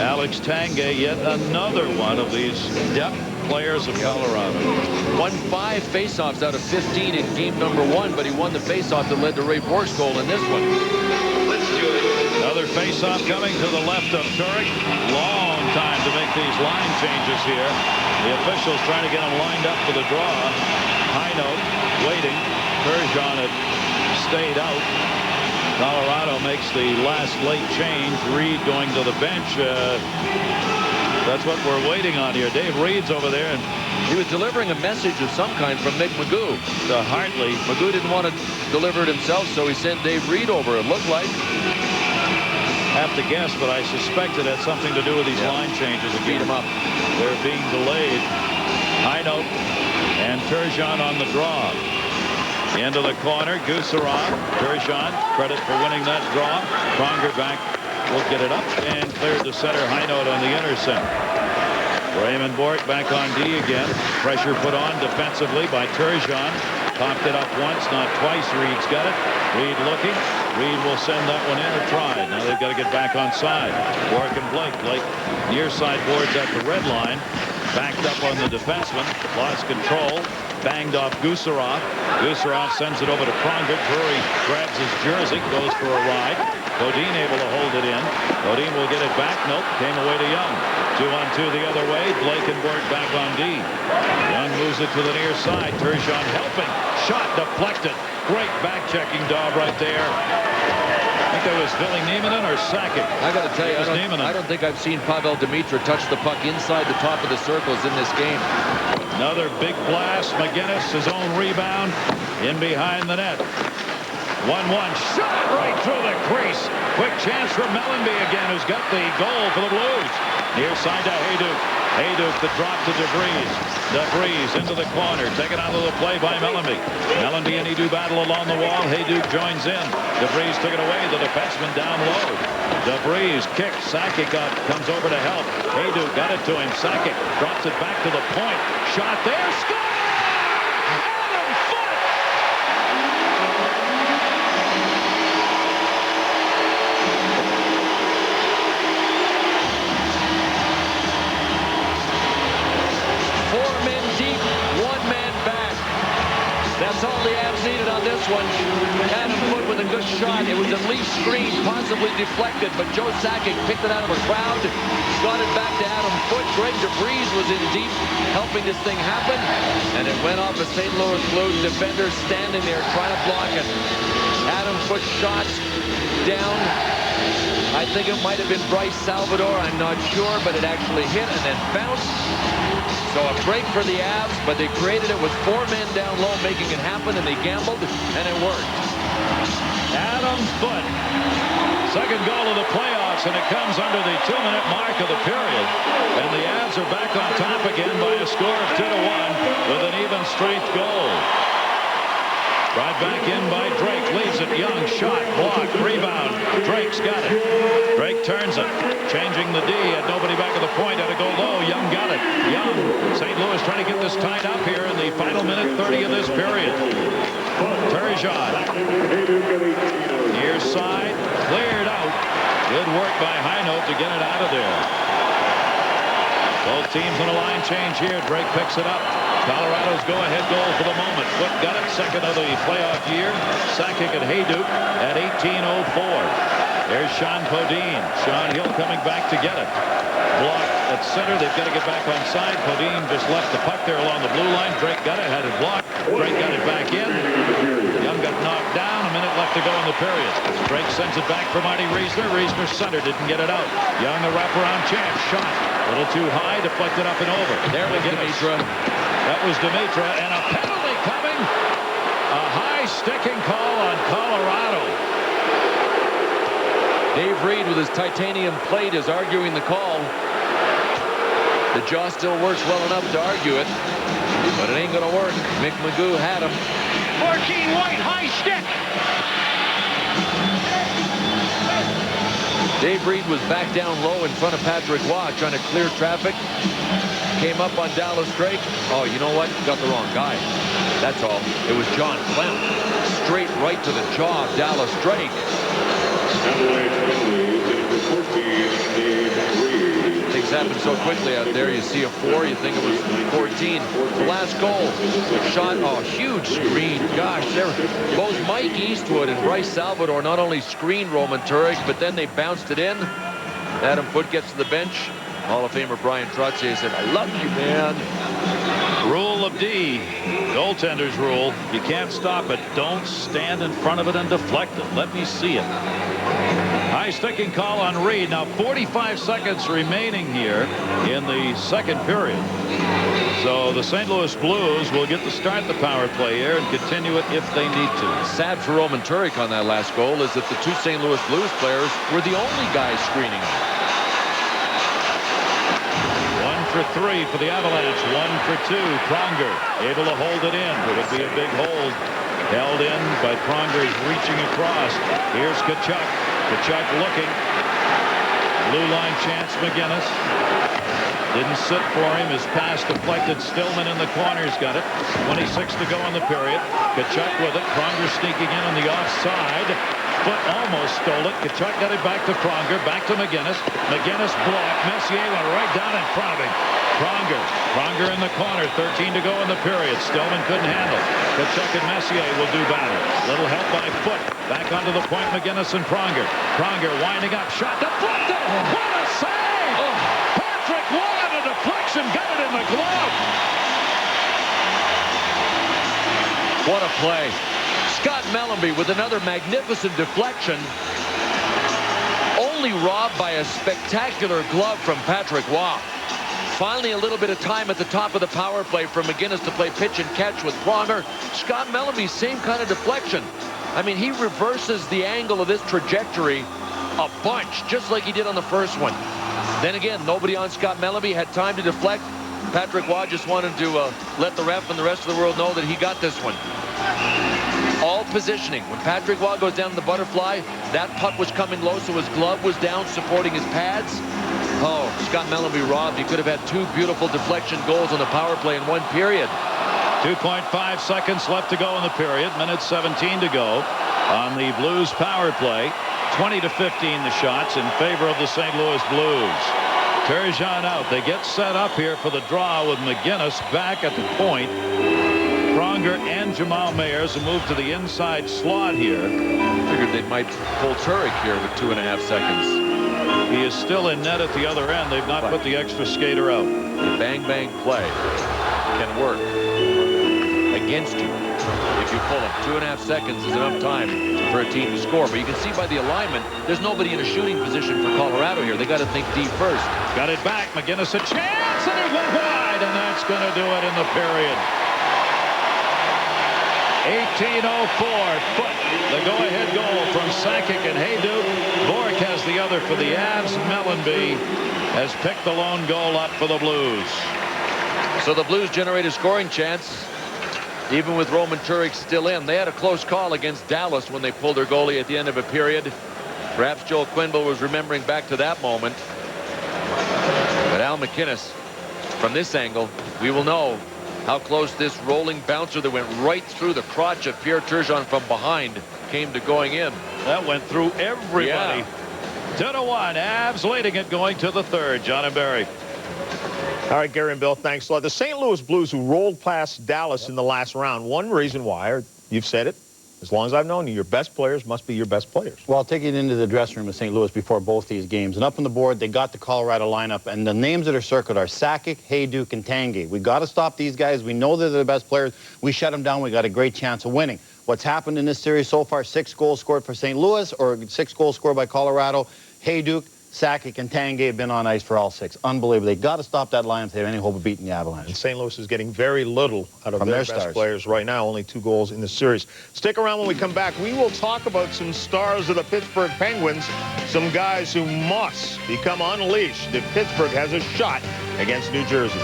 Alex Tanguay, yet another one of these depth players of Colorado. Won 5 faceoffs out of 15 in game number 1, but he won the faceoff that led to Ray Bourque's goal in this one. Another faceoff coming to the left of Turek. Long time to make these line changes here. The officials trying to get him lined up for the draw. Hinote waiting. Turgeon had stayed out. Colorado makes the last late change. Reed going to the bench. That's what we're waiting on here. Dave Reed's over there, and he was delivering a message of some kind from Mick Magoo to Hartley. Magoo didn't want to deliver it himself, so he sent Dave Reed over, it looked like. have to guess, but I suspect it had something to do with these line changes. Beat him up. They're being delayed. High note and Turgeon on the draw. Into the corner, Gusarov. Turgeon, credit for winning that draw. Pronger back will get it up and cleared to center. High note on the intercept. Raymond Bourque back on D again. Pressure put on defensively by Turgeon. Popped it up once, not twice. Reed's got it. Reed looking. Reed will send that one in or try. Now they've got to get back on side. Bourque and Blake. Blake near side boards at the red line. Backed up on the defenseman. Lost control. Banged off Gusarov. Gusarov sends it over to Pronger. Drury grabs his jersey. Goes for a ride. Bodine able to hold it in. Bodine will get it back. Nope. Came away to Young. 2-on-2 the other way. Blake and Bourque back on D. Young moves it to the near side. Turgeon helping. Shot deflected. Great back-checking job right there. I think that was Billy Niemanen or Sakic. I got to tell you, I don't think I've seen Pavel Demitra touch the puck inside the top of the circles in this game. Another big blast. McGinnis, his own rebound, in behind the net. 1-1. Shot right through the crease. Quick chance for Mellanby again, who's got the goal for the Blues. Near side to Hayduk. Hayduk the drop to DeVries. DeVries into the corner. Taken out of the play by Mellanby. Mellanby and Edu battle along the wall. Hayduk joins in. DeVries took it away. The defenseman down low. DeVries kicks. Sakic up. Comes over to help. Hayduk got it to him. Sakic drops it back to the point. Shot there. Score! Adam Foote! Four men deep, one man back. That's all the Avs needed on this one. Adam Foote with a good shot. It was at least screened, possibly deflected, but Joe Sakic picked it out of a crowd, got it back to Adam Foote. Greg DeVries was in deep, helping this thing happen, and it went off a St. Louis Blues defender standing there trying to block it. Adam Foote shot down. I think it might have been Bryce Salvador. I'm not sure, but it actually hit and then bounced. So a break for the Avs, but they created it with four men down low making it happen, and they gambled, and it worked. Adam Foote. Second goal of the playoffs, and it comes under the 2-minute mark of the period. And the Avs are back on top again by a score of 2-1 with an even strength goal. Brought back in by Drake, leaves it. Young shot, block, rebound. Drake's got it. Drake turns it, changing the D. Had nobody back at the point. Had to go low. Young got it. Young. St. Louis trying to get this tied up here in the final minute 30 of this period. Turgeon. Near side, cleared out. Good work by Heinold to get it out of there. Both teams on a line change here. Drake picks it up. Colorado's go-ahead goal for the moment. Foote got it, second of the playoff year. Sakic and Hayduk at 18:04. There's Sean Podine. Sean Hill coming back to get it. Blocked at center. They've got to get back on side. Podine just left the puck there along the blue line. Drake got it, had it blocked. Drake got it back in. Young got knocked down. A minute left to go in the period. Drake sends it back for Marty Reisner. Reisner center, didn't get it out. Young a wraparound chance. Shot. A little too high, deflected up and over. There was Demitra. That was Demitra, and a penalty coming. A high sticking call on Colorado. Dave Reed with his titanium plate is arguing the call. The jaw still works well enough to argue it, but it ain't going to work. Mick Magoo had him. 14 White, high stick. Dave Reed was back down low in front of Patrick Waugh trying to clear traffic. Came up on Dallas Drake. Oh, you know what? Got the wrong guy. That's all. It was John Clem. Straight right to the jaw of Dallas Drake. Things happen so quickly out there. You see a 4, you think it was 14. The last goal. Shot, oh, huge screen. Gosh, both Mike Eastwood and Bryce Salvador not only screened Roman Turek, but then they bounced it in. Adam Foote gets to the bench. Hall of Famer Brian Trottier said, I love you, man. Rule of D, goaltender's rule. You can't stop it. Don't stand in front of it and deflect it. Let me see it. High sticking call on Reed. Now 45 seconds remaining here in the second period. So the St. Louis Blues will get to start the power play here and continue it if they need to. Sad for Roman Turek on that last goal is that the two St. Louis Blues players were the only guys screening him. 1 for 3 for the Avalanche. 1 for 2. Pronger able to hold it in. It would be a big hold. Held in, but Pronger's reaching across. Here's Tkachuk. Tkachuk looking. Blue line chance, McGinnis. Didn't sit for him. His pass deflected. Stillman in the corner's got it. 26 to go in the period. Tkachuk with it. Pronger sneaking in on the offside. Foot almost stole it. Tkachuk got it back to Pronger. Back to McGinnis. McGinnis blocked. Messier went right down in front of him. Pronger in the corner. 13 to go in the period. Stillman couldn't handle. Tkachuk and Messier will do battle. Little help by Foot. Back onto the point. McGinnis and Pronger. Pronger winding up. Shot deflected. What a save! Oh. Patrick Waugh on a deflection. Got it in the glove. What a play. Scott Mellanby with another magnificent deflection. Only robbed by a spectacular glove from Patrick Waugh. Finally, a little bit of time at the top of the power play for McGinnis to play pitch and catch with Pronger. Scott Mellanby, same kind of deflection. I mean, he reverses the angle of this trajectory a bunch, just like he did on the first one. Then again, nobody on Scott Mellanby had time to deflect. Patrick Waugh just wanted to let the ref and the rest of the world know that he got this one. All positioning. When Patrick Waugh goes down to the butterfly, that puck was coming low, so his glove was down, supporting his pads. Oh, Scott Mellanby robbed. He could have had two beautiful deflection goals on the power play in one period. 2.5 seconds left to go in the period. Minute 17 to go on the Blues power play. 20 to 15 the shots in favor of the St. Louis Blues. Turgeon out. They get set up here for the draw with McGinnis back at the point. Pronger and Jamal Mayers will move to the inside slot here. Figured they might pull Turek here with 2.5 seconds. He is still in net at the other end. They've not put the extra skater out. The bang-bang play can work against you if you pull him. 2.5 seconds is enough time for a team to score. But you can see by the alignment, there's nobody in a shooting position for Colorado here. They got to think deep first. Got it back. McGinnis a chance, and it went wide, and that's going to do it in the period. 18:04. Foot. The go-ahead goal from Sakic and Hayduk. Bork has the other for the Avs. Mellanby has picked the lone goal up for the Blues. So the Blues generate a scoring chance, even with Roman Turek still in. They had a close call against Dallas when they pulled their goalie at the end of a period. Perhaps Joel Quenneville was remembering back to that moment. But Al MacInnis, from this angle, we will know how close this rolling bouncer that went right through the crotch of Pierre Turgeon from behind came to going in. That went through everybody. 2-1. Avs leading it going to the third. John and Barry. All right, Gary and Bill, thanks a lot. The St. Louis Blues, who rolled past Dallas in the last round, one reason why, or you've said it, as long as I've known you, your best players must be your best players. Well, taking it into the dressing room of St. Louis before both these games, and up on the board, they got the Colorado lineup, and the names that are circled are Sakic, Hayduk, and Tanguay. We got to stop these guys. We know they're the best players. We shut them down. We got a great chance of winning. What's happened in this series so far, 6 goals scored for St. Louis, or 6 goals scored by Colorado. Hayduk, Sakic, and Tanguay have been on ice for all 6. Unbelievable. They got to stop that line if they have any hope of beating the Avalanche. And St. Louis is getting very little out of their best players right now. Only 2 goals in the series. Stick around when we come back. We will talk about some stars of the Pittsburgh Penguins, some guys who must become unleashed if Pittsburgh has a shot against New Jersey.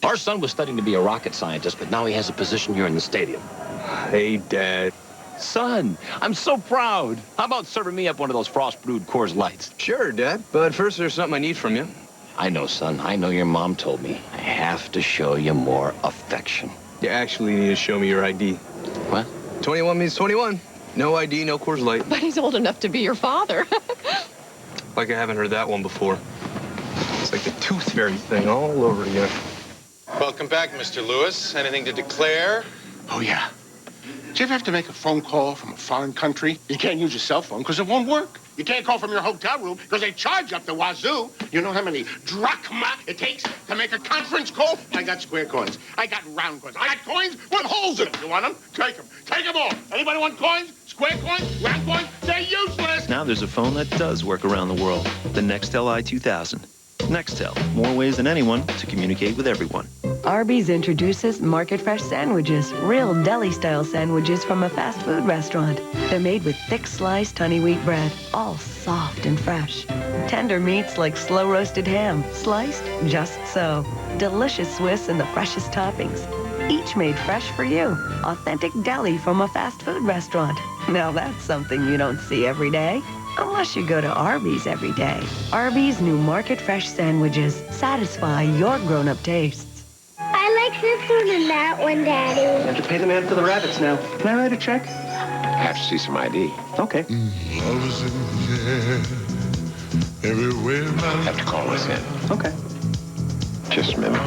Our son was studying to be a rocket scientist, but now he has a position here in the stadium. Hey, Dad. Son, I'm so proud. How about serving me up one of those frost-brewed Coors Lights? Sure, Dad. But first, there's something I need from you. I know, son. I know your mom told me. I have to show you more affection. You actually need to show me your ID. What? 21 means 21. No ID, no Coors Light. But he's old enough to be your father. Like I haven't heard that one before. It's like the tooth fairy thing all over again. Welcome back, Mr. Lewis. Anything to declare? Oh, yeah. Do you ever have to make a phone call from a foreign country? You can't use your cell phone because it won't work. You can't call from your hotel room because they charge up the wazoo. You know how many drachma it takes to make a conference call? I got square coins. I got round coins. I got coins with holes in them. You want them? Take them. Take them all. Anybody want coins? Square coins? Round coins? They're useless. Now there's a phone that does work around the world. The Nextel i2000. Nextel, more ways than anyone to communicate with everyone. Arby's introduces Market Fresh Sandwiches, real deli-style sandwiches from a fast food restaurant. They're made with thick-sliced honey wheat bread, all soft and fresh. Tender meats like slow-roasted ham, sliced just so. Delicious Swiss and the freshest toppings. Each made fresh for you. Authentic deli from a fast food restaurant. Now that's something you don't see every day. Unless you go to Arby's every day. Arby's new Market Fresh Sandwiches satisfy your grown-up tastes. I like this one and that one, Daddy. You have to pay the man for the rabbits now. Can I write a check? Have to see some ID. Okay. Love is in the air, everywhere. Have to call us in. Okay. Just a minute.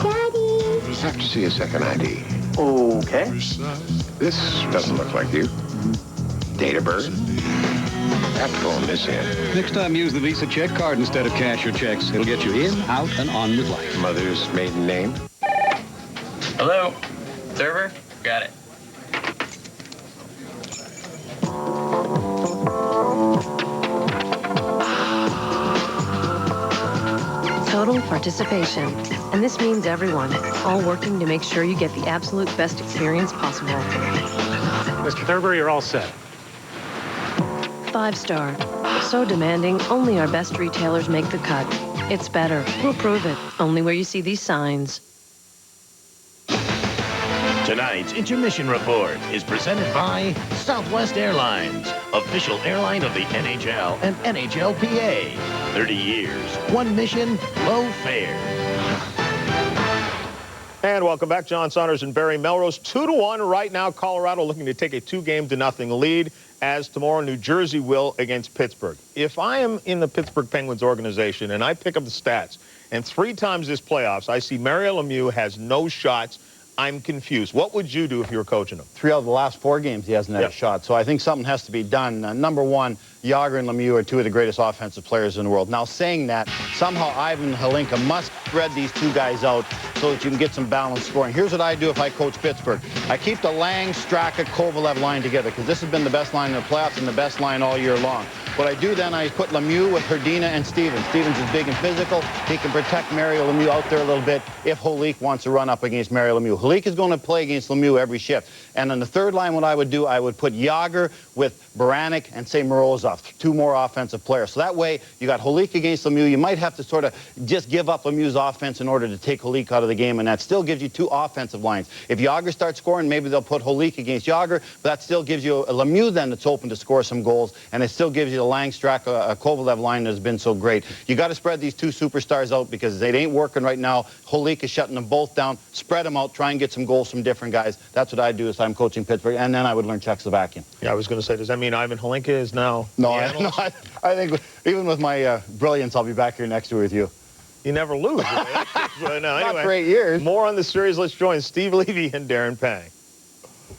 Daddy. Have to see a second ID. Okay. This doesn't look like you. Date of birth. Have to go on this end. Next time, use the Visa check card instead of cash or checks. It'll get you in, out, and on with life. Mother's maiden name. Hello? Server? Got it. Total participation. And this means everyone, all working to make sure you get the absolute best experience possible. Mr. Thurber, you're all set. 5-star. So demanding, only our best retailers make the cut. It's better. We'll prove it. Only where you see these signs. Tonight's intermission report is presented by Southwest Airlines, official airline of the NHL and NHLPA. 30 years, one mission, low fare. And welcome back. John Saunders and Barry Melrose. 2-1 right now. Colorado looking to take a 2-0 lead, as tomorrow New Jersey will against Pittsburgh. If I am in the Pittsburgh Penguins organization and I pick up the stats, and 3 times this playoffs I see Mario Lemieux has no shots, I'm confused. What would you do if you were coaching him? 3 out of the last 4 games he hasn't had a shot. So I think something has to be done. Number one, Jágr and Lemieux are 2 of the greatest offensive players in the world. Now, saying that, somehow Ivan Hlinka must spread these 2 guys out so that you can get some balanced scoring. Here's what I do if I coach Pittsburgh. I keep the Lang, Straka, Kovalev line together, because this has been the best line in the playoffs and the best line all year long. What I do then, I put Lemieux with Hrdina and Stevens. Stevens is big and physical. He can protect Mario Lemieux out there a little bit if Holik wants to run up against Mario Lemieux. Holik is going to play against Lemieux every shift. And on the 3rd line, what I would do, I would put Jágr with Baranek and, say, Morozov, 2 more offensive players. So that way, you got Holik against Lemieux. You might have to sort of just give up Lemieux's offense in order to take Holik out of the game, and that still gives you 2 offensive lines. If Jágr starts scoring, maybe they'll put Holik against Jágr, but that still gives you a Lemieux then that's open to score some goals, and it still gives you the Lang, Straka, Kovalev line that has been so great. You got to spread these 2 superstars out because they ain't working right now. Holik is shutting them both down. Spread them out. Try and get some goals from different guys. That's what I do if I'm coaching Pittsburgh, and then I would learn Czechoslovakian. Yeah, I was going to say, does that mean Ivan Hlinka is now? No, I think even with my brilliance, I'll be back here next year with you. You never lose. But no, anyway, not for 8 years. More on the series. Let's join Steve Levy and Darren Pang.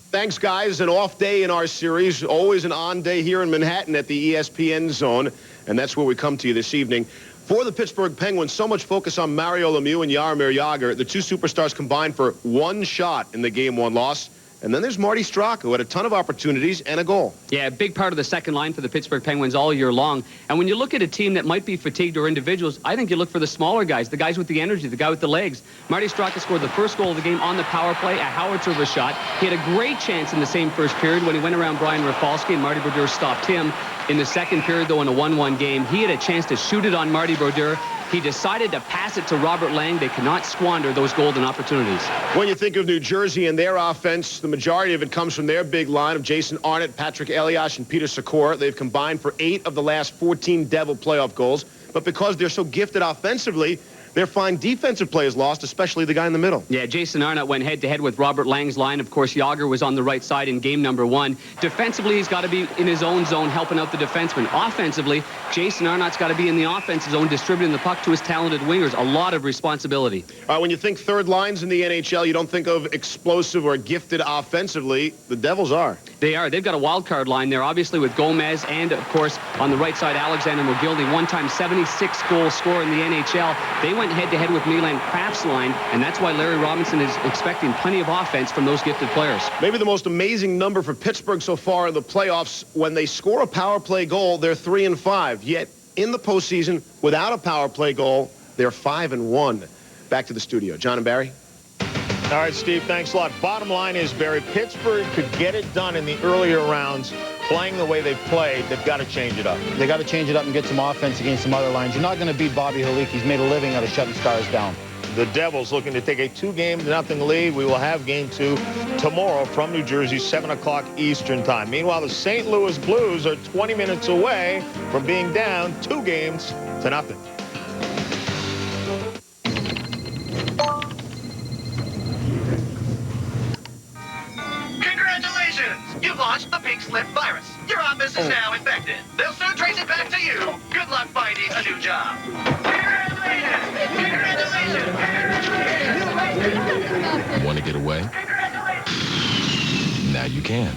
Thanks, guys. An off day in our series. Always an on day here in Manhattan at the ESPN zone. And that's where we come to you this evening. For the Pittsburgh Penguins, so much focus on Mario Lemieux and Jaromir Jágr. The 2 superstars combined for 1 shot in the Game 1 loss. And then there's Marty Straka, who had a ton of opportunities and a goal. Yeah, a big part of the second line for the Pittsburgh Penguins all year long. And when you look at a team that might be fatigued or individuals, I think you look for the smaller guys, the guys with the energy, the guy with the legs. Marty Straka scored the first goal of the game on the power play, a howitzer of a shot. He had a great chance in the same first period when he went around Brian Rafalski, and Marty Brodeur stopped him. In the second period, though, in a 1-1 game, he had a chance to shoot it on Marty Brodeur. He decided to pass it to Robert Lang. They cannot squander those golden opportunities. When you think of New Jersey and their offense, the majority of it comes from their big line of Jason Arnott, Patrick Elias, and Peter Sikora. They've combined for 8 of the last 14 Devil playoff goals. But because they're so gifted offensively, their fine defensive play is lost, especially the guy in the middle. Yeah, Jason Arnott went head-to-head with Robert Lang's line. Of course, Jágr was on the right side in game number 1. Defensively, he's got to be in his own zone, helping out the defenseman. Offensively, Jason Arnott's got to be in the offensive zone, distributing the puck to his talented wingers. A lot of responsibility. When you think third lines in the NHL, you don't think of explosive or gifted offensively. The Devils are. They are. They've got a wild card line there, obviously, with Gomez and, of course, on the right side, Alexander McGillney, one-time 76-goal scorer in the NHL. They went head-to-head with Milan Kraft's line, and that's why Larry Robinson is expecting plenty of offense from those gifted players. Maybe the most amazing number for Pittsburgh so far in the playoffs, when they score a power play goal, they're 3-5. Yet, in the postseason, without a power play goal, They're 5-1. Back to the studio. John and Barry. All right, Steve, thanks a lot. Bottom line is, Barry, Pittsburgh could get it done in the earlier rounds. Playing the way they've played, they've got to change it up. They got to change it up and get some offense against some other lines. You're not going to beat Bobby Halik. He's made a living out of shutting Stars down. The Devils looking to take a 2-0 lead. We will have game 2 tomorrow from New Jersey, 7 o'clock Eastern time. Meanwhile, the St. Louis Blues are 20 minutes away from being down 2-0. Congratulations! You've launched the pink slip virus. Your office is now infected. They'll soon trace it back to you. Good luck finding a new job. Want to get away? Now you can.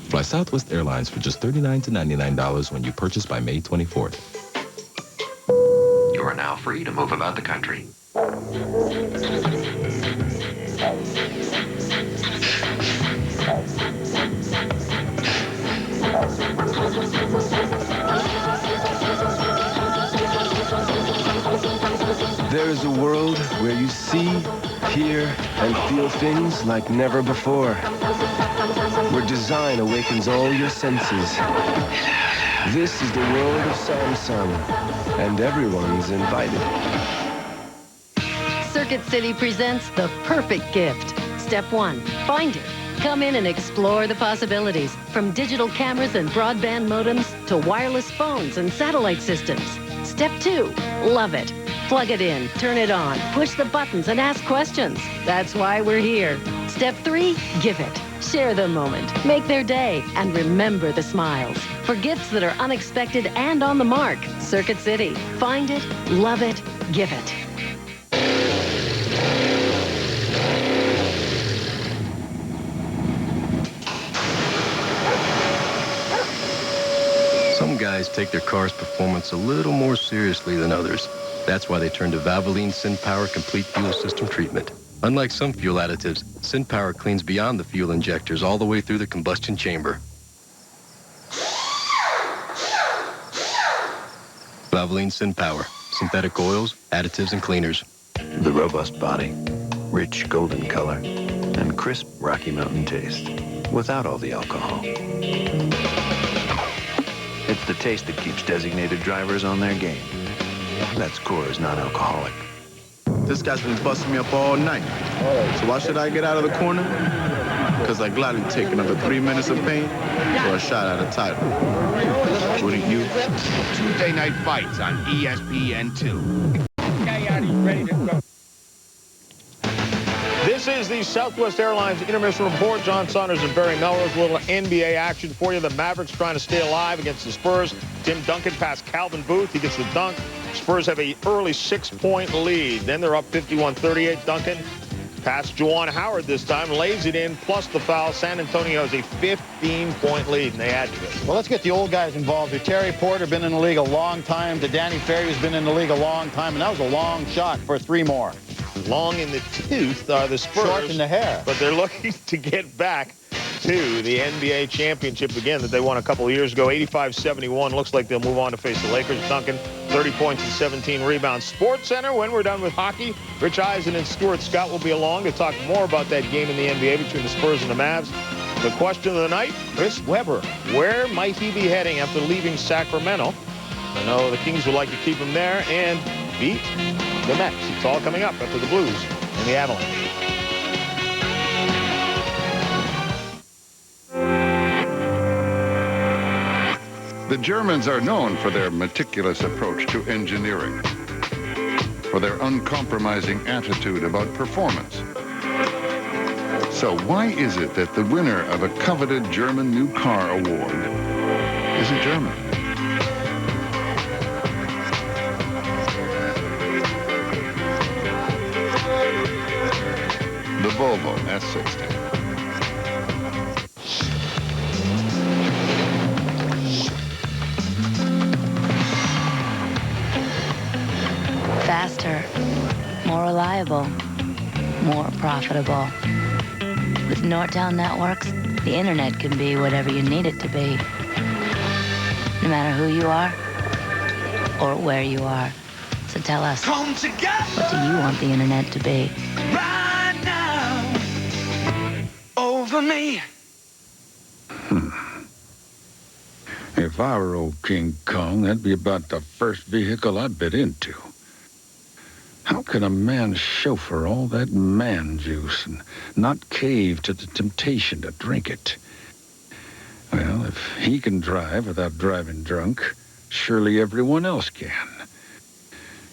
Fly Southwest Airlines for just $39 to $99 when you purchase by May 24th. You are now free to move about the country. There is a world where you see, hear, and feel things like never before. Where design awakens all your senses. This is the world of Samsung, and everyone's invited. Circuit City presents the perfect gift. Step 1, find it. Come in and explore the possibilities, from digital cameras and broadband modems to wireless phones and satellite systems. Step 2, love it. Plug it in, turn it on, push the buttons and ask questions. That's why we're here. Step 3, give it. Share the moment, make their day, and remember the smiles. For gifts that are unexpected and on the mark, Circuit City. Find it, love it, give it. Some guys take their car's performance a little more seriously than others. That's why they turn to Valvoline SynPower Complete Fuel System Treatment. Unlike some fuel additives, SynPower cleans beyond the fuel injectors all the way through the combustion chamber. Valvoline SynPower, synthetic oils, additives, and cleaners. The robust body, rich golden color, and crisp Rocky Mountain taste, without all the alcohol. It's the taste that keeps designated drivers on their game. That's Coors non-alcoholic. This guy's been busting me up all night. So why should I get out of the corner? Because I'd gladly take another 3 minutes of pain for a shot at a title. Wouldn't you? Tuesday night fights on ESPN2. Ready to go. This is the Southwest Airlines Intermission Report. John Saunders and Barry Melrose. A little NBA action for you. The Mavericks trying to stay alive against the Spurs. Tim Duncan past Calvin Booth. He gets the dunk. Spurs have an early 6-point lead. Then they're up 51-38. Duncan past Juwan Howard this time. Lays it in, plus the foul. San Antonio has a 15-point lead, and they add to it. Well, let's get the old guys involved here. Terry Porter, been in the league a long time. To Danny Ferry, who's been in the league a long time. And that was a long shot for 3 more. Long in the tooth are the Spurs. Short in the hair. But they're looking to get back to the NBA championship again that they won a couple of years ago. 85-71. Looks like they'll move on to face the Lakers. Duncan, 30 points and 17 rebounds. Sports Center, when we're done with hockey, Rich Eisen and Stuart Scott will be along to talk more about that game in the NBA between the Spurs and the Mavs. The question of the night, Chris Webber. Where might he be heading after leaving Sacramento? I know the Kings would like to keep him there and beat the Mets. It's all coming up after the Blues and the Avalanche. The Germans are known for their meticulous approach to engineering, for their uncompromising attitude about performance. So why is it that the winner of a coveted German new car award is a German? The Volvo S60. Faster, more reliable, more profitable. With Nortel networks, the internet can be whatever you need it to be. No matter who you are or where you are. So tell us, Come together what do you want the internet to be? right now over me. If I were old King Kong, that'd be about the first vehicle I'd bit into. How can a man chauffeur all that man juice and not cave to the temptation to drink it? Well, if he can drive without driving drunk, surely everyone else can.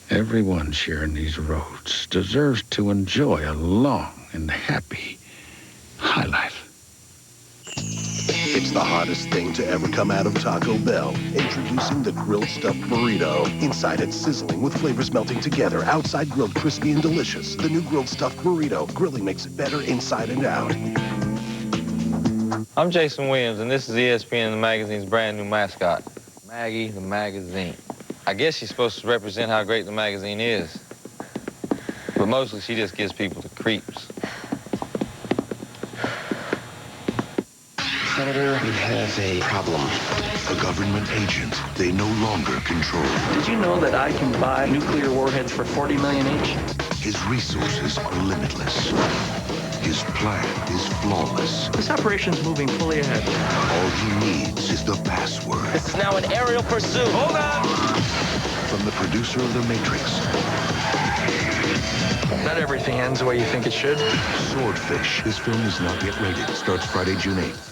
Everyone sharing these roads deserves to enjoy a long and happy high life. It's the hottest thing to ever come out of Taco Bell. Introducing the grilled stuffed burrito. Inside it's sizzling with flavors melting together. Outside grilled crispy and delicious. The new grilled stuffed burrito. Grilling makes it better inside and out. I'm Jason Williams, and this is ESPN, the magazine's brand new mascot, Maggie the Magazine. I guess she's supposed to represent how great the magazine is, but mostly she just gives people the creeps. Senator, he has a problem. A government agent they no longer control. Did you know that I can buy nuclear warheads for $40 million each? His resources are limitless. His plan is flawless. This operation's moving fully ahead. All he needs is the password. This is now an aerial pursuit. Hold on! From the producer of The Matrix. Not everything ends the way you think it should. Swordfish. This film is not yet rated. Starts Friday, June 8th.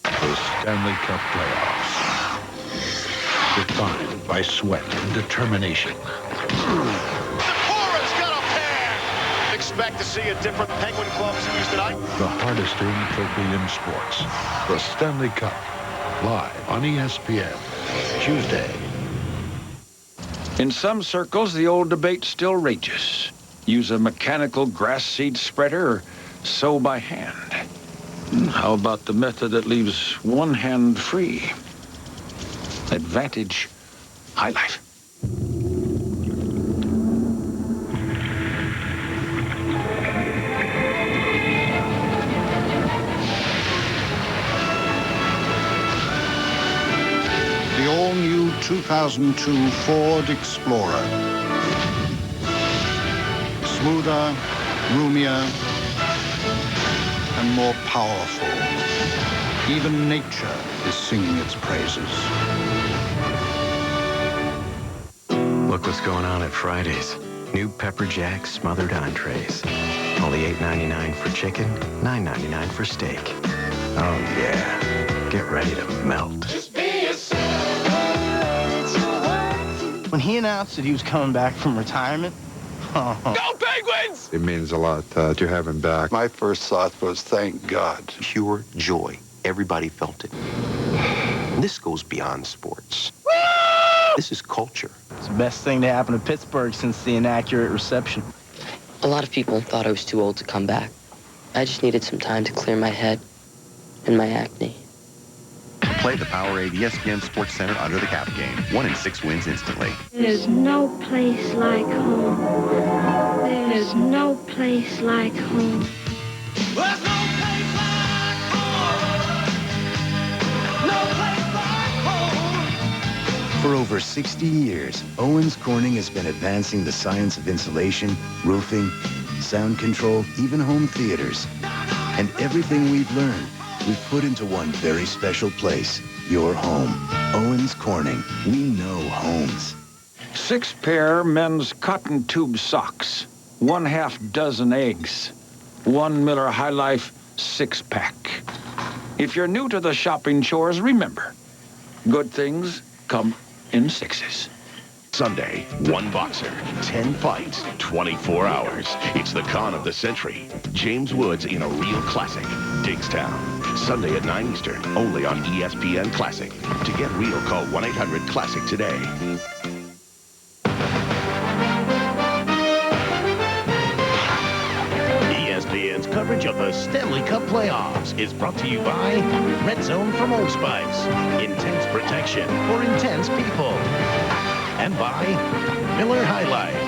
The Stanley Cup playoffs. Defined by sweat and determination. Expect to see a different Penguin Club series tonight. The hardest earned trophy in sports. The Stanley Cup. Live on ESPN. Tuesday. In some circles, the old debate still rages. Use a mechanical grass seed spreader or sow by hand. How about the method that leaves one hand free? Advantage High Life. The all-new 2002 Ford Explorer. Smoother, roomier, and more powerful. Even nature is singing its praises. Look what's going on at Fridays. New Pepper Jack smothered entrees. Only $8.99 for chicken, $9.99 for steak. Oh yeah, get ready to melt. When he announced that he was coming back from retirement, Go Penguins! It means a lot to have him back. My first thought was, thank God. Pure joy. Everybody felt it. This goes beyond sports. This is culture. it's the best thing to happen to Pittsburgh since the inaccurate reception. A lot of people thought I was too old to come back. I just needed some time to clear my head and my acne. Play the Powerade ESPN Sports Center Under the Cap game. 1 in 6 wins instantly. There's no place like home. There's no place like home. There's no place like home. No place like home. For over 60 years, Owens Corning has been advancing the science of insulation, roofing, sound control, even home theaters. And everything we've learned, we've put into one very special place, your home. Owens Corning. We know homes. 6 pair men's cotton tube socks. 1/2 dozen eggs. 1 Miller High Life 6-pack. If you're new to the shopping chores, remember, good things come in 6s. Sunday, 1 boxer, 10 fights, 24 hours. It's the con of the century. James Woods in a real classic. Digstown. Sunday at 9 Eastern, only on ESPN Classic. To get real, call 1-800-CLASSIC today. ESPN's coverage of the Stanley Cup playoffs is brought to you by Red Zone from Old Spice. Intense protection for intense people. And by Miller High Life.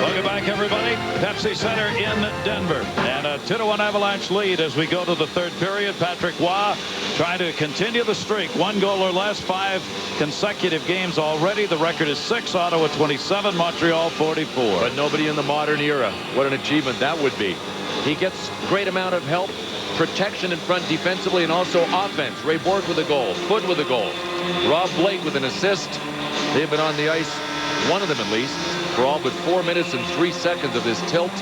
Welcome back, everybody. Pepsi Center in Denver. And a a 2-1 Avalanche lead as we go to the third period. Patrick Waugh trying to continue the streak. 1 goal or less, 5 consecutive games already. The record is 6. Ottawa 27, Montreal 44. But nobody in the modern era. What an achievement that would be. He gets great amount of help, protection in front defensively, and also offense. Ray Bourque with a goal, Hood with a goal, Rob Blake with an assist. They've been on the ice, one of them at least, for all but 4 minutes and 3 seconds of this tilt.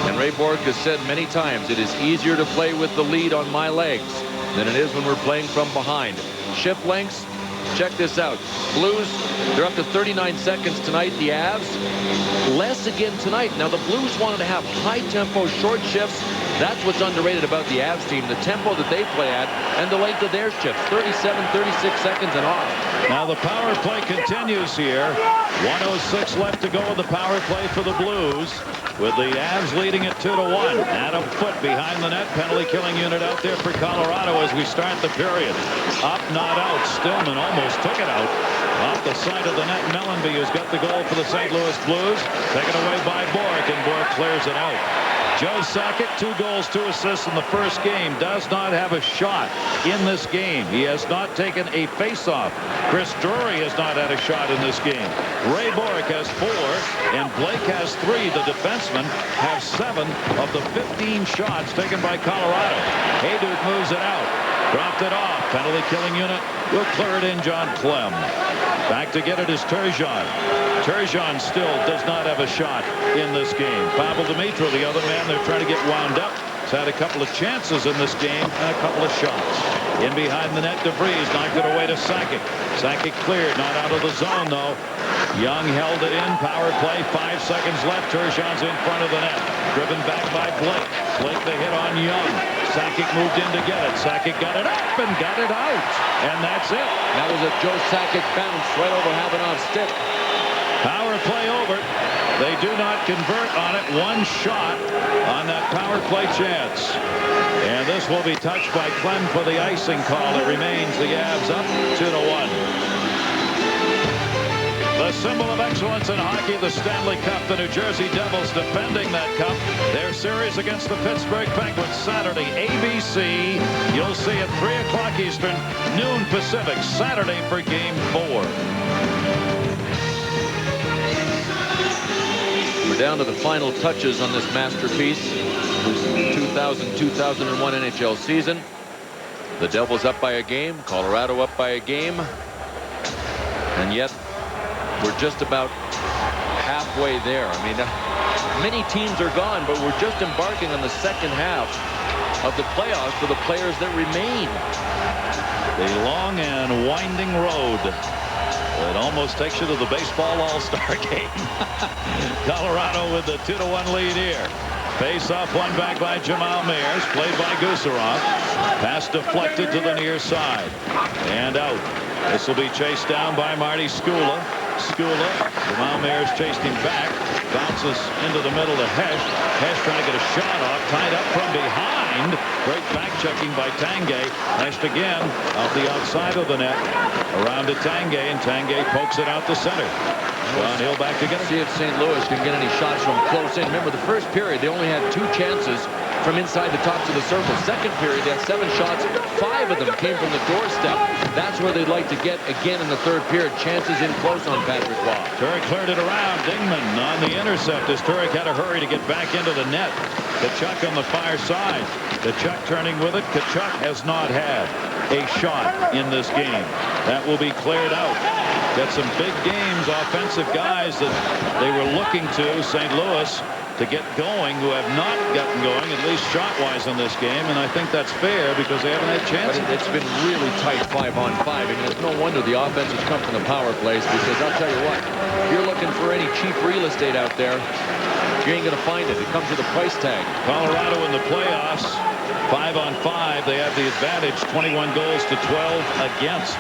And Ray Bourque has said many times, it is easier to play with the lead on my legs than it is when we're playing from behind. Shift lengths, check this out. Blues, they're up to 39 seconds tonight. The Avs, less again tonight. Now the Blues wanted to have high tempo, short shifts. That's what's underrated about the Avs team, the tempo that they play at and the length of their shifts. 37, 36 seconds and off. Now the power play continues here. 1:06 left to go in the power play for the Blues, with the Avs leading it 2-1. Adam Foote behind the net, penalty killing unit out there for Colorado as we start the period. Up, not out. Stillman almost took it out. Off the side of the net, Mellenby, who's got the goal for the St. Louis Blues, taken away by Bourque, and Bourque clears it out. Joe Sakic, 2 goals, 2 assists in the first game, does not have a shot in this game. He has not taken a face-off. Chris Drury has not had a shot in this game. Ray Bourque has 4, and Blake has 3. The defensemen have 7 of the 15 shots taken by Colorado. Hayduk moves it out. Dropped it off. Penalty killing unit will clear it in. John Clem. Back to get it is Turgeon. Turgeon still does not have a shot in this game. Pavel Demitra, the other man they're trying to get wound up, has had a couple of chances in this game and a couple of shots. In behind the net, DeVries knocked it away to Sakic. Sakic cleared, not out of the zone though. Young held it in. Power play, 5 seconds left. Turgeon's in front of the net. Driven back by Blake. Blake the hit on Young. Sakic moved in to get it. Sakic got it up and got it out. And that's it. That was a Joe Sakic bounce right over Havanov stick. Power play over. They do not convert on it. 1 shot on that power play chance. And this will be touched by Clem for the icing call. It remains the Avs up 2-1. The symbol of excellence in hockey, the Stanley Cup. The New Jersey Devils defending that cup. Their series against the Pittsburgh Penguins Saturday, ABC. You'll see at 3 o'clock Eastern, noon Pacific, Saturday for Game 4. We're down to the final touches on this masterpiece. This 2000-2001 NHL season. The Devils up by a game, Colorado up by a game, and yet we're just about halfway there. I mean, many teams are gone, but we're just embarking on the second half of the playoffs for the players that remain. The long and winding road. It almost takes you to the baseball all-star game. Colorado with the 2-1 lead here. Face-off won back by Jamal Mayers, played by Gusarov. Pass deflected to the near side. And out. This will be chased down by Marty Skula. Jamal Mayers chased him back. Bounces into the middle to Hesh. Hesh trying to get a shot off. Tied up from behind. Great back-checking by Tanguay. Hesh again off the outside of the net. Around to Tanguay, and Tanguay pokes it out the center. John Hill back to get it. See if St. Louis can get any shots from close in. Remember, the first period, they only had 2 chances from inside the tops of the circle. Second period, they had 7 shots. 5 of them came from the doorstep. That's where they'd like to get again in the third period. Chances in close on Patrick Waugh. Turek cleared it around. Dingman on the intercept as Turek had to hurry to get back into the net. Kachuk on the far side. Kachuk turning with it. Kachuk has not had a shot in this game. That will be cleared out. Got some big games, offensive guys that they were looking to, St. Louis, to get going, who have not gotten going, at least shot-wise in this game, and I think that's fair because they haven't had chances. But it's been really tight 5-on-5. I mean, it's no wonder the offense has come from the power plays, because I'll tell you what, if you're looking for any cheap real estate out there, you ain't going to find it. It comes with a price tag. Colorado in the playoffs, 5-on-5. They have the advantage, 21 goals to 12 against.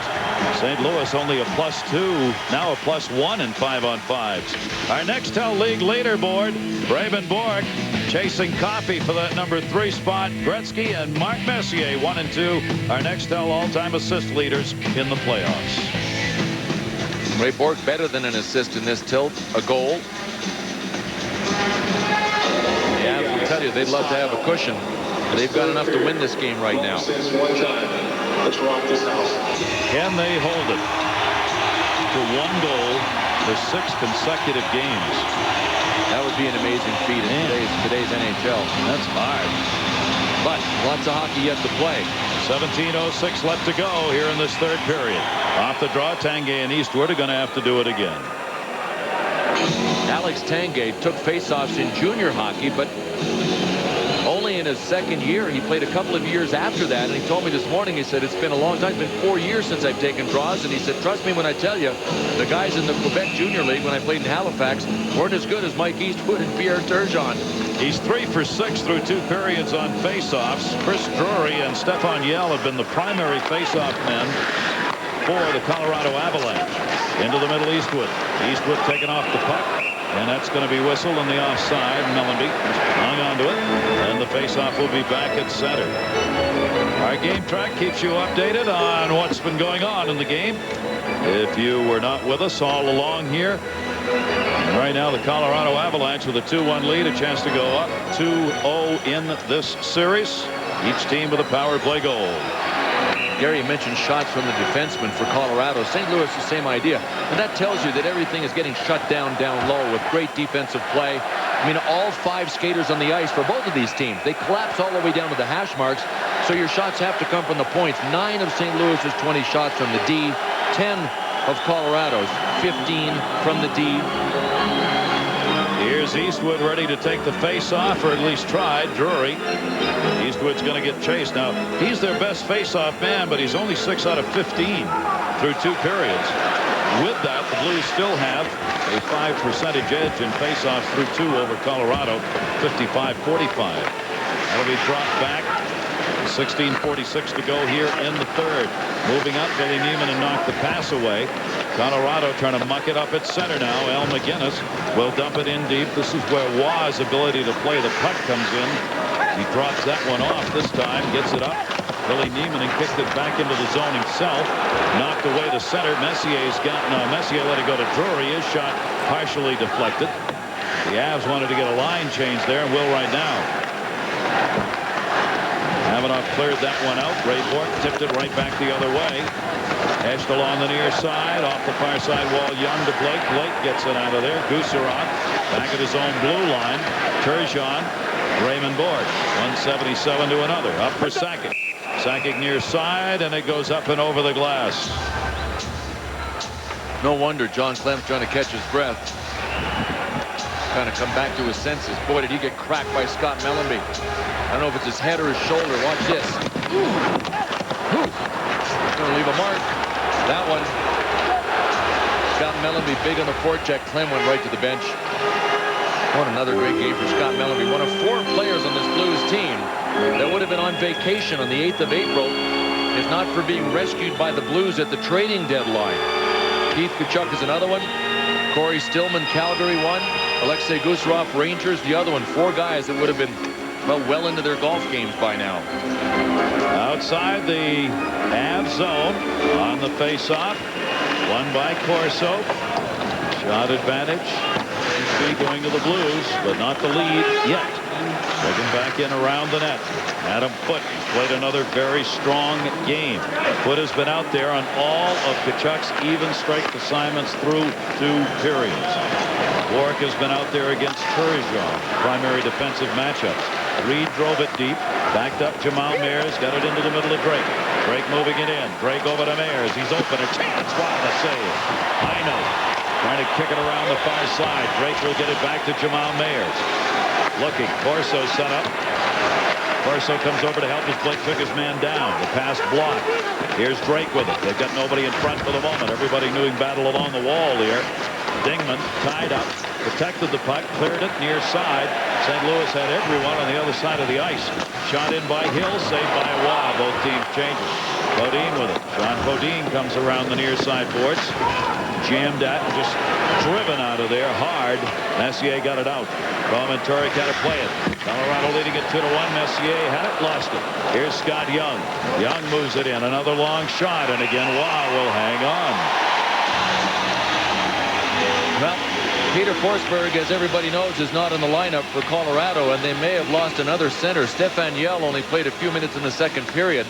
St. Louis only a +2, now a +1 in 5-on-5s. Our Nextel League leaderboard, Braven Bourque chasing Coffey for that number 3 spot. Gretzky and Mark Messier, 1 and 2, our Nextel all-time assist leaders in the playoffs. Ray Bourque better than an assist in this tilt, a goal. Yeah, we'll tell you, they'd love to have a cushion. They've got enough to win this game right now. Let's rock this house. Can they hold it to 1 goal for 6 consecutive games? That would be an amazing feat in today's NHL. That's hard. But lots of hockey yet to play. 17:06 left to go here in this third period. Off the draw, Tanguay and Eastwood are going to have to do it again. Alex Tanguay took faceoffs in junior hockey, but only in his second year. He played a couple of years after that, and he told me this morning, he said, it's been a long time. It's been 4 years since I've taken draws, and he said, trust me when I tell you, the guys in the Quebec Junior League, when I played in Halifax, weren't as good as Mike Eastwood and Pierre Turgeon. He's 3 for 6 through 2 periods on faceoffs. Chris Drury and Stefan Yell have been the primary faceoff men for the Colorado Avalanche. Into the middle, Eastwood. Eastwood taking off the puck, and that's going to be whistled on the offside. Mellenby hung on to it, and the faceoff will be back at center. Our game track keeps you updated on what's been going on in the game. If you were not with us all along here, right now the Colorado Avalanche with a 2-1 lead, a chance to go up 2-0 in this series. Each team with a power play goal. Gary mentioned shots from the defenseman for Colorado. St. Louis, the same idea. And that tells you that everything is getting shut down low with great defensive play. I mean, all 5 skaters on the ice for both of these teams. They collapse all the way down to the hash marks. So your shots have to come from the points. 9 of St. Louis's 20 shots from the D. 10 of Colorado's. 15 from the D. Here's Eastwood ready to take the face-off, or at least try. Drury. Eastwood's going to get chased. Now, he's their best face-off man, but he's only 6 out of 15 through 2 periods. With that, the Blues still have a 5 percentage edge in face-offs through 2 over Colorado, 55-45. That'll be dropped back. 16:46 to go here in the third. Moving up, Billy Neiman and knocked the pass away. Colorado trying to muck it up at center now. Al McGinnis will dump it in deep. This is where Waugh's ability to play the puck comes in. He drops that one off this time, gets it up. Billy Neiman and kicked it back into the zone himself. Knocked away to center. Messier's got Messier let it go to Drury. His shot partially deflected. The Avs wanted to get a line change there and will right now. Kavanaugh cleared that one out. Ray Bourque tipped it right back the other way. Eshed along the near side, off the far side wall, Young to Blake. Blake gets it out of there. Goussarov back at his own blue line. Turgeon, Raymond Bourque. 177 to another. Up for Sakic. Sakic near side, and it goes up and over the glass. No wonder John Clem's trying to catch his breath. Kind of come back to his senses. Boy, did he get cracked by Scott Mellenby. I don't know if it's his head or his shoulder. Watch this. Going to leave a mark. That one. Scott Mellenby big on the forecheck. Clem went right to the bench. What another great game for Scott Mellenby. One of 4 players on this Blues team that would have been on vacation on the 8th of April if not for being rescued by the Blues at the trading deadline. Keith Tkachuk is another one. Corey Stillman, Calgary, one. Alexei Goussarov, Rangers, the other one. 4 guys that would have been well into their golf games by now. Outside the Avs zone on the face-off. Won by Corso. Shot advantage. Speed going to the Blues, but not the lead yet. Taken back in around the net. Adam Foote played another very strong game. Foote has been out there on all of Tkachuk's even strike assignments through 2 periods. Bourque has been out there against Turgeon, primary defensive matchups. Reed drove it deep, backed up Jamal Mayers, got it into the middle of Drake. Drake moving it in. Drake over to Mayers. He's open. A chance. Wow, the save. High note. Trying to kick it around the far side. Drake will get it back to Jamal Mayers. Looking. Corso set up. Corso comes over to help as Blake took his man down. The pass blocked. Here's Drake with it. They've got nobody in front for the moment. Everybody doing battle along the wall here. Dingman tied up, protected the puck, cleared it near side. St. Louis had everyone on the other side of the ice. Shot in by Hill, saved by Waugh. Both teams changing. Bodine with it. John Bodine comes around the near side boards. Jammed at and just driven out of there hard. Messier got it out. Bowman Turek had to play it. Colorado leading it 2-1. Messier had it, lost it. Here's Scott Young. Young moves it in. Another long shot, and again Waugh will hang on. Well, Peter Forsberg, as everybody knows, is not in the lineup for Colorado, and they may have lost another center. Stefan Yell only played a few minutes in the second period.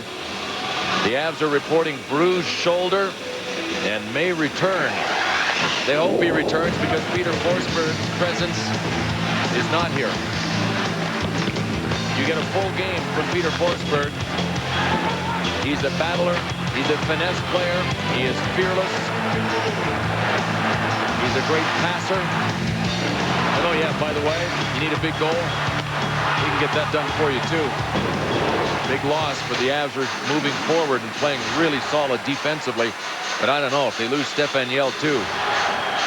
The Avs are reporting bruised shoulder and may return. They hope he returns because Peter Forsberg's presence is not here. You get a full game from Peter Forsberg. He's a battler. He's a finesse player. He is fearless. He's a great passer. And oh yeah, by the way, you need a big goal. He can get that done for you too. Big loss for the Avs are moving forward and playing really solid defensively. But I don't know if they lose Stefan Yell too.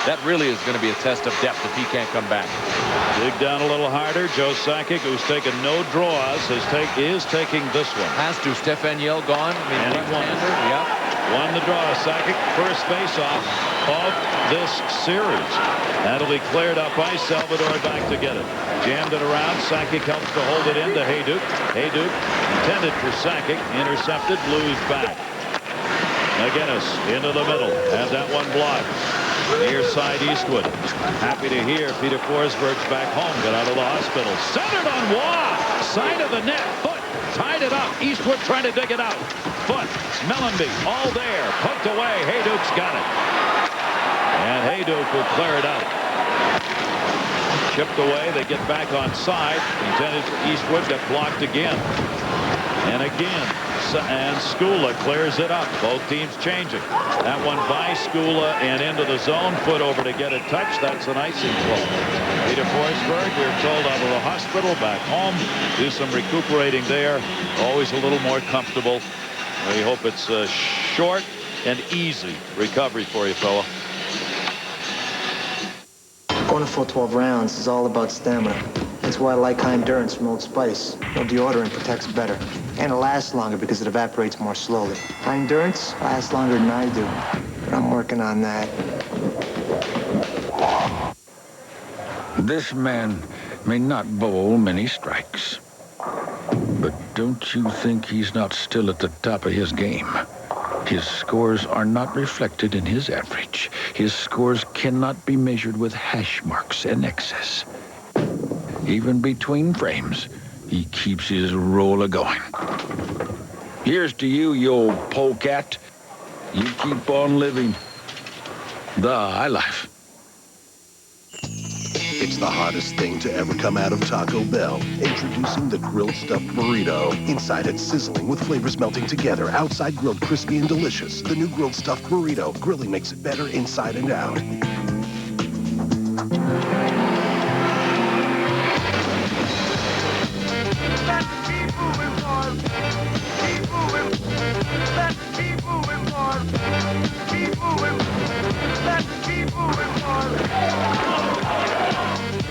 That really is going to be a test of depth if he can't come back. Dig down a little harder. Joe Sakic, who's taken no draws, is taking this one. Has to. Stefan Yell gone. I mean, and he won. Yep. Won the draw. Sakic, first face-off of this series. That'll be cleared up by Salvador back to get it. Jammed it around. Sakic helps to hold it into Hayduk. Hayduk intended for Sakic. Intercepted. Blues back. McGinnis into the middle. Had that one blocked. Near side Eastwood. Happy to hear Peter Forsberg's back home. Got out of the hospital. Centered on Waugh. Side of the net. Foot. Tied it up. Eastwood trying to dig it out. Foot. Mellenby all there. Poked away. Hayduk's got it. And Hayduk will clear it out. Chipped away. They get back on side. Intended for Eastwood. Got blocked again. And again. And Skula clears it up. Both teams changing. That one by Skula and into the zone. Foot over to get a touch. That's an icing call. Peter Forsberg, we're told, out of the hospital, back home. Do some recuperating there. Always a little more comfortable. We hope it's a short and easy recovery for you, fella. Going a full 12 rounds is all about stamina. That's why I like High Endurance from Old Spice. No deodorant protects better. And it lasts longer because it evaporates more slowly. High Endurance lasts longer than I do. But I'm working on that. This man may not bowl many strikes. But don't you think he's not still at the top of his game? His scores are not reflected in his average. His scores cannot be measured with hash marks and X's. Even between frames, he keeps his roller going. Here's to you, you old polecat. You keep on living the high life. It's the hottest thing to ever come out of Taco Bell. Introducing the grilled stuffed burrito. Inside it's sizzling with flavors melting together. Outside grilled crispy and delicious. The new grilled stuffed burrito. Grilling makes it better inside and out.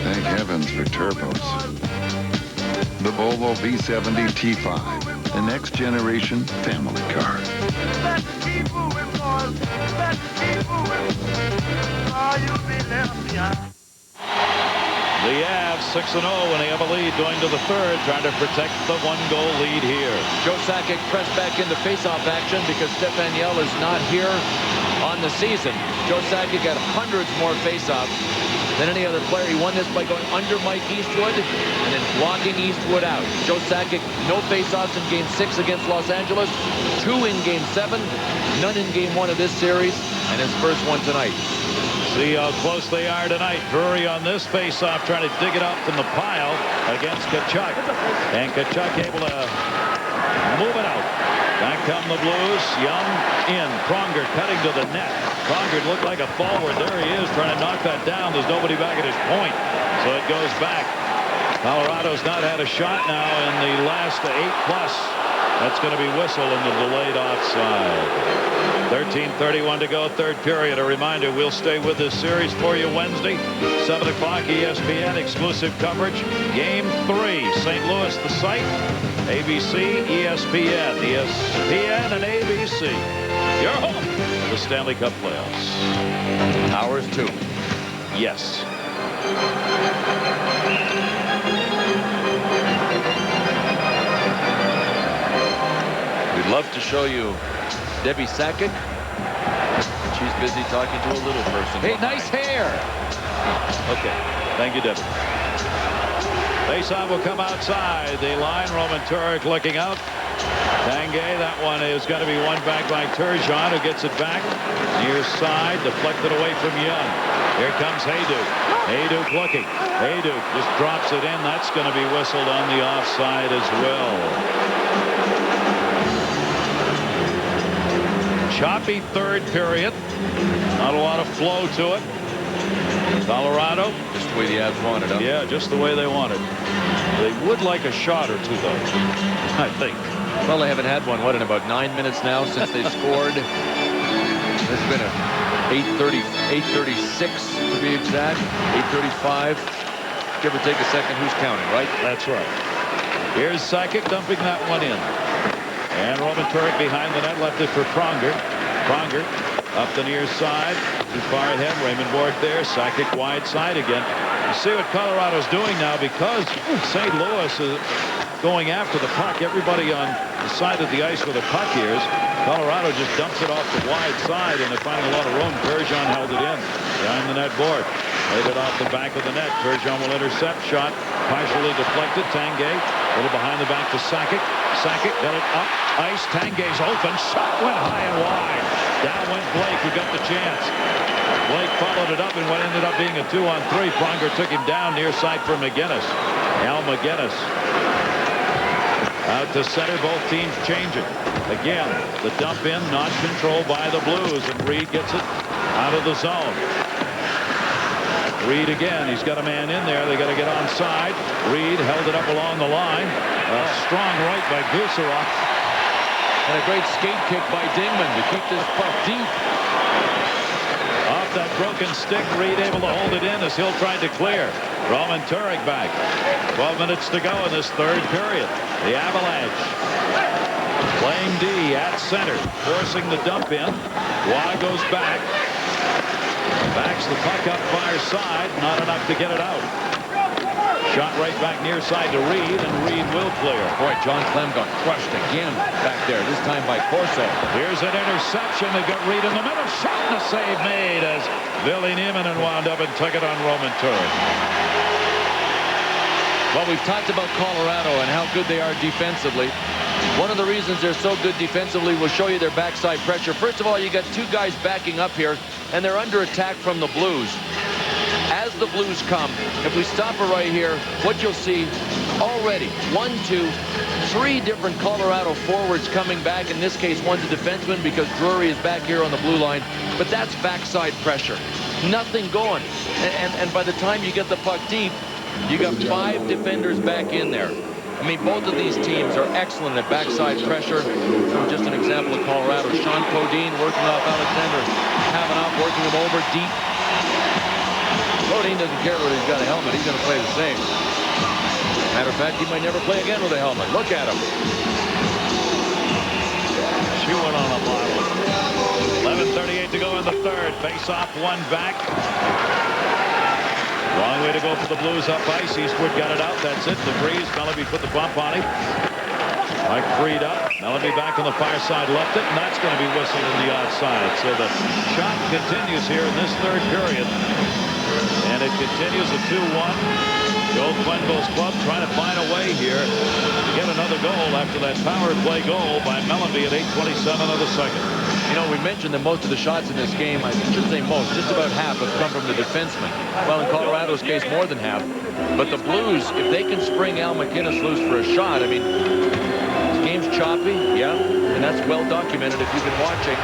Thank heavens for turbos. The Volvo V70 T5, the next generation family car. The Avs 6-0 when they have a lead going to the third, trying to protect the one-goal lead here. Joe Sakic pressed back into face-off action because Stefan Yell is not here on the season. Joe Sakic had hundreds more face-offs than any other player. He won this by going under Mike Eastwood and then blocking Eastwood out. Joe Sakic, no face-offs in Game 6 against Los Angeles, 2 in Game 7, none in Game 1 of this series, and his first one tonight. See how close they are tonight. Drury on this face-off trying to dig it out from the pile against Tkachuk. And Tkachuk able to move it out. Back come the Blues. Young in. Pronger cutting to the net. Pronger looked like a forward. There he is trying to knock that down. There's nobody back at his point. So it goes back. Colorado's not had a shot now in the last 8+. That's going to be whistled in the delayed offside. 13:31 to go, third period. A reminder, we'll stay with this series for you Wednesday, 7 o'clock, ESPN, exclusive coverage. Game 3, St. Louis, the site, ABC, ESPN. ESPN and ABC. You're home for the Stanley Cup playoffs. Ours, too. Yes. We'd love to show you Debbie Sakic. She's busy talking to a little person. Hey, nice hair. Okay. Thank you, Debbie. Faceoff will come outside the line. Roman Turek looking out. Tanguay, that one is going to be won back by Turgeon, who gets it back. Near side, deflected away from Young. Here comes Hayduk. Hayduk looking. Hayduk just drops it in. That's going to be whistled on the offside as well. Choppy third period. Not a lot of flow to it. Colorado. Just the way the Avs wanted, huh? Yeah, just the way they wanted. They would like a shot or two, though, I think. Well, they haven't had one, what, in about 9 minutes now since they scored. It's been a 8:36 to be exact. 8:35. Give or take a second. Who's counting, right? That's right. Here's Sakic dumping that one in. And Roman Turek behind the net, left it for Pronger. Pronger up the near side. Too far ahead. Raymond Bourque there. Sakic wide side again. You see what Colorado's doing now because St. Louis is going after the puck. Everybody on the side of the ice where the puck is. Colorado just dumps it off the wide side, and they're finding a lot of room. Turgeon held it in behind the net board. Laid it off the back of the net. Turgeon will intercept. Shot partially deflected. Tanguay a little behind the back to Sakic. Sakic got it up ice. Tanguay's open. Shot went high and wide. Down went Blake, who got the chance. Blake followed it up, and what ended up being a 2-on-3. Pronger took him down near side for McGinnis. Al McGinnis out to center. Both teams changing. Again, the dump in, not controlled by the Blues, and Reed gets it out of the zone. Reed again. He's got a man in there. They got to get onside. Reed held it up along the line. A strong right by Gusarov. And a great skate kick by Dingman to keep this puck deep. Off that broken stick, Reed able to hold it in as Hill tried to clear. Roman Turek back. 12 minutes to go in this third period. The Avalanche playing D at center, forcing the dump in. Waugh goes back. Backs the puck up far side. Not enough to get it out. Shot right back near side to Reed, and Reed will clear. Boy, John Clem got crushed again back there, this time by Corso. Here's an interception. They got Reed in the middle. Shot and a save made as Billy Nieminen wound up and took it on Roman Turek. Well, we've talked about Colorado and how good they are defensively. One of the reasons they're so good defensively, we'll show you their backside pressure. First of all, you got two guys backing up here, and they're under attack from the Blues. As the Blues come, if we stop it right here, what you'll see already, 1, 2, 3 different Colorado forwards coming back. In this case, one's a defenseman because Drury is back here on the blue line. But that's backside pressure. Nothing going. And by the time you get the puck deep, you got 5 defenders back in there. I mean, both of these teams are excellent at backside pressure. Just an example of Colorado. Sean Podine working off Alexander Kavanaugh, working him over deep. Podine doesn't care whether he's got a helmet. He's going to play the same. Matter of fact, he might never play again with a helmet. Look at him. Chewing on a bottle. 11:38 to go in the third. Face off, one back. Long way to go for the Blues up ice. Eastwood got it out. That's it. The breeze. Melleby put the bump on him. Mike freed up. Melleby back on the far side. Left it. And that's going to be whistled in the outside. So the shot continues here in this third period. And it continues a 2-1. Joe Quenneville's club trying to find a way here to get another goal after that power play goal by Melleby at 8:27 of the second. You know, we mentioned that most of the shots in this game, I shouldn't say most, just about half have come from the defenseman. Well, in Colorado's case, more than half. But the Blues, if they can spring Al McInnes loose for a shot, I mean, this game's choppy, yeah, and that's well documented if you've been watching.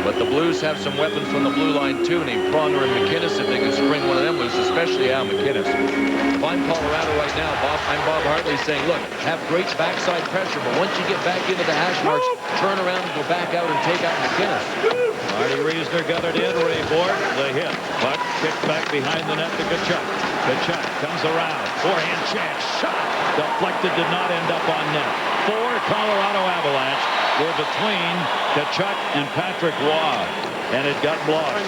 But the Blues have some weapons from the blue line, too, named Pronger and McInnes, if they can spring one of them loose, especially Al McInnes. If I'm Colorado right now, I'm Bob Hartley saying, look, have great backside pressure, but once you get back into the hash marks, turn around and go back out and take out McInnes. Marty Reisner gathered in. Ray Borg, the hit. Puck kicked back behind the net to Tkachuk. Tkachuk comes around. Forehand chance. Shot. Deflected, did not end up on net. 4 Colorado Avalanche were between Tkachuk and Patrick Waugh, and it got blocked.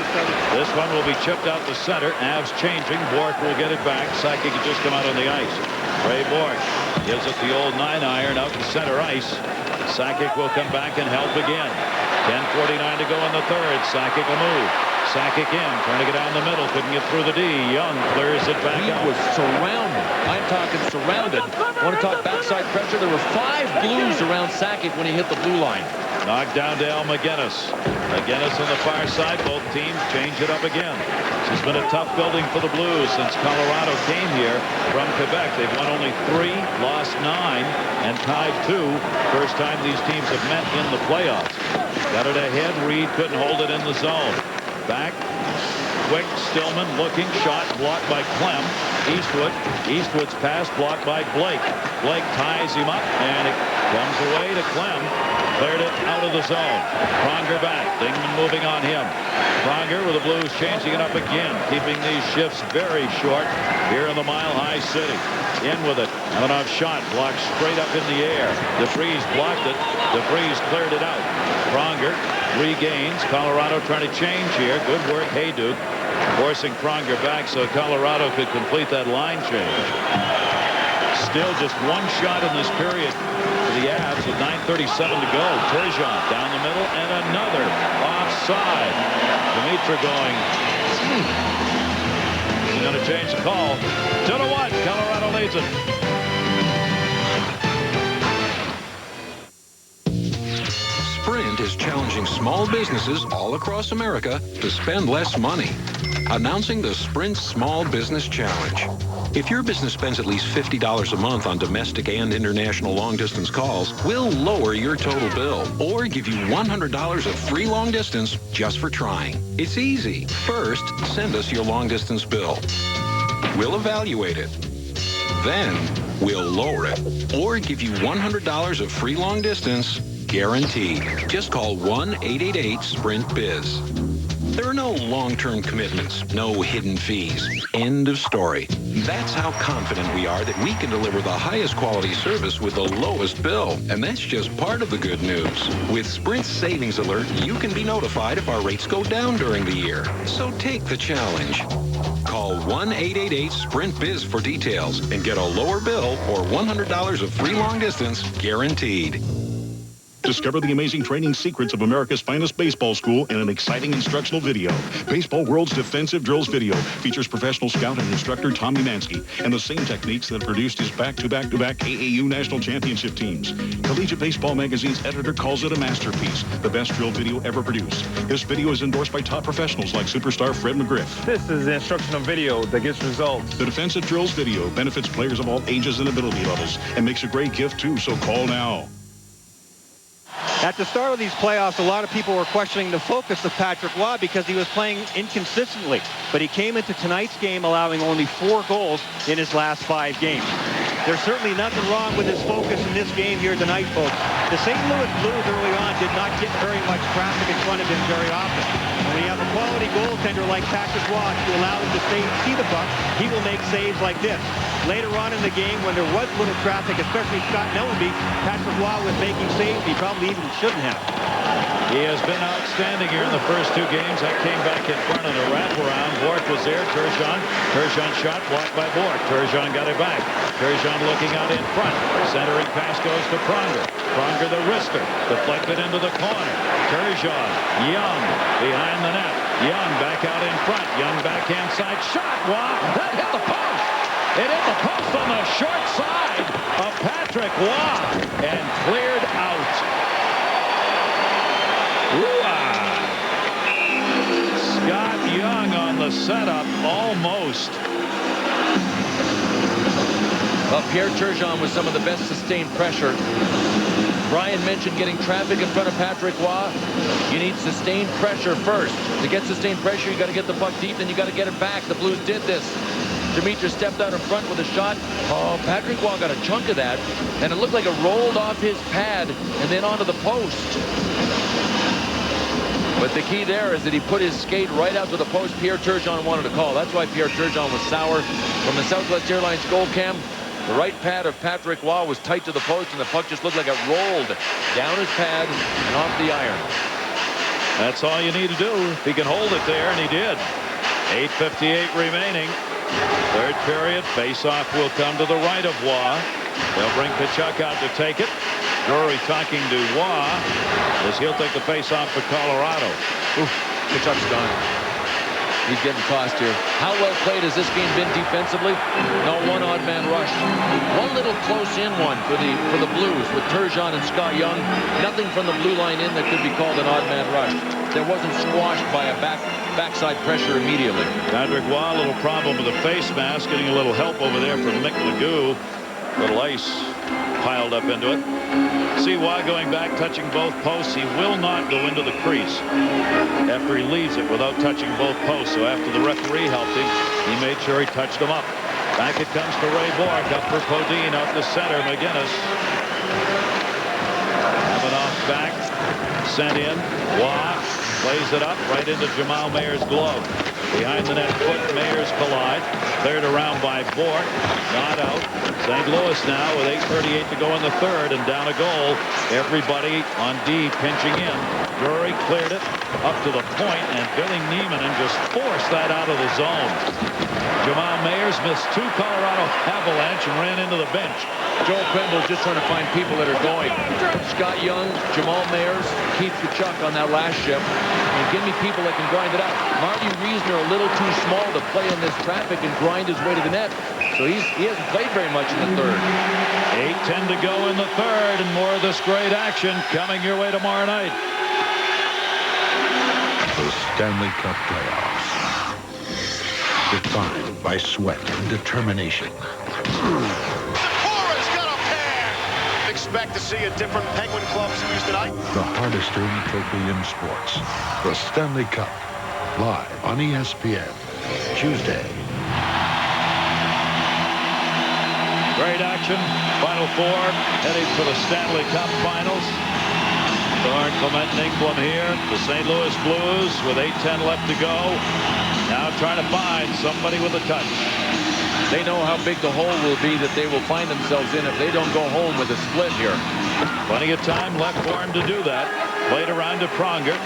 This one will be chipped out to center. Avs changing. Bourque will get it back. Sakic can just come out on the ice. Ray Bourque gives it the old 9-iron out to center ice. Sakic will come back and help again. 10:49 to go in the third. Sakic will move. Sakic in, turning it down the middle. Couldn't get through the D. Young clears it back out. He was surrounded. I'm talking surrounded. Want to talk backside pressure? There were 5 Blues around Sakic when he hit the blue line. Knocked down to Al McGinnis. McGinnis on the far side. Both teams change it up again. This has been a tough building for the Blues since Colorado came here from Quebec. They've won only 3, lost 9, and tied 2. First time these teams have met in the playoffs. Got it ahead. Reed couldn't hold it in the zone. Back. Quick. Stillman looking. Shot blocked by Clem. Eastwood. Eastwood's pass blocked by Blake. Blake ties him up, and it comes away to Clem. Cleared it out of the zone. Pronger back. Dingman moving on him. Pronger with the Blues changing it up again, keeping these shifts very short here in the Mile High City. In with it. Ivanov shot blocked straight up in the air. DeVries blocked it. DeVries cleared it out. Pronger regains. Colorado trying to change here. Good work, Hayduke, forcing Pronger back so Colorado could complete that line change. Still just 1 shot in this period for the Avs with 9:37 to go. Turgeon down the middle and another offside. Dimitra going. He's going to change the call. 2-1. Colorado leads it. Sprint is challenging small businesses all across America to spend less money. Announcing the Sprint Small Business Challenge. If your business spends at least $50 a month on domestic and international long-distance calls, we'll lower your total bill or give you $100 of free long distance just for trying. It's easy. First, send us your long-distance bill. We'll evaluate it. Then, we'll lower it or give you $100 of free long distance guaranteed. Just call 1-888-SPRINT-BIZ. There are no long-term commitments, no hidden fees. End of story. That's how confident we are that we can deliver the highest quality service with the lowest bill. And that's just part of the good news. With Sprint's Savings Alert, you can be notified if our rates go down during the year. So take the challenge. Call 1-888-SPRINT-BIZ for details and get a lower bill or $100 of free long distance guaranteed. Discover the amazing training secrets of America's finest baseball school in an exciting instructional video. Baseball World's Defensive Drills video features professional scout and instructor Tom Umansky and the same techniques that produced his back-to-back-to-back AAU national championship teams. Collegiate Baseball Magazine's editor calls it a masterpiece, the best drill video ever produced. This video is endorsed by top professionals like superstar Fred McGriff. This is an instructional video that gets results. The Defensive Drills video benefits players of all ages and ability levels and makes a great gift too, so call now. At the start of these playoffs, a lot of people were questioning the focus of Patrick Roy because he was playing inconsistently. But he came into tonight's game allowing only 4 goals in his last 5 games. There's certainly nothing wrong with his focus in this game here tonight, folks. The St. Louis Blues early on did not get very much traffic in front of him very often. And when you have a quality goaltender like Patrick Roy to allow him to see the puck, he will make saves like this. Later on in the game, when there was little traffic, especially Scott Mellenby, Patrick Roy was making saves he probably even shouldn't have. He has been outstanding here in the first 2 games. That came back in front in a wraparound. Bork was there. Turgeon shot blocked by Bork. Turgeon got it back. Turgeon looking out in front. Centering pass goes to Pronger. Pronger the wrister. Deflected into the corner. Turgeon. Young behind the net. Young back out in front. Young backhand side shot. Wow, that hit the post. It hit the post on the short side of Patrick Roy and cleared out. Scott Young on the setup, almost. Well, Pierre Turgeon with some of the best sustained pressure. Brian mentioned getting traffic in front of Patrick Roy. You need sustained pressure first. To get sustained pressure, you got to get the puck deep, then you got to get it back. The Blues did this. Dimitra stepped out in front with a shot. Oh, Patrick Roy got a chunk of that, and it looked like it rolled off his pad and then onto the post. But the key there is that he put his skate right out to the post Pierre Turgeon wanted to call. That's why Pierre Turgeon was sour. From the Southwest Airlines goal cam, the right pad of Patrick Roy was tight to the post, and the puck just looked like it rolled down his pad and off the iron. That's all you need to do. He can hold it there, and he did. 8:58 remaining. Third period. Face-off will come to the right of Roy. They'll bring Kachuk out to take it. Drury talking to Waugh as he'll take the face-off for Colorado. Kachuk's gone. He's getting tossed here. How well played has this game been defensively? No, one odd man rush. One little close-in one for the Blues with Turgeon and Scott Young. Nothing from the blue line in that could be called an odd man rush. That wasn't squashed by a backside pressure immediately. Patrick Waugh, a little problem with the face mask, getting a little help over there from Mick Magoo. Little ice piled up into it. See Waugh going back, touching both posts. He will not go into the crease after he leaves it without touching both posts. So after the referee helped him, he made sure he touched them up. Back it comes to Ray Bork, up for Podine, out the center. McGinnis. Kavanaugh back, sent in. Waugh plays it up right into Jamal Mayer's glove. Behind the net foot, Mayers collide. Cleared around by Bork. Not out. St. Louis now with 8:38 to go in the third and down a goal. Everybody on D pinching in. Drury cleared it up to the point, and Billy Niemanen just forced that out of the zone. Jamal Mayers missed 2 Colorado Avalanche and ran into the bench. Joel Quenneville's just trying to find people that are going. Scott Young, Jamal Mayers, Keith Kachuk on that last shift. And give me people that can grind it out. Marty Reisner a little too small to play in this traffic and grind his way to the net. So he hasn't played very much in the third. 8:10 to go in the third, and more of this great action coming your way tomorrow night. The Stanley Cup playoffs. Defined by sweat and determination. Expect to see a different Penguin Club series tonight. The hardest earned trophy in sports. The Stanley Cup. Live on ESPN. Tuesday. Great action. Final four heading for the Stanley Cup Finals. Thorne, Clement, and Ingblom here. The St. Louis Blues with 8:10 left to go. Now trying to find somebody with a touch. They know how big the hole will be that they will find themselves in if they don't go home with a split here. Plenty of time left for him to do that. Played around to Pronger.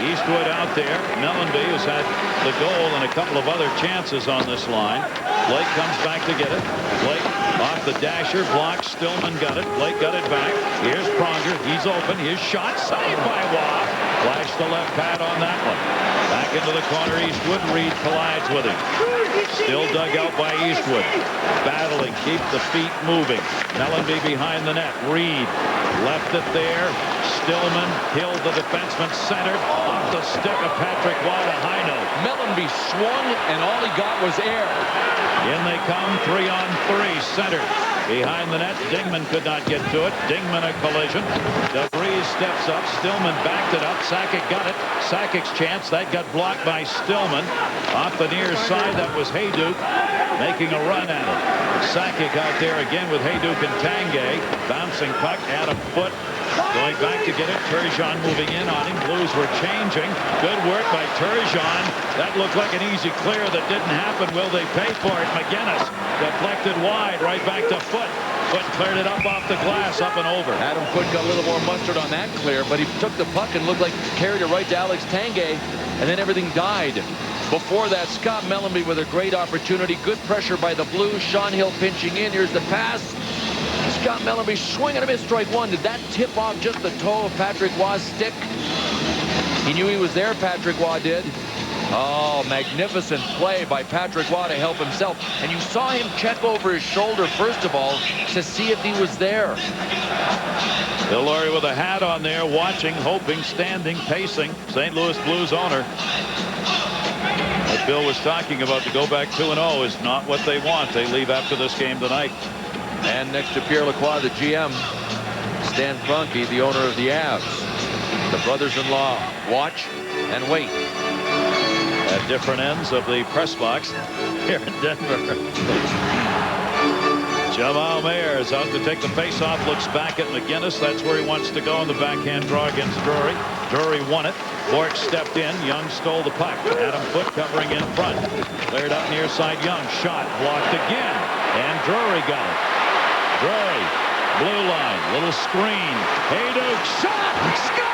Eastwood out there. Mellenby has had the goal and a couple of other chances on this line. Blake comes back to get it. Blake off the dasher. Block. Stillman got it. Blake got it back. Here's Pronger. He's open. His shot saved by Waugh. Flash the left pad on that one. Back into the corner. Eastwood. Reed collides with him. Still dug out by Eastwood. Battling. Keep the feet moving. Mellenby behind the net. Reed left it there. Stillman killed the defenseman, centered off the stick of Patrick Waugh to Heino. Mellenby swung, and all he got was air. In they come, 3-on-3, centered. Behind the net, Dingman could not get to it. Dingman a collision. DeVries steps up. Stillman backed it up. Sakic got it. Sakic's chance. That got blocked by Stillman. Off the near side, that was Hayduk making a run at it. Sakic out there again with Hayduk and Tanguay. Bouncing puck, Adam Foote going back to get it. Turgeon moving in on him. Blues were changing. Good work by Turgeon. That looked like an easy clear that didn't happen. Will they pay for it? McGinnis deflected wide, right back to Foote. Foote cleared it up off the glass, up and over. Adam Foote got a little more mustard on that clear, but he took the puck and looked like carried it right to Alex Tanguay, and then everything died. Before that, Scott Mellenby with a great opportunity. Good pressure by the Blues. Sean Hill pinching in. Here's the pass. Scott Mellenby swinging a miss, strike one. Did that tip off just the toe of Patrick Waugh's stick? He knew he was there, Patrick Waugh did. Oh, magnificent play by Patrick Waugh to help himself. And you saw him check over his shoulder, first of all, to see if he was there. Bill Laurie with a hat on there, watching, hoping, standing, pacing. St. Louis Blues owner. What Bill was talking about, to go back 2-0 is not what they want. They leave after this game tonight. And next to Pierre Lacroix, the GM, Stan Kroenke, the owner of the Avs. The brothers-in-law watch and wait. At different ends of the press box here in Denver. Jamal Mayers out to take the face-off, looks back at McGinnis. That's where he wants to go on the backhand draw against Drury. Drury won it. Bork stepped in. Young stole the puck. Adam Foote covering in front. Cleared up near side. Young shot blocked again. And Drury got it. Drury, blue line, little screen. Hayduk shot. Score!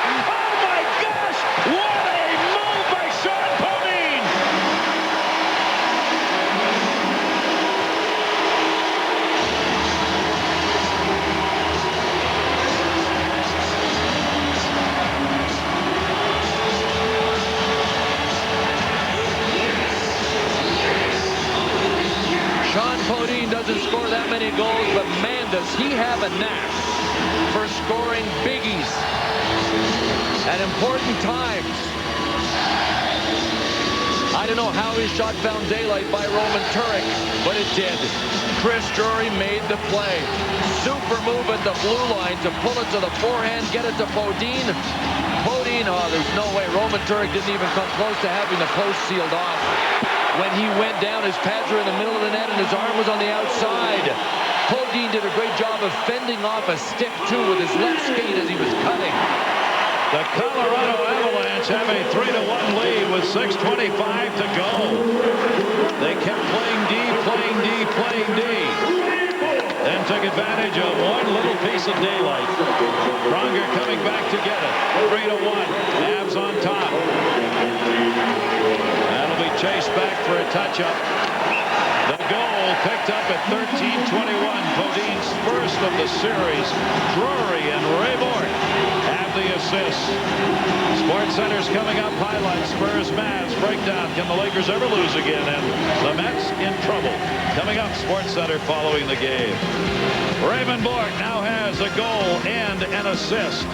Oh my gosh! What a move by Sean Podine! have a knack for scoring biggies at important times. I don't know how his shot found daylight by Roman Turek, but it did. Chris Drury made the play. Super move at the blue line to pull it to the forehand, get it to Bodine. Bodine, oh, there's no way. Roman Turek didn't even come close to having the post sealed off. When he went down, his pads were in the middle of the net and his arm was on the outside. Bodine did a great job of fending off a stick, too, with his left skate as he was cutting. The Colorado Avalanche have a 3-1 lead with 6:25 to go. They kept playing D, playing D, playing D. Then took advantage of one little piece of daylight. Pronger coming back to get it. 3-1. Avs on top. That'll be chased back for a touch-up. The goal picked up at 13:21. Bodine's first of the series. Drury and Raybort have the assist. Sports Center's coming up. Highlights. Spurs Mavs breakdown. Can the Lakers ever lose again? And the Mets in trouble. Coming up. Sports Center following the game. Raymond Bourque now has a goal and an assist.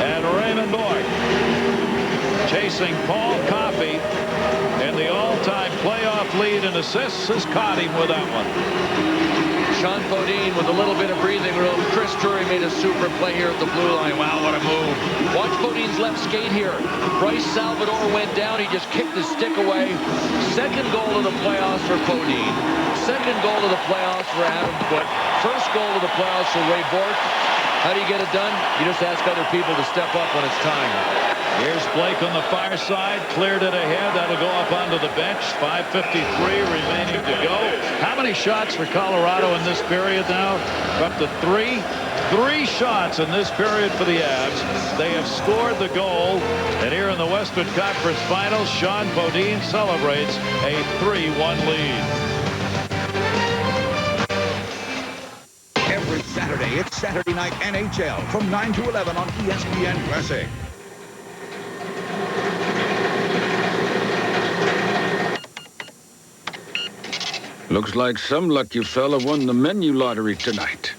And Raymond Bourque chasing Paul Coffey. And the all-time playoff lead in assists has caught him with that one. Sean Bodine with a little bit of breathing room. Chris Drury made a super play here at the blue line. Wow, what a move. Watch Bodine's left skate here. Bryce Salvador went down. He just kicked his stick away. Second goal of the playoffs for Bodine. Second goal of the playoffs for Adam Foote. First goal of the playoffs for Ray Bourque. How do you get it done? You just ask other people to step up when it's time. Here's Blake on the far side. Cleared it ahead. That'll go up onto the bench. 5:53 remaining to go. How many shots for Colorado in this period now? Up to three. 3 shots in this period for the Avs. They have scored the goal. And here in the Western Conference Finals, Sean Bodine celebrates a 3-1 lead. Every Saturday, it's Saturday Night NHL from 9 to 11 on ESPN Classic. Looks like some lucky fella won the menu lottery tonight.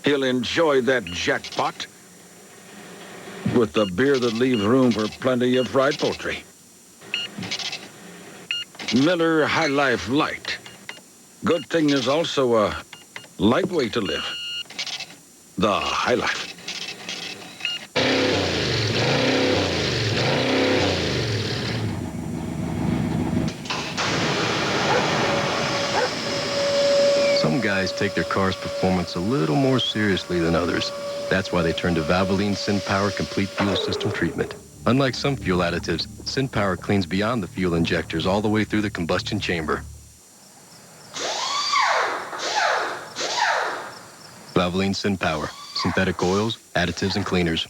He'll enjoy that jackpot with a beer that leaves room for plenty of fried poultry. Miller High Life Light. Good thing there's also a light way to live. The High Life. Some guys take their car's performance a little more seriously than others. That's why they turn to Valvoline SynPower Complete Fuel System Treatment. Unlike some fuel additives, SynPower cleans beyond the fuel injectors all the way through the combustion chamber. Valvoline SynPower. Synthetic oils, additives, and cleaners.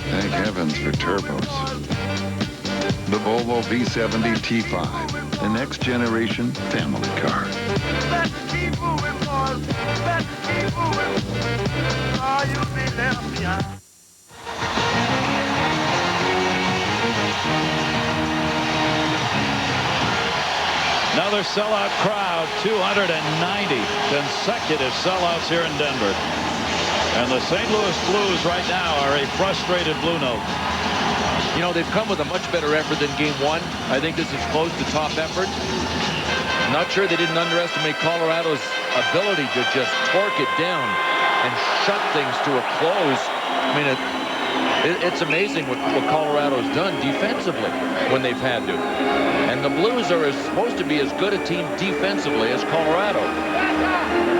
Thank heavens for turbos. The Volvo V70 T5, the next generation family car. Another sellout crowd, 290 consecutive sellouts here in Denver. And the St. Louis Blues right now are a frustrated Blue Note. You know, they've come with a much better effort than Game 1. I think this is close to top effort. I'm not sure they didn't underestimate Colorado's ability to just torque it down and shut things to a close. I mean, it's amazing what Colorado's done defensively when they've had to. And the Blues are supposed to be as good a team defensively as Colorado.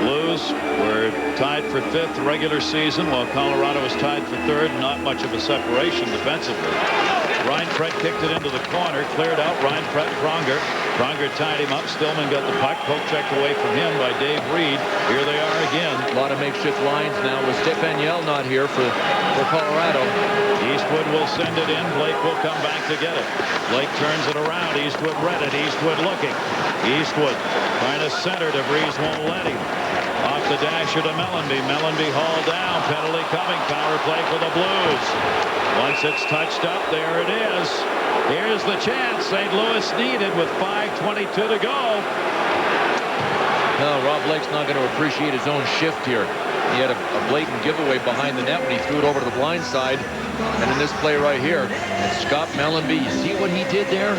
Blues were tied for 5th regular season, while Colorado was tied for 3rd. Not much of a separation defensively. Ryan Prett kicked it into the corner, cleared out. Ryan Prett, Pronger. Pronger tied him up. Stillman got the puck. Poke checked away from him by Dave Reed. Here they are again. A lot of makeshift lines now with Stefan Yell not here for Colorado. Eastwood will send it in. Blake will come back to get it. Blake turns it around. Eastwood read it. Eastwood looking. Eastwood Trying to center. DeVries won't let him. Off the dasher to Mellenby. Mellenby hauled down. Penalty coming. Power play for the Blues. Once it's touched up, there it is. Here's the chance St. Louis needed with 5:22 to go. No, Rob Blake's not going to appreciate his own shift here. He had a blatant giveaway behind the net when he threw it over to the blind side. And in this play right here, it's Scott Mellenby. You see what he did there?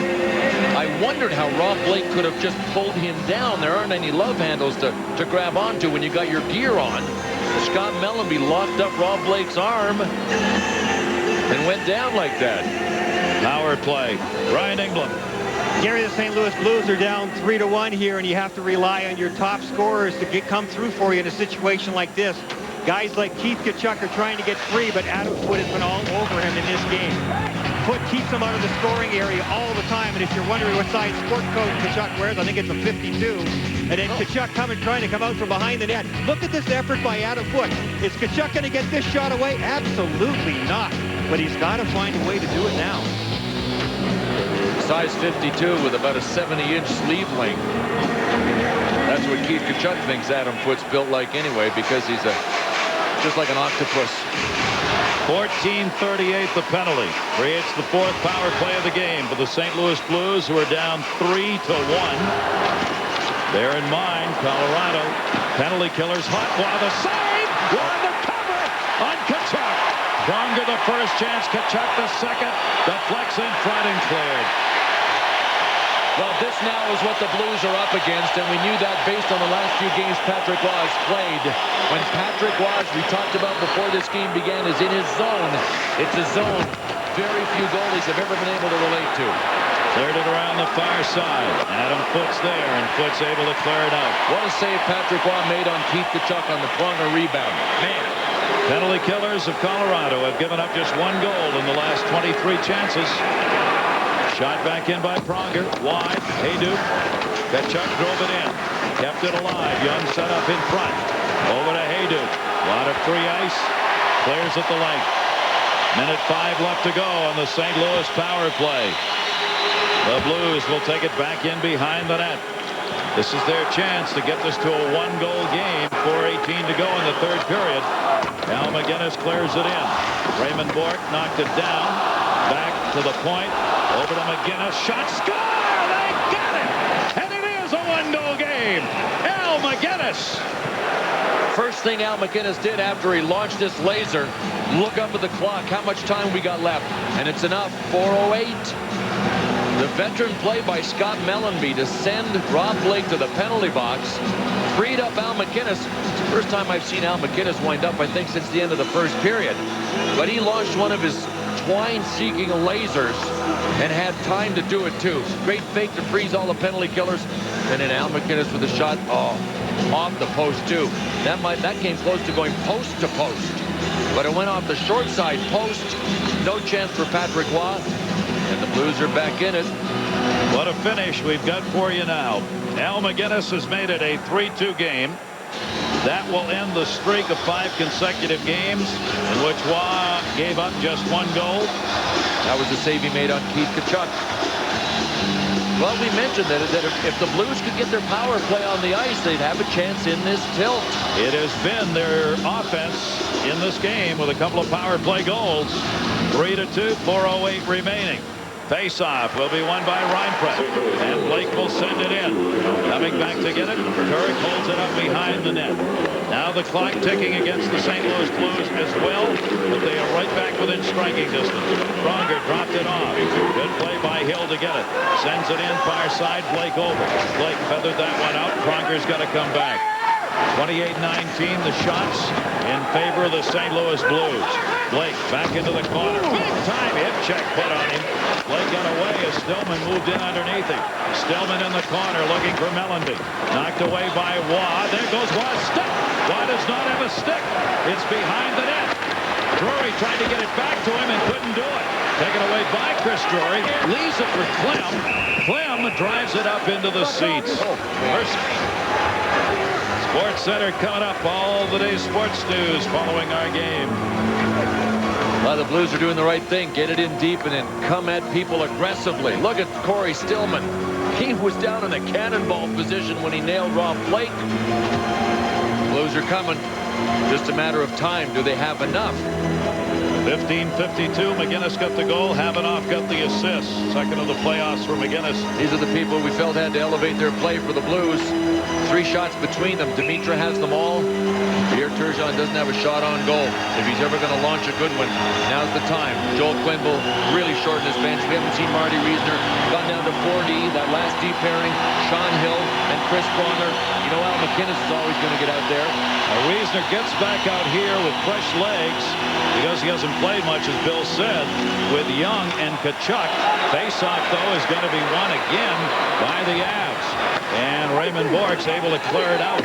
I wondered how Rob Blake could have just pulled him down. There aren't any love handles to grab onto when you got your gear on. Scott Mellenby locked up Rob Blake's arm and went down like that. Power play. Ryan England. Gary, the St. Louis Blues are down 3-1 here, and you have to rely on your top scorers to come through for you in a situation like this. Guys like Keith Tkachuk are trying to get free, but Adam Foote has been all over him in this game. Foote keeps him out of the scoring area all the time, and if you're wondering what size sport coat Tkachuk wears, I think it's a 52. And then Tkachuk trying to come out from behind the net. Look at this effort by Adam Foote. Is Tkachuk going to get this shot away? Absolutely not. But he's got to find a way to do it now. Size 52 with about a 70-inch sleeve length. That's what Keith Tkachuk thinks Adam Foote's built like anyway, because he's just like an octopus. 14:38 the penalty. Creates the fourth power play of the game for the St. Louis Blues, who are down 3-1. Bear in mind, Colorado penalty killers hot. While the save, on the cover on Tkachuk. Pronger the first chance, Tkachuk the second. Deflects in front and cleared. Well, this now is what the Blues are up against, and we knew that based on the last few games Patrick Roy has played. When Patrick Roy, we talked about before this game began, is in his zone. It's a zone very few goalies have ever been able to relate to. Cleared it around the far side. Adam Foote's there, and Foote's able to clear it out. What a save Patrick Roy made on Keith Tkachuk on the Pronger rebound. Man. Penalty killers of Colorado have given up just one goal in the last 23 chances. Shot back in by Pronger. Wide. Hayduk. Tkachuk drove it in. Kept it alive. Young set up in front. Over to Hayduk. Lot of free ice. Clears at the length. Minute 5 left to go on the St. Louis power play. The Blues will take it back in behind the net. This is their chance to get this to a one-goal game. 4:18 to go in the third period. Al McGinnis clears it in. Raymond Bourque knocked it down. Back to the point. Over to McGinnis. Shot. Score! They got it! And it is a one-goal game. Al McGinnis. First thing Al McGinnis did after he launched this laser, look up at the clock. How much time we got left? And it's enough. 4:08. The veteran play by Scott Mellenby to send Rob Blake to the penalty box. Freed up Al McGinnis. It's the first time I've seen Al McGinnis wind up, I think, since the end of the first period. But he launched one of his twine-seeking lasers and had time to do it, too. Great fake to freeze all the penalty killers. And then Al McGinnis with a shot, off the post, too. That came close to going post to post. But it went off the short side post. No chance for Patrick Roy. And the Blues are back in it. What a finish we've got for you now. Al McGinnis has made it a 3-2 game. That will end the streak of 5 consecutive games in which Roy gave up just one goal. That was the save he made on Keith Tkachuk. Well, we mentioned that if the Blues could get their power play on the ice, they'd have a chance in this tilt. It has been their offense in this game with a couple of power play goals. 3-2, 4:08 remaining. Face-off will be won by Reinfeld, and Blake will send it in. Coming back to get it, Turek holds it up behind the net. Now the clock ticking against the St. Louis Blues as well, but they are right back within striking distance. Pronger dropped it off. Good play by Hill to get it. Sends it in, far side, Blake over. Blake feathered that one out. Pronger's got to come back. 28-19 the shots in favor of the St. Louis Blues. Blake back into the corner. Big time hip check put on him. Blake got away as Stillman moved in underneath him. Stillman in the corner looking for Mellenby. Knocked away by Waugh. There goes Waugh's stick. Waugh does not have a stick. It's behind the net. Drury tried to get it back to him and couldn't do it. Taken away by Chris Drury. Leaves it for Clem. Clem drives it up into the seats. Mercy. Sports Center coming up. All the day's sports news following our game. Well, the Blues are doing the right thing. Get it in deep and then come at people aggressively. Look at Corey Stillman. He was down in a cannonball position when he nailed Rob Blake. Blues are coming. Just a matter of time. Do they have enough? 15:52. McGinnis got the goal. Havanoff got the assist. Second of the playoffs for McGinnis. These are the people we felt had to elevate their play for the Blues. 3 shots between them. Dimitra has them all. Pierre Turgeon doesn't have a shot on goal. If he's ever going to launch a good one, now's the time. Joel Quinn will really shorten his bench. We haven't seen Marty Reisner. Gone down to 4D. That last D pairing, Sean Hill and Chris Pronger. You know, Al McInnes is always going to get out there. Reisner gets back out here with fresh legs because he hasn't played much, as Bill said, with Young and Tkachuk. Face-off, though, is going to be won again by the Avs. And Raymond Bourque's able to clear it out.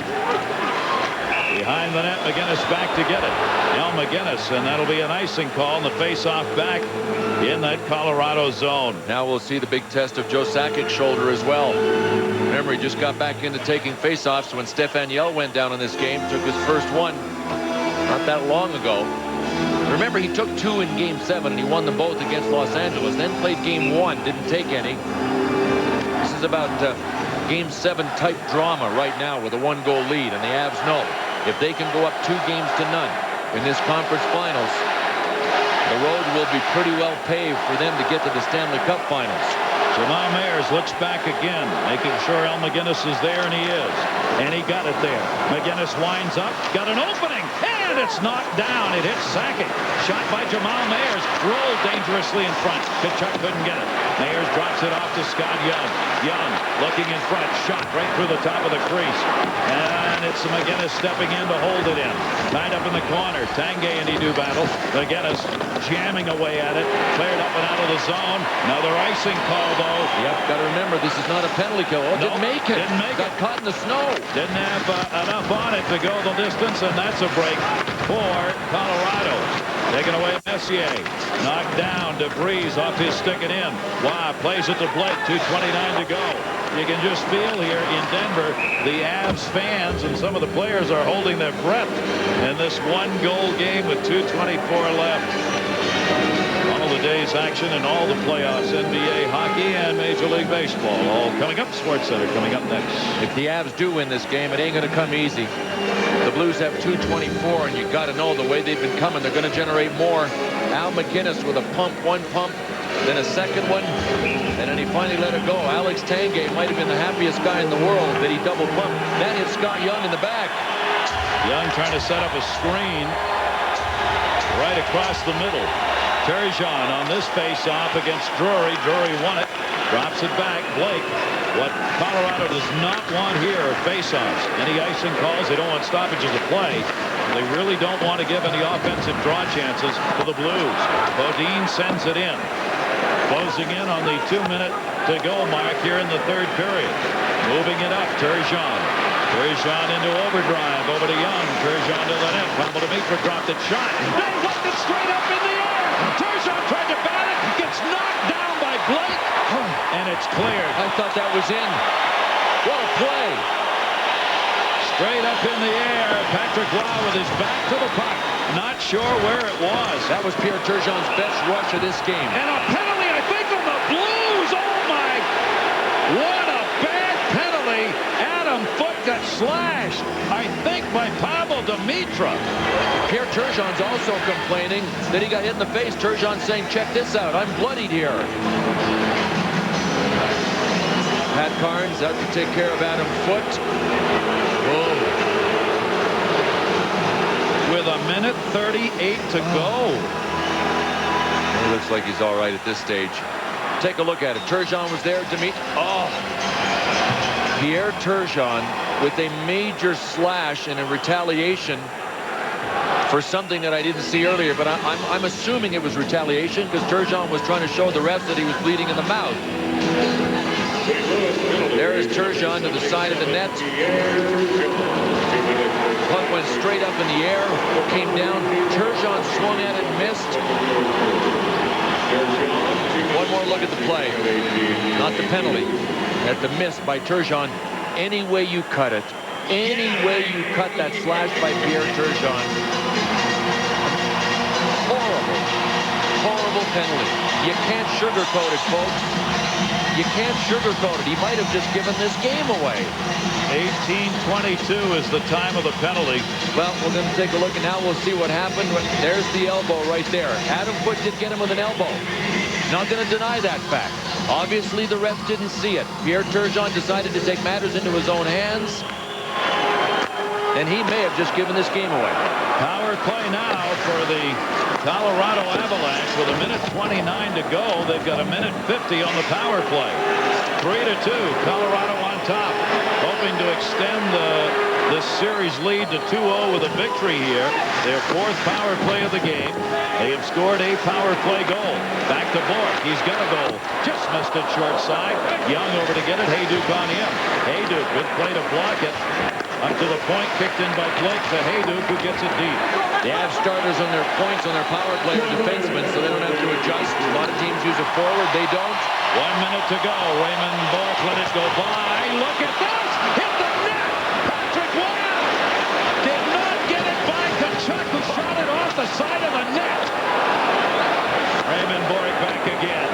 Behind the net, McGinnis back to get it. Now McGinnis, and that'll be an icing call, and the face-off back in that Colorado zone. Now we'll see the big test of Joe Sakic's shoulder as well. Remember, he just got back into taking face-offs when Stefan Yell went down in this game. Took his first one not that long ago. Remember, he took 2 in Game 7, and he won them both against Los Angeles. Then played Game 1, didn't take any. This is about Game 7 type drama right now with a 1-goal lead, and the Avs know if they can go up 2 games to none in this conference finals, the road will be pretty well paved for them to get to the Stanley Cup finals. Jamal Mayers looks back again, making sure Al McGinnis is there, and he is. And he got it there. McGinnis winds up, got an opening, and it's knocked down. It hits Sakic. Shot by Jamal Mayers. Rolled dangerously in front. Tkachuk couldn't get it. Mayers drops it off to Scott Young. Young looking in front. Shot right through the top of the crease. And it's McGinnis stepping in to hold it in. Tied up in the corner. Tanguay and he do battle. McGinnis jamming away at it. Cleared up and out of the zone. Another icing call, though. Yep, got to remember, this is not a penalty kill. Oh, nope, didn't make it. Didn't make got it. Caught in the snow. Didn't have enough on it to go the distance, and that's a break for Colorado. Taken away Messier. Knocked down. DeVries off his stick and in. Wow, plays it to Blake. 2:29 to go. You can just feel here in Denver, the Avs fans and some of the players are holding their breath in this 1-goal game with 2:24 left. All the day's action in all the playoffs, NBA, hockey, and Major League Baseball. All coming up. SportsCenter coming up next. If the Avs do win this game, it ain't going to come easy. The Blues have 2:24, and you got to know the way they've been coming. They're going to generate more. Al McInnes with a pump, 1 pump, then a second one, and then he finally let it go. Alex Tanguay might have been the happiest guy in the world that he double pumped. That hit Scott Young in the back. Young trying to set up a screen right across the middle. Turgeon on this face-off against Drury. Drury won it. Drops it back. Blake. What Colorado does not want here are face-offs. Any icing calls, they don't want stoppages of play. They really don't want to give any offensive draw chances to the Blues. Bodine sends it in. Closing in on the 2-minute-to-go mark here in the 3rd period. Moving it up. Turgeon. Turgeon into overdrive. Over to Young. Turgeon to the net. Pavel Dimitra dropped it. Shot. They left it straight up in the air. Turgeon tried to bat it. Gets knocked down by Blake. And it's cleared. I thought that was in. What a play. Straight up in the air. Patrick Roy with his back to the puck. Not sure where it was. That was Pierre Turgeon's best rush of this game. And a penalty, I think, on the Blues. Oh, my. What a bad penalty. Adam Foote got slashed, I think, by Pavel Dimitra. Pierre Turgeon's also complaining that he got hit in the face. Turgeon saying, check this out. I'm bloodied here. Pat Carnes out to take care of Adam Foote. Whoa. With 1:38 to go. He looks like he's all right at this stage. Take a look at it. Turgeon was there to meet. Oh. Pierre Turgeon with a major slash and a retaliation for something that I didn't see earlier, but I'm assuming it was retaliation because Turgeon was trying to show the refs that he was bleeding in the mouth. There is Turgeon to the side of the net. Puck went straight up in the air, came down. Turgeon swung at it and missed. One more look at the play. Not the penalty. At the miss by Turgeon. Any way you cut it. Any way you cut that slash by Pierre Turgeon. Horrible. Horrible penalty. You can't sugarcoat it, folks. You can't sugarcoat it. He might have just given this game away. 18:22 is the time of the penalty. Well, we're going to take a look, and now we'll see what happened. There's the elbow right there. Adam Foote did get him with an elbow. Not going to deny that fact. Obviously, the refs didn't see it. Pierre Turgeon decided to take matters into his own hands, and he may have just given this game away. Power play now for the Colorado Avalanche with 1:29 to go. They've got 1:50 on the power play. 3-2, Colorado on top, hoping to extend this series lead to 2-0 with a victory here. Their 4th power play of the game. They have scored a power play goal. Back to Bork. He's got a goal. Just missed it short side. Young over to get it. Hayduke on him. Hayduke, good play to block it. Up to the point, kicked in by Blake to Hayduke, who gets it deep. The Avs starters on their points on their power play are defensemen, so they don't have to adjust. A lot of teams use a forward. They don't. 1 minute to go. Raymond Bork let it go by. Look at this! Hit the net! Patrick Waugh did not get it by Tkachuk, who shot it off the side of the net. Raymond Bork back again.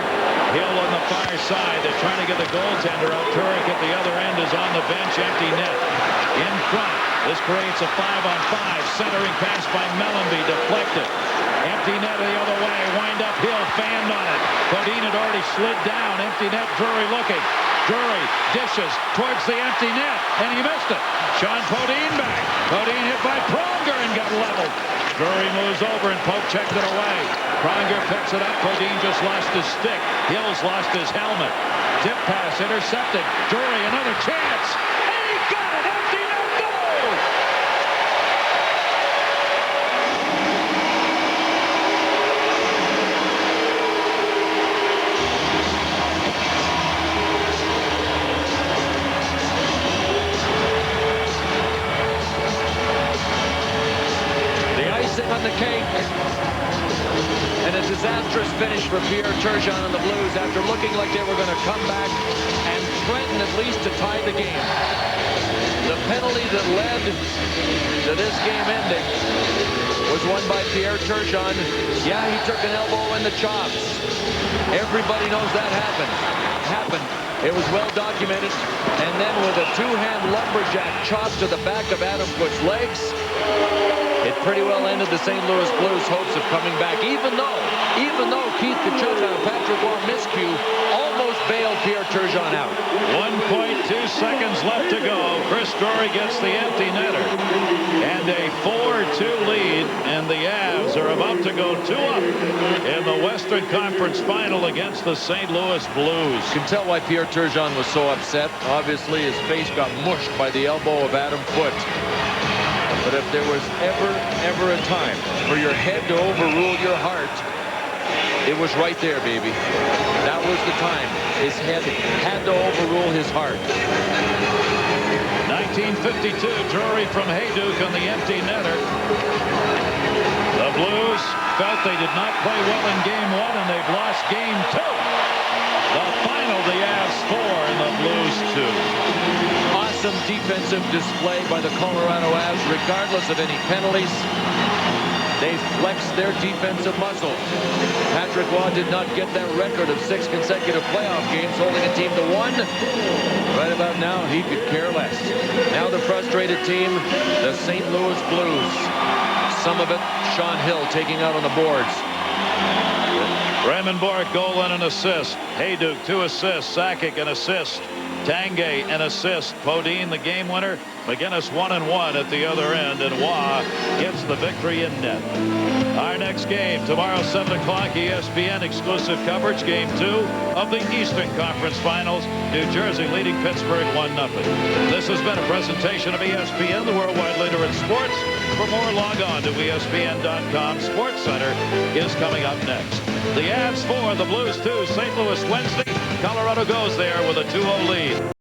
Hill on the far side. They're trying to get the goaltender out. Turek at the other end is on the bench. Empty net. In front. This creates a 5-on-5. Centering pass by Mellenby. Deflected. Empty net the other way. Wind up Hill. Fanned on it. Bodine had already slid down. Empty net. Drury looking. Drury dishes towards the empty net. And he missed it. Sean Bodine back. Bodine hit by Pronger and got leveled. Drury moves over and Pope checked it away. Pronger picks it up. Bodine just lost his stick. Hill's lost his helmet. Tip pass intercepted. Drury another chance. And he got it. Empty net goal. The icing on the cake. And a disastrous finish for Pierre Turgeon and the Blues after looking like they were going to come back and threaten at least to tie the game. The penalty that led to this game ending was won by Pierre Turgeon. Yeah, he took an elbow in the chops. Everybody knows that happened. It was well documented. And then with a two-hand lumberjack chop to the back of Adam Foote's legs, it pretty well ended the St. Louis Blues' hopes of coming back, even though Keith Tkachuk on a Patrick Waugh miscue almost bailed Pierre Turgeon out. 1.2 seconds left to go. Chris Drury gets the empty netter. And a 4-2 lead, and the Avs are about to go 2-up in the Western Conference Final against the St. Louis Blues. You can tell why Pierre Turgeon was so upset. Obviously, his face got mushed by the elbow of Adam Foote. But if there was ever a time for your head to overrule your heart, it was right there, baby. That was the time. His head had to overrule his heart. 1952, Drury from Hayduke on the empty netter. The Blues felt they did not play well in Game 1, and they've lost Game 2. The final, the Avs 4 and the Blues 2. Awesome defensive display by the Colorado Avs, regardless of any penalties. They flexed their defensive muscle. Patrick Waugh did not get that record of 6 consecutive playoff games, holding a team to 1. Right about now, he could care less. Now the frustrated team, the St. Louis Blues. Some of it, Sean Hill taking out on the boards. Raymond Bork, goal and an assist. Hayduke, 2 assists. Sakic, an assist. Tanguay, an assist. Bodine, the game winner. McGinnis, 1-1 at the other end, and Waugh gets the victory in net. Our next game tomorrow, 7 o'clock, ESPN exclusive coverage, Game 2 of the Eastern Conference Finals. New Jersey leading Pittsburgh 1-0. This has been a presentation of ESPN, the worldwide leader in sports. For more, log on to ESPN.com. Sports Center is coming up next. The Avs 4, the Blues 2. St. Louis Wednesday. Colorado goes there with a 2-0 lead.